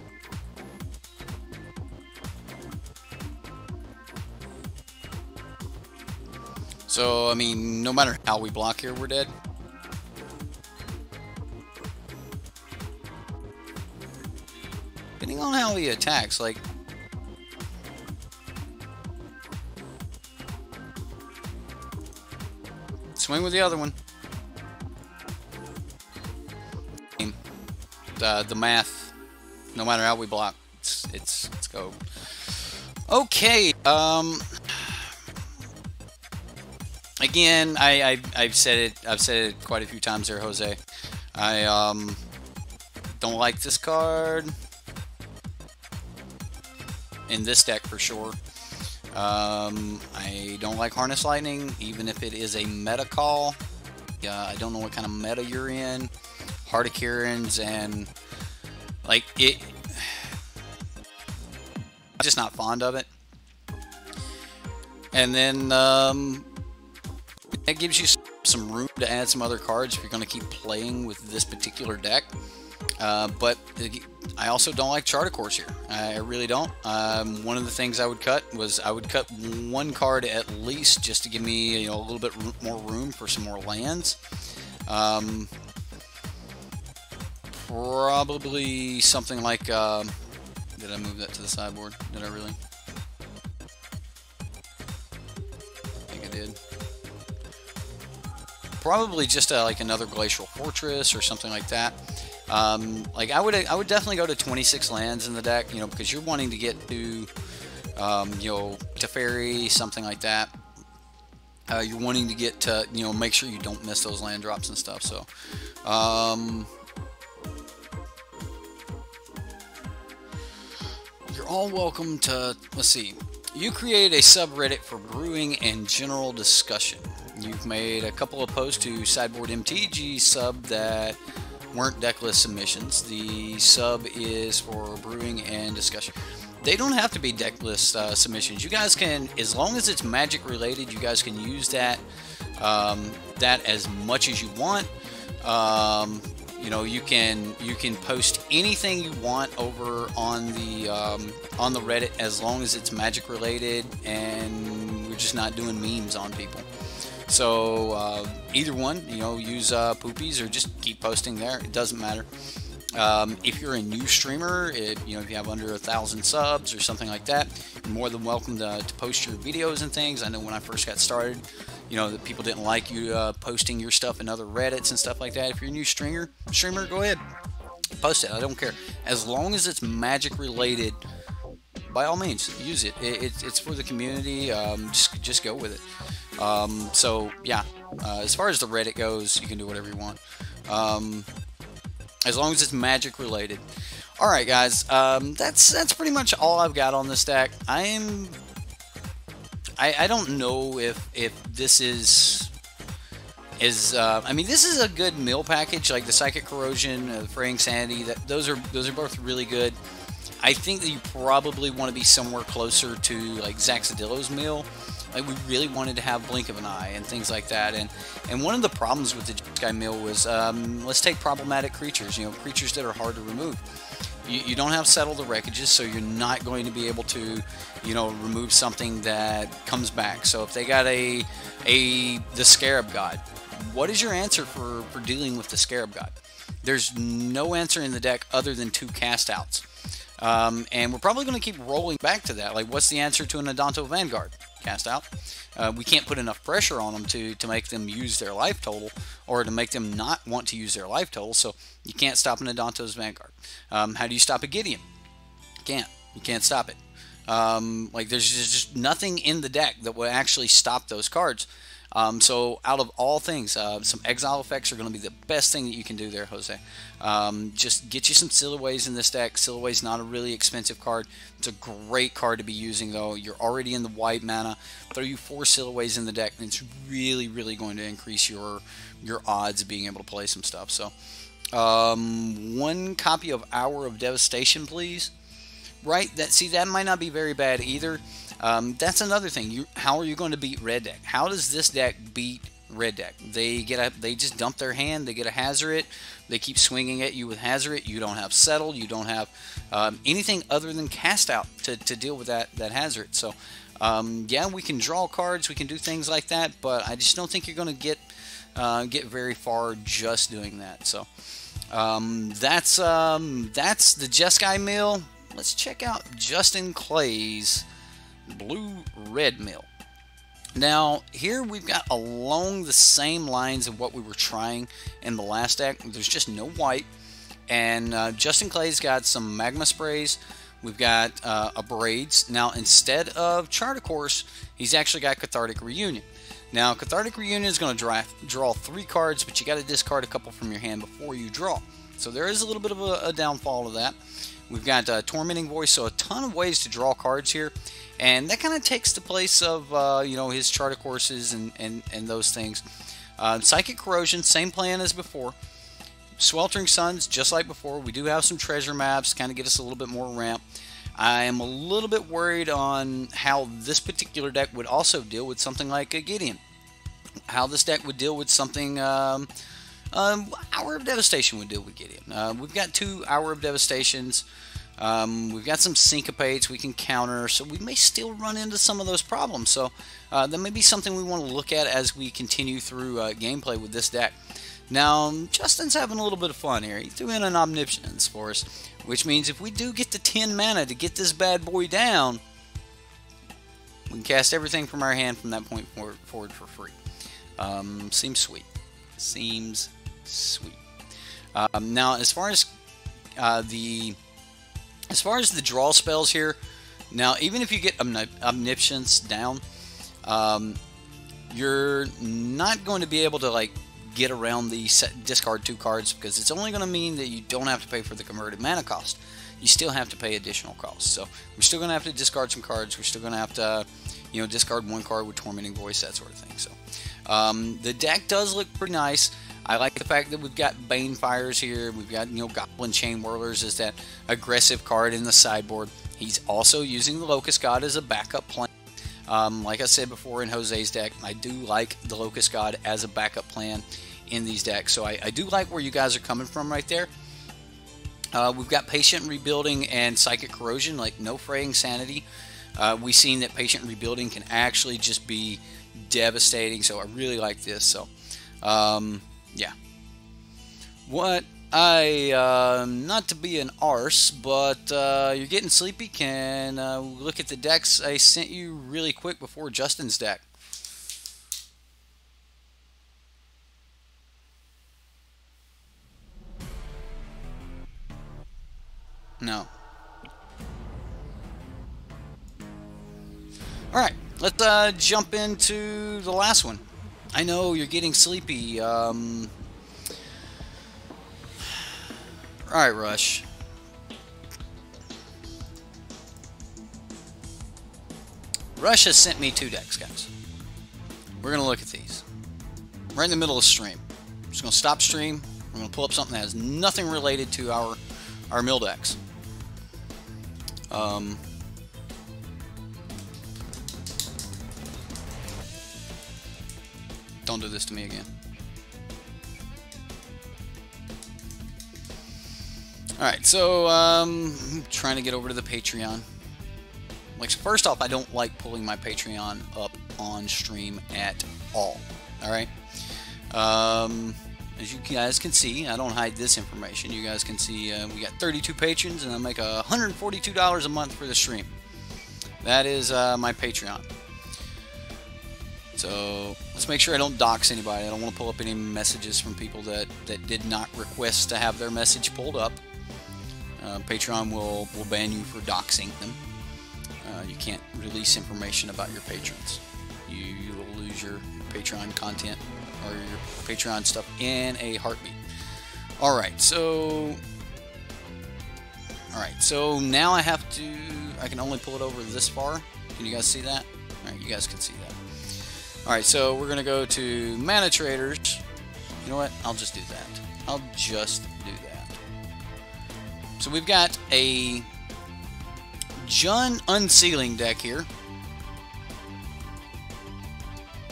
So, I mean, no matter how we block here, we're dead. Depending on how he attacks, like... Swing with the other one. The math, no matter how we block, let's go. Okay, again, I've said it quite a few times there, Jose. I don't like this card in this deck for sure. I don't like Harness Lightning, even if it is a meta call. I don't know what kind of meta you're in. Heart of Kiran's and like it. I'm just not fond of it. And then that gives you some room to add some other cards if you're going to keep playing with this particular deck. But I also don't like Chart of Course here. I really don't. One of the things I would cut was I would cut one card at least just to give me, you know, a little bit more room for some more lands. Probably something like. Did I move that to the sideboard? Did I really? I think I did. Probably just like another Glacial Fortress or something like that. Like I would definitely go to 26 lands in the deck, you know, because you're wanting to get to, you know, Teferi, something like that. You're wanting to get to, you know, make sure you don't miss those land drops and stuff. So, you're all welcome to. Let's see. You create a subreddit for brewing and general discussion. You've made a couple of posts to SideboardMTG sub that weren't decklist submissions. The sub is for brewing and discussion. They don't have to be decklist submissions. You guys can, as long as it's Magic related, you guys can use that as much as you want. You know, you can post anything you want over on the Reddit as long as it's Magic related, and we're just not doing memes on people. So either one, you know, use poopies or just keep posting there. It doesn't matter. If you're a new streamer, you know, if you have under 1,000 subs or something like that, you're more than welcome to post your videos and things. I know when I first got started, you know, that people didn't like you posting your stuff in other Reddits and stuff like that. If you're a new streamer, go ahead. post it. I don't care. As long as it's magic related, by all means, use it. It's for the community. Just go with it. So yeah, as far as the Reddit goes, you can do whatever you want, as long as it's magic related. All right, guys. That's pretty much all I've got on this deck. I don't know if this is I mean, this is a good mill package, like the Psychic Corrosion, the Fraying Sanity. Those are both really good. I think that you probably want to be somewhere closer to like Zaxadillo's mill. Like, we really wanted to have Blink of an Eye and things like that. And one of the problems with the Jeskai Mill was, let's take problematic creatures, creatures that are hard to remove. You don't have Settle the Wreckages, so you're not going to be able to, remove something that comes back. So if they got the Scarab God, what is your answer for dealing with the Scarab God? There's no answer in the deck other than 2 cast outs. And we're probably going to keep rolling back to that. Like, what's the answer to an Adanto Vanguard? Cast out. We can't put enough pressure on them to make them use their life total, or to make them not want to use their life total, so you can't stop an Adanto's Vanguard. How do you stop a Gideon? You can't stop it. Like, there's just nothing in the deck that will actually stop those cards. So out of all things, some exile effects are going to be the best thing that you can do there, Jose. Just get you some Siluways in this deck. Siluway's not a really expensive card. It's a great card to be using, though. You're already in the white mana. Throw you 4 Siluways in the deck, and it's really, really going to increase your odds of being able to play some stuff. So, 1 copy of Hour of Devastation, please. Right? That might not be very bad either. That's another thing. How are you going to beat red deck? How does this deck beat red deck? They just dump their hand. They get a Hazoret. They keep swinging at you with Hazoret. You don't have Settle. You don't have anything other than Cast Out to deal with that Hazoret. So yeah, we can draw cards. We can do things like that, but I just don't think you're going to get very far just doing that. So that's the Jeskai Mill. Let's check out Justin Clay's Blue-Red Mill. Now, here we've got along the same lines of what we were trying in the last deck. There's just no white. And Justin Clay's got some Magma Sprays. We've got Abrades. Now, instead of Chart a Course, he's actually got Cathartic Reunion. Now, Cathartic Reunion is going to draw 3 cards, but you got to discard a couple from your hand before you draw. So there is a little bit of a downfall of that. We've got Tormenting Voice, so a ton of ways to draw cards here. And that kind of takes the place of, his Chart a Courses and those things. Psychic Corrosion, same plan as before. Sweltering Suns, just like before. We do have some treasure maps, kind of get us a little bit more ramp. I am a little bit worried on how this particular deck would also deal with something like a Gideon. How this deck would deal with something... Hour of Devastation would deal with Gideon. We've got 2 Hour of Devastations. We've got some Syncopates we can counter, so we may still run into some of those problems. So that may be something we want to look at as we continue through gameplay with this deck. Now, Justin's having a little bit of fun here. He threw in an Omniscience for us, which means if we do get the 10 mana to get this bad boy down, we can cast everything from our hand from that point forward for free. Seems sweet. Seems sweet. Now, as far as the draw spells here, now even if you get Omniscience down, you're not going to be able to get around the discard 2 cards, because it's only going to mean that you don't have to pay for the converted mana cost. You still have to pay additional costs. So we're still going to have to discard some cards. We're still going to have to discard 1 card with Tormenting Voice, that sort of thing. So the deck does look pretty nice. I like the fact that we've got Banefires here. We've got, Goblin Chain Whirlers as that aggressive card in the sideboard. He's also using the Locust God as a backup plan. Like I said before in Jose's deck, I do like the Locust God as a backup plan in these decks. So I do like where you guys are coming from right there. We've got Patient Rebuilding and Psychic Corrosion, no Fraying Sanity. We've seen that Patient Rebuilding can actually just be devastating, so I really like this. So yeah, what not to be an arse, but you're getting sleepy, can look at the decks I sent you really quick before Justin's deck. No. Alright, let's jump into the last one. I know you're getting sleepy. Alright, Rush. Rush has sent me 2 decks, guys. We're going to look at these. Right in the middle of stream. I'm just going to stop stream. I'm going to pull up something that has nothing related to our mill decks. Don't do this to me again. Alright, so I'm trying to get over to the Patreon. Like, first off, I don't like pulling my Patreon up on stream at all. Alright? As you guys can see, I don't hide this information. You guys can see we got 32 patrons, and I make $142 a month for the stream. That is my Patreon. So let's make sure I don't dox anybody. I don't want to pull up any messages from people that did not request to have their message pulled up. Patreon will ban you for doxing them. You can't release information about your patrons. You will lose your Patreon content or your Patreon stuff in a heartbeat. Alright, so now I can only pull it over this far. Can you guys see that? Alright, you guys can see that. Alright, so we're going to go to manatraders. You know what? I'll just do that. I'll just do that. So we've got a Jun Unsealing deck here.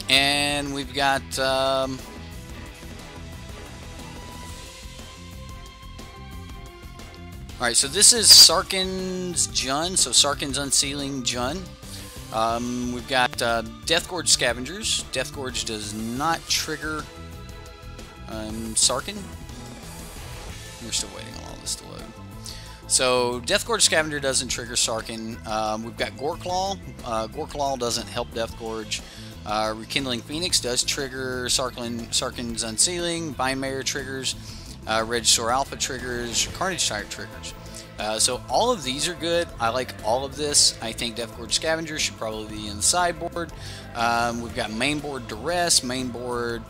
And we've got alright, so this is Sarkhan's Jun, so Sarkhan's Unsealing Jun. We've got Deathgorge Scavengers. Deathgorge does not trigger Sarkhan. We're still waiting on all this to load. So Deathgorge Scavenger doesn't trigger Sarkhan. We've got Goreclaw. Goreclaw doesn't help Deathgorge. Rekindling Phoenix does trigger Sarkhan's Unsealing. Bindmare triggers. Regisaur Alpha triggers. Carnage Tyrant triggers. So all of these are good. I like all of this. I think Deathgorge Scavenger should probably be in the sideboard. We've got mainboard Duress, mainboard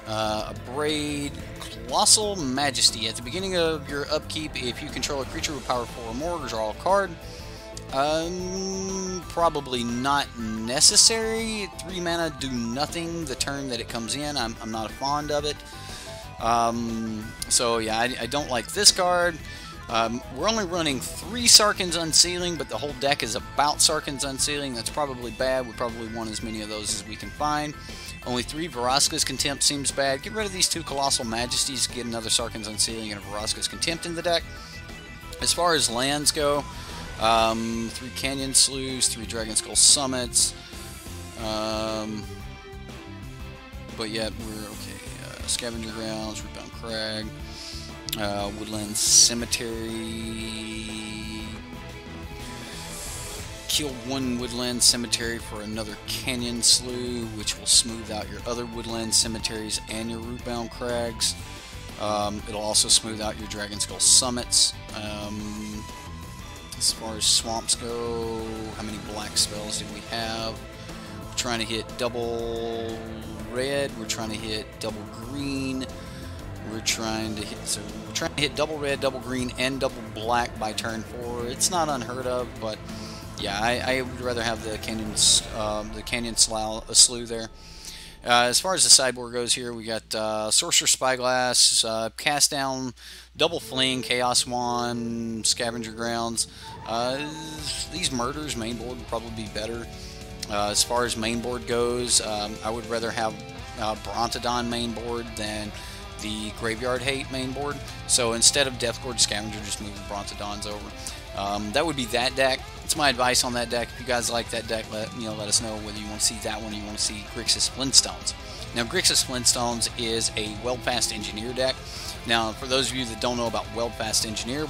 Abrade, Colossal Majesty. At the beginning of your upkeep, if you control a creature with power 4 or more, draw a card. Probably not necessary. 3 mana, do nothing the turn that it comes in. I'm not fond of it. So yeah, I don't like this card. We're only running 3 Sarkhan's Unsealing, but the whole deck is about Sarkhan's Unsealing. That's probably bad. We probably want as many of those as we can find. Only 3 Vraska's Contempt seems bad. Get rid of these 2 Colossal Majesties, get another Sarkhan's Unsealing and a Vraska's Contempt in the deck. As far as lands go, 3 Canyon Sloughs, 3 Dragonskull Summits. But yet we're okay. Scavenger Grounds, Rootbound Crag. Woodland Cemetery. Kill 1 Woodland Cemetery for another Canyon Slough, which will smooth out your other Woodland Cemeteries and your Rootbound Crags. It'll also smooth out your Dragonskull Summits. As far as swamps go, how many black spells did we have? We're trying to hit double red. We're trying to hit double green. We're trying to hit double red, double green, and double black by turn 4. It's not unheard of, but yeah, I would rather have the Canyon Slough there. As far as the sideboard goes here, we got Sorcerer Spyglass, Cast Down, Double Fling, Chaos Wand, Scavenger Grounds. These murders mainboard would probably be better. As far as mainboard goes, I would rather have Brontodon mainboard than the Graveyard Hate mainboard. So instead of Deathgorge Scavenger, just move the Brontodons over. That would be that deck. It's my advice on that deck. If you guys like that deck, let us know whether you want to see that one or you want to see Grixis Flintstones. Now, Grixis Flintstones is a Weldfast Engineer deck. Now, for those of you that don't know about Weldfast Engineer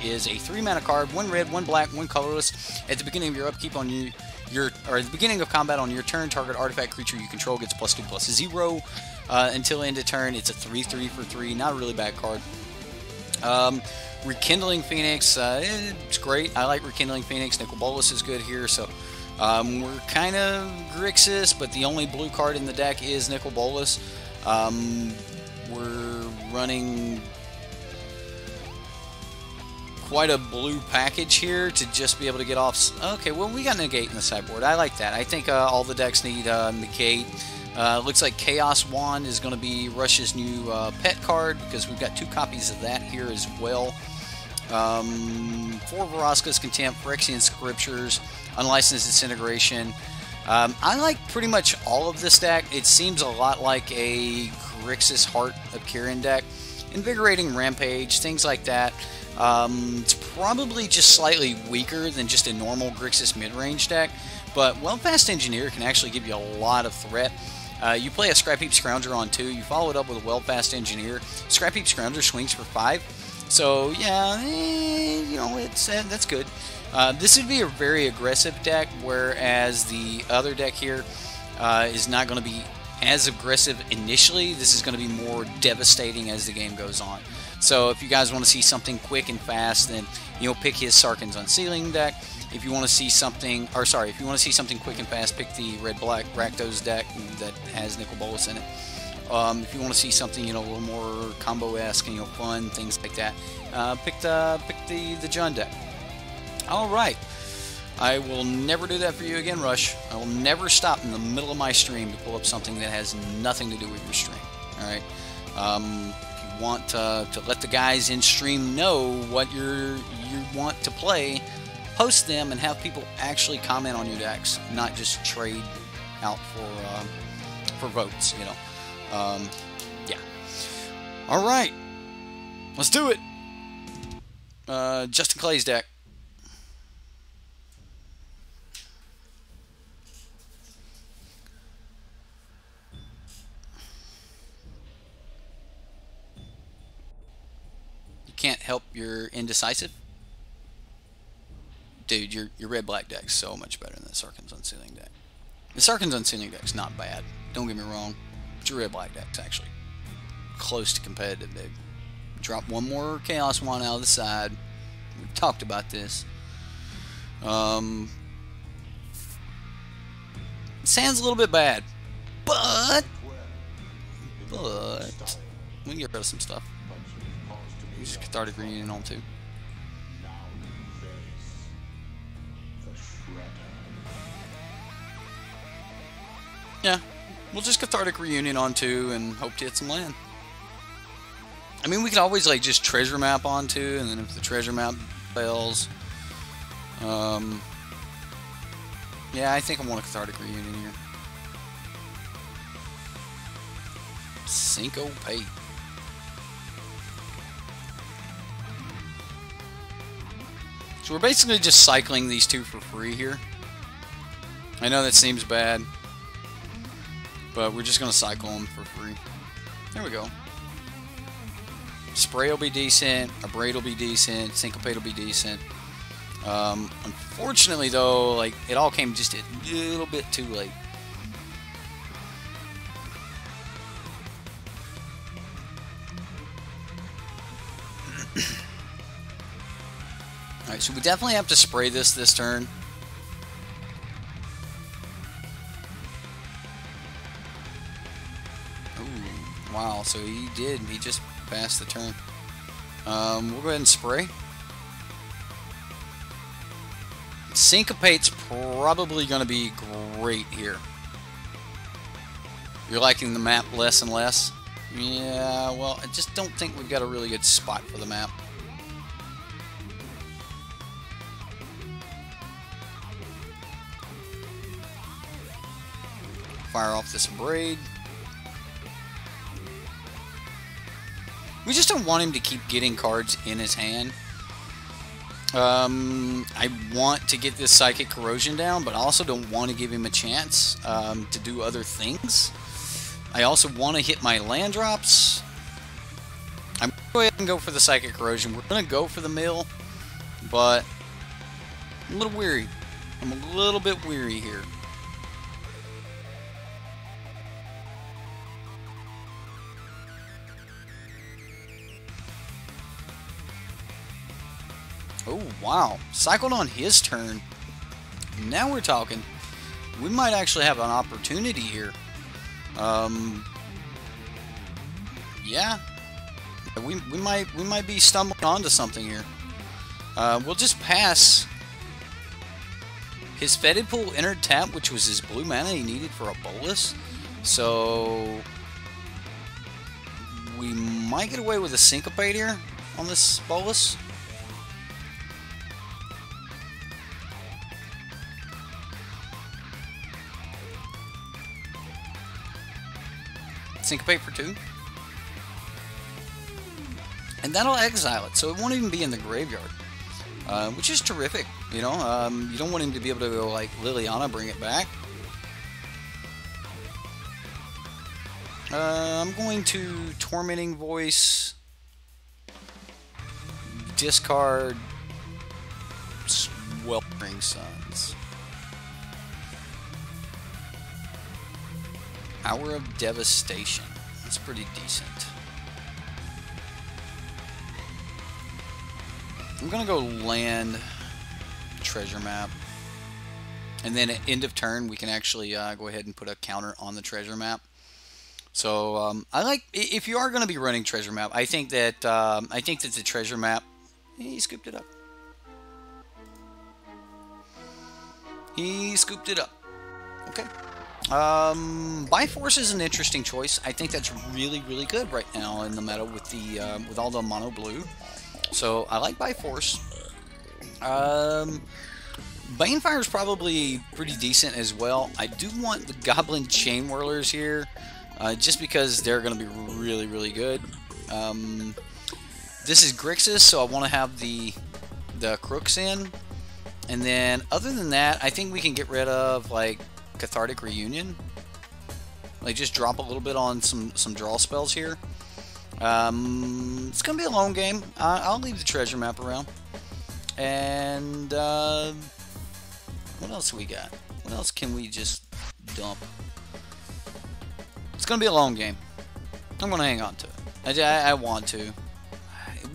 is a 3-mana card, 1 red, 1 black, 1 colorless. At the beginning of your upkeep on at the beginning of combat on your turn, target artifact creature you control gets +2/+0. Until end of turn, it's a 3/3 for 3. Not a really bad card. Rekindling Phoenix, it's great. I like Rekindling Phoenix. Nicol Bolas is good here, so we're kind of Grixis, but the only blue card in the deck is Nicol Bolas. We're running quite a blue package here to just be able to get off. Okay, well, we got Negate in the sideboard. I like that. I think all the decks need Negate. Looks like Chaos Wand is going to be Rush's new pet card, because we've got 2 copies of that here as well. 4 Vraska's Contempt, Phyrexian Scriptures, Unlicensed Disintegration. I like pretty much all of this deck. It seems a lot like a Grixis Heart of Kirin deck. Invigorating Rampage, things like that. It's probably just slightly weaker than just a normal Grixis mid-range deck, but Well-Fast Engineer can actually give you a lot of threat. You play a Scrap Heap Scrounger on 2, you follow it up with a Well-Fast Engineer. Scrap Heap Scrounger swings for 5. So yeah, you know, that's good. This would be a very aggressive deck, whereas the other deck here is not going to be as aggressive initially. This is going to be more devastating as the game goes on. So if you guys want to see something quick and fast, then pick his Sarkhan's Unsealing deck. If you want to see something, if you want to see something quick and fast, pick the Red-Black Rakdos deck that has Nicol Bolas in it. If you want to see something, a little more combo-esque and fun, things like that, pick the Jund deck. All right, I will never do that for you again, Rush. I will never stop in the middle of my stream to pull up something that has nothing to do with your stream. All right. If you want to let the guys in stream know what you want to play, post them and have people actually comment on your decks, not just trade out for votes. Yeah. All right, let's do it. Justin Clay's deck. You can't help your indecisive. Dude, your red-black deck's so much better than the Sarkhan's Unsealing deck. The Sarkhan's Unsealing deck's not bad. Don't get me wrong. But your red-black deck's actually close to competitive, dude. Drop one more Chaos Wand out of the side. We've talked about this. Sand's a little bit bad, but we can get rid of some stuff. Use Cathartic Reunion on 2. Yeah, we'll just Cathartic Reunion on 2 and hope to hit some land. I mean, we could always like just treasure map on 2, and then if the treasure map fails, yeah, I think I want a Cathartic Reunion here. Syncopate. So we're basically just cycling these 2 for free here. I know that seems bad, but we're just going to cycle them for free. There we go. Spray will be decent, Abrade will be decent, Syncopate will be decent. Unfortunately, though, like, it all came just a little bit too late. Alright, so we definitely have to spray this turn. Ooh, wow, so he just passed the turn. We'll go ahead and spray. Syncopate's probably going to be great here. You're liking the map less and less? Yeah, well, I just don't think we've got a really good spot for the map. Fire off this Abrade. We just don't want him to keep getting cards in his hand. I want to get this Psychic Corrosion down, but I also don't want to give him a chance to do other things. I also want to hit my land drops. I'm going to go ahead and go for the Psychic Corrosion. We're going to go for the mill, but I'm a little weary. I'm a little bit weary here. Oh, wow. Cycled on his turn. Now we're talking. We might actually have an opportunity here. Yeah. We might be stumbling onto something here. We'll just pass. His Fetid Pool entered tap, which was his blue mana he needed for a bolus. So we might get away with a Syncopate here on this bolus. Syncopate for 2. And that'll exile it, so it won't even be in the graveyard. Which is terrific, you know. You don't want him to be able to go like Liliana, bring it back. I'm going to Tormenting Voice, discard Sweltering Suns. Hour of Devastation. That's pretty decent. I'm gonna go land treasure map, and then at end of turn we can actually go ahead and put a counter on the treasure map. So I like, if you are going to be running treasure map, I think that the treasure map. He scooped it up. He scooped it up. Okay. Byforce is an interesting choice. I think that's really good right now in the meta with the with all the mono blue. So I like Byforce. Banefire is probably pretty decent as well. I do want the Goblin Chain Whirlers here, just because they're going to be really good. This is Grixis, so I want to have the Crooks in. And then other than that, I think we can get rid of like Cathartic Reunion. Like just drop a little bit on some draw spells here. It's gonna be a long game. I'll leave the treasure map around. And what else we got? What else can we just dump? It's gonna be a long game. I'm gonna hang on to it. I want to.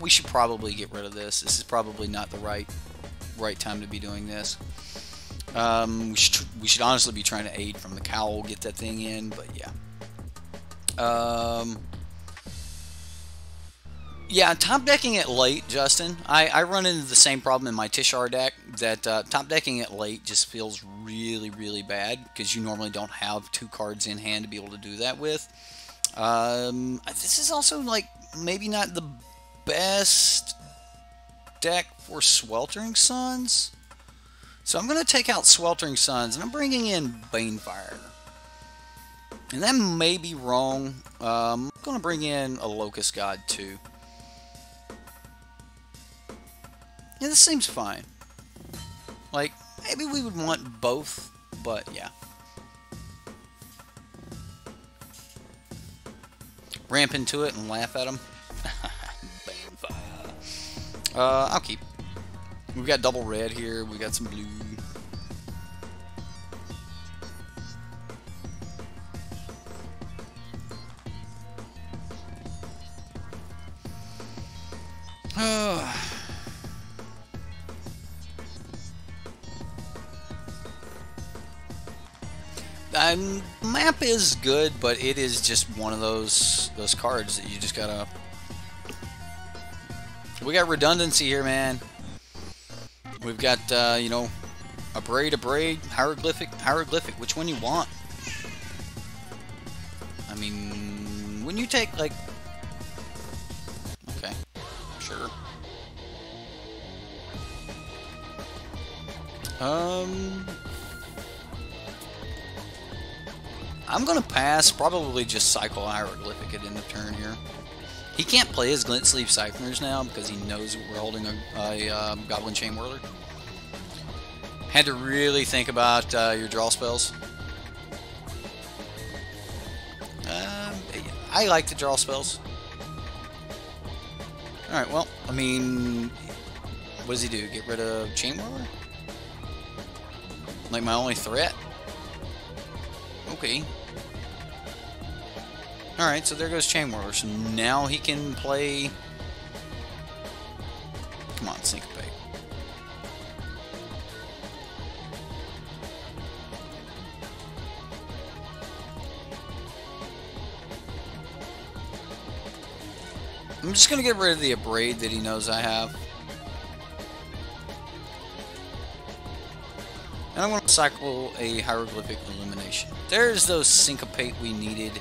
We should probably get rid of this. This is probably not the right time to be doing this. We should honestly be trying to aid from the cowl, get that thing in, but yeah. Yeah, top decking it late, Justin. I run into the same problem in my Tishar deck, that top decking it late just feels really bad, because you normally don't have 2 cards in hand to be able to do that with. This is also like maybe not the best deck for Sweltering Suns. So I'm going to take out Sweltering Suns, and I'm bringing in Banefire. And that may be wrong. I'm going to bring in a Locust God too. Yeah, this seems fine. Like, maybe we would want both, but yeah. Ramp into it and laugh at them. I'll keep. We've got double red here. We got some blue. Map is good, but it is just one of those cards that you just gotta. We got redundancy here, man. We've got you know, a braid, hieroglyphic. Which one you want? I mean, when you take like, okay, sure. I'm gonna pass. Probably just cycle hieroglyphic at end of turn here. He can't play his Glint Sleeve Siphoners now because he knows we're holding a Goblin Chain Whirler. Had to really think about your draw spells. I like to draw spells. Alright, well, I mean, what does he do? Get rid of Chain Whirler? Like my only threat? Okay. Alright, so there goes Chain Whirler. So now he can play... Come on, Syncopate. I'm just going to get rid of the Abrade that he knows I have. And I'm going to cycle a Hieroglyphic Illumination. There's those Syncopate we needed.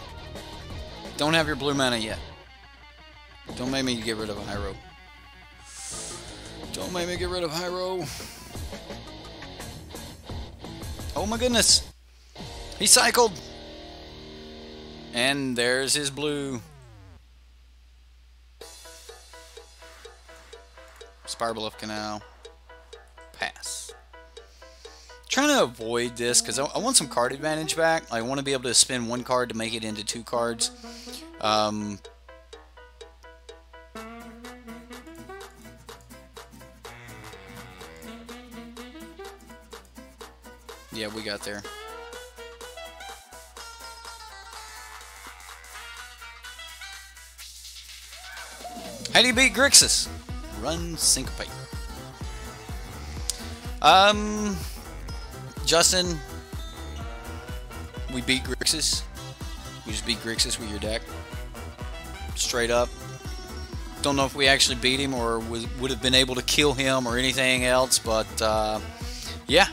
Don't have your blue mana yet. Don't make me get rid of a Hyro. Don't make me get rid of Hyro. Oh my goodness. He cycled. And there's his blue. Spirebluff Canal. Pass. Trying to avoid this because I want some card advantage back. I want to be able to spend one card to make it into 2 cards. Yeah, we got there. How do you beat Grixis? Run Syncopate. Justin, we beat Grixis. We just beat Grixis with your deck. Straight up. Don't know if we actually beat him or would have been able to kill him or anything else, but yeah.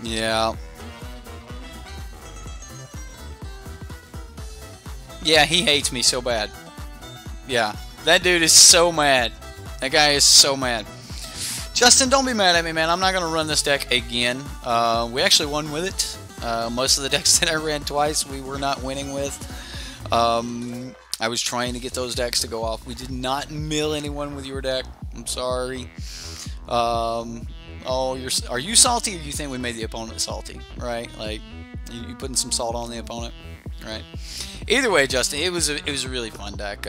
Yeah. Yeah, he hates me so bad. Yeah, that dude is so mad. That guy is so mad. Justin, don't be mad at me, man. I'm not going to run this deck again. We actually won with it. Most of the decks that I ran twice, we were not winning with. I was trying to get those decks to go off. We did not mill anyone with your deck. I'm sorry. Oh, are you salty or you think we made the opponent salty? Right? Like, you putting some salt on the opponent? Right? Either way, Justin, it was a really fun deck.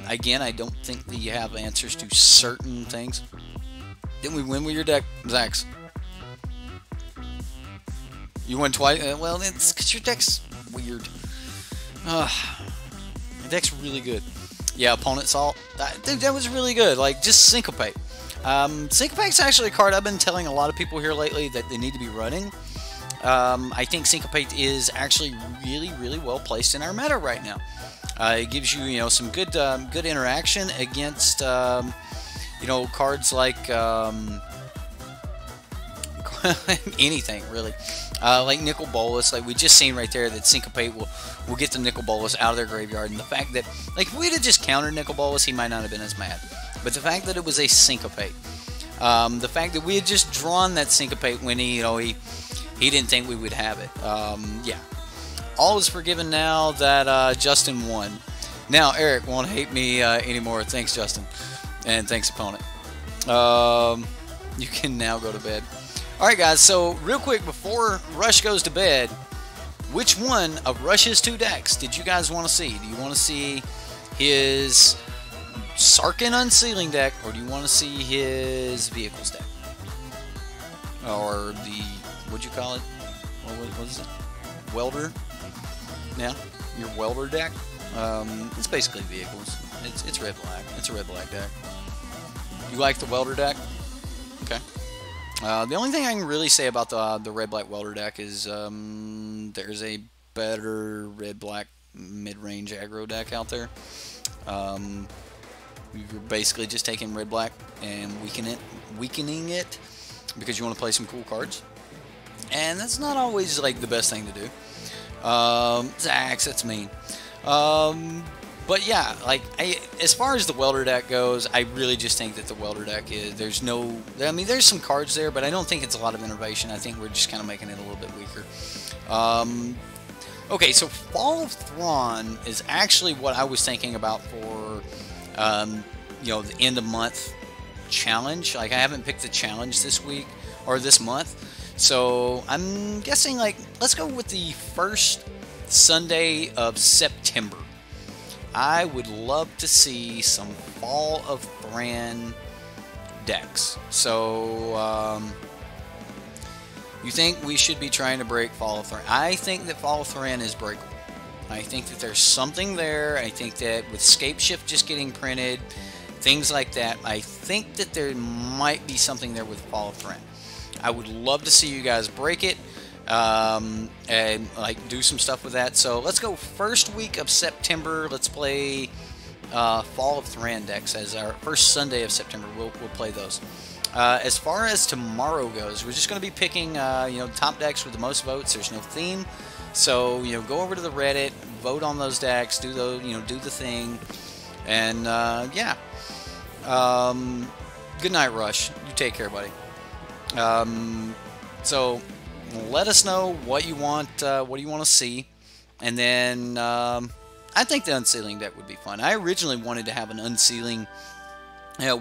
Again, I don't think that you have answers to certain things. Didn't we win with your deck, Zax? You won twice? Well, it's because your deck's weird. Your deck's really good. Yeah, opponent salt. That was really good. Like, just Syncopate. Syncopate's actually a card I've been telling a lot of people here lately that they need to be running. I think Syncopate is actually really, really well placed in our meta right now. It gives you, some good interaction against, cards like anything really, like Nicol Bolas. Like we just seen right there that Syncopate will get the Nicol Bolas out of their graveyard, and the fact that like if we'd have just countered Nicol Bolas, he might not have been as mad. But the fact that it was a Syncopate, the fact that we had just drawn that Syncopate when he didn't think we would have it. Yeah. All is forgiven now that Justin won. Now Eric won't hate me anymore. Thanks, Justin. And thanks, opponent. You can now go to bed. Alright, guys. So, real quick, before Rush goes to bed, which one of Rush's 2 decks did you guys want to see? Do you want to see his Sarkhan Unsealing deck, or do you want to see his Vehicles deck? Or the... what'd you call it? What is it? Welder? Yeah, your Welder deck. It's basically Vehicles. It's red black. It's a red black deck. You like the Welder deck? Okay. The only thing I can really say about the red black Welder deck is there's a better red black mid range aggro deck out there. You're basically just taking red black and weakening it because you want to play some cool cards. And that's not always like the best thing to do. Zax, that's mean. But yeah, like as far as the Welder deck goes, I really just think that the Welder deck is there's some cards there, but I don't think it's a lot of innovation. I think we're just kind of making it a little bit weaker. Okay, so Fall of Thrawn is actually what I was thinking about for the end of month challenge. Like I haven't picked the challenge this week or this month. So I'm guessing like let's go with the first Sunday of September. I would love to see some Fall of Thran decks. So you think we should be trying to break Fall of Thran? I think that Fall of Thran is breakable. I think that there's something there. I think that with Scape Shift just getting printed, things like that, I think that there might be something there with Fall of Thran. I would love to see you guys break it. and like do some stuff with that. So let's go first week of September. Let's play Fall of Thran decks as our first Sunday of September. We'll play those. As far as tomorrow goes, we're just going to be picking top decks with the most votes. There's no theme, so go over to the Reddit, vote on those decks, do those, do the thing, and yeah. Good night, Rush. You take care, buddy. So let us know what you want to see, and then I think the unsealing deck would be fun. I originally wanted to have an unsealing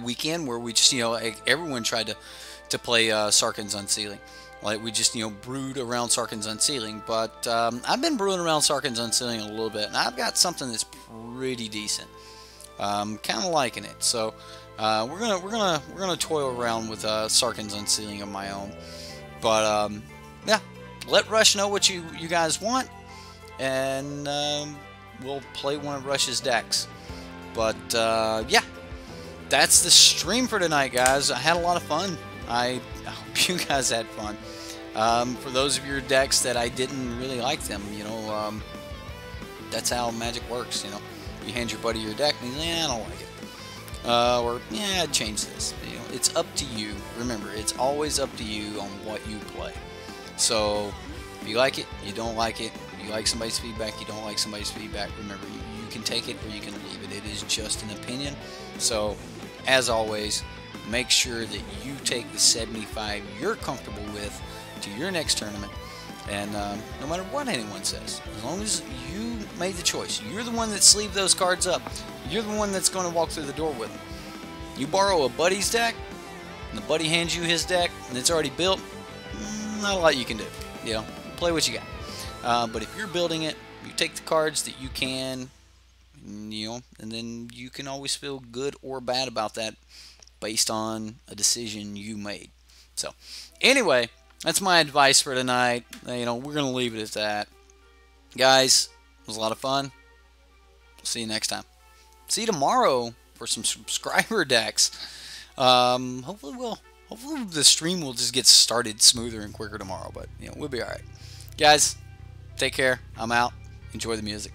weekend where we just everyone tried to play Sarkhan's Unsealing. Like we just brewed around Sarkhan's Unsealing, but I've been brewing around Sarkhan's Unsealing a little bit, and I've got something that's pretty decent. Kind of liking it, so we're gonna toil around with Sarkhan's Unsealing of my own. But yeah, let Rush know what you guys want, and we'll play one of Rush's decks. But yeah, that's the stream for tonight, guys. I had a lot of fun. I hope you guys had fun. For those of your decks that I didn't really like them, that's how Magic works. You hand your buddy your deck, and he's like, I don't like it. Or, yeah, I'd change this. It's up to you. Remember, it's always up to you on what you play. So, if you like it, you don't like it. If you like somebody's feedback, you don't like somebody's feedback. Remember, you can take it or you can leave it. It is just an opinion. So, as always, make sure that you take the 75 you're comfortable with to your next tournament. And no matter what anyone says, as long as you made the choice, you're the one that sleeved those cards up. You're the one that's going to walk through the door with them. You borrow a buddy's deck, and the buddy hands you his deck, and it's already built. Not a lot you can do. Play what you got. But if you're building it, you take the cards that you can, and then you can always feel good or bad about that based on a decision you made. So, anyway. That's my advice for tonight. We're going to leave it at that. Guys, it was a lot of fun. See you next time. See you tomorrow for some subscriber decks. Hopefully the stream will just get started smoother and quicker tomorrow, but we'll be alright. Guys, take care. I'm out. Enjoy the music.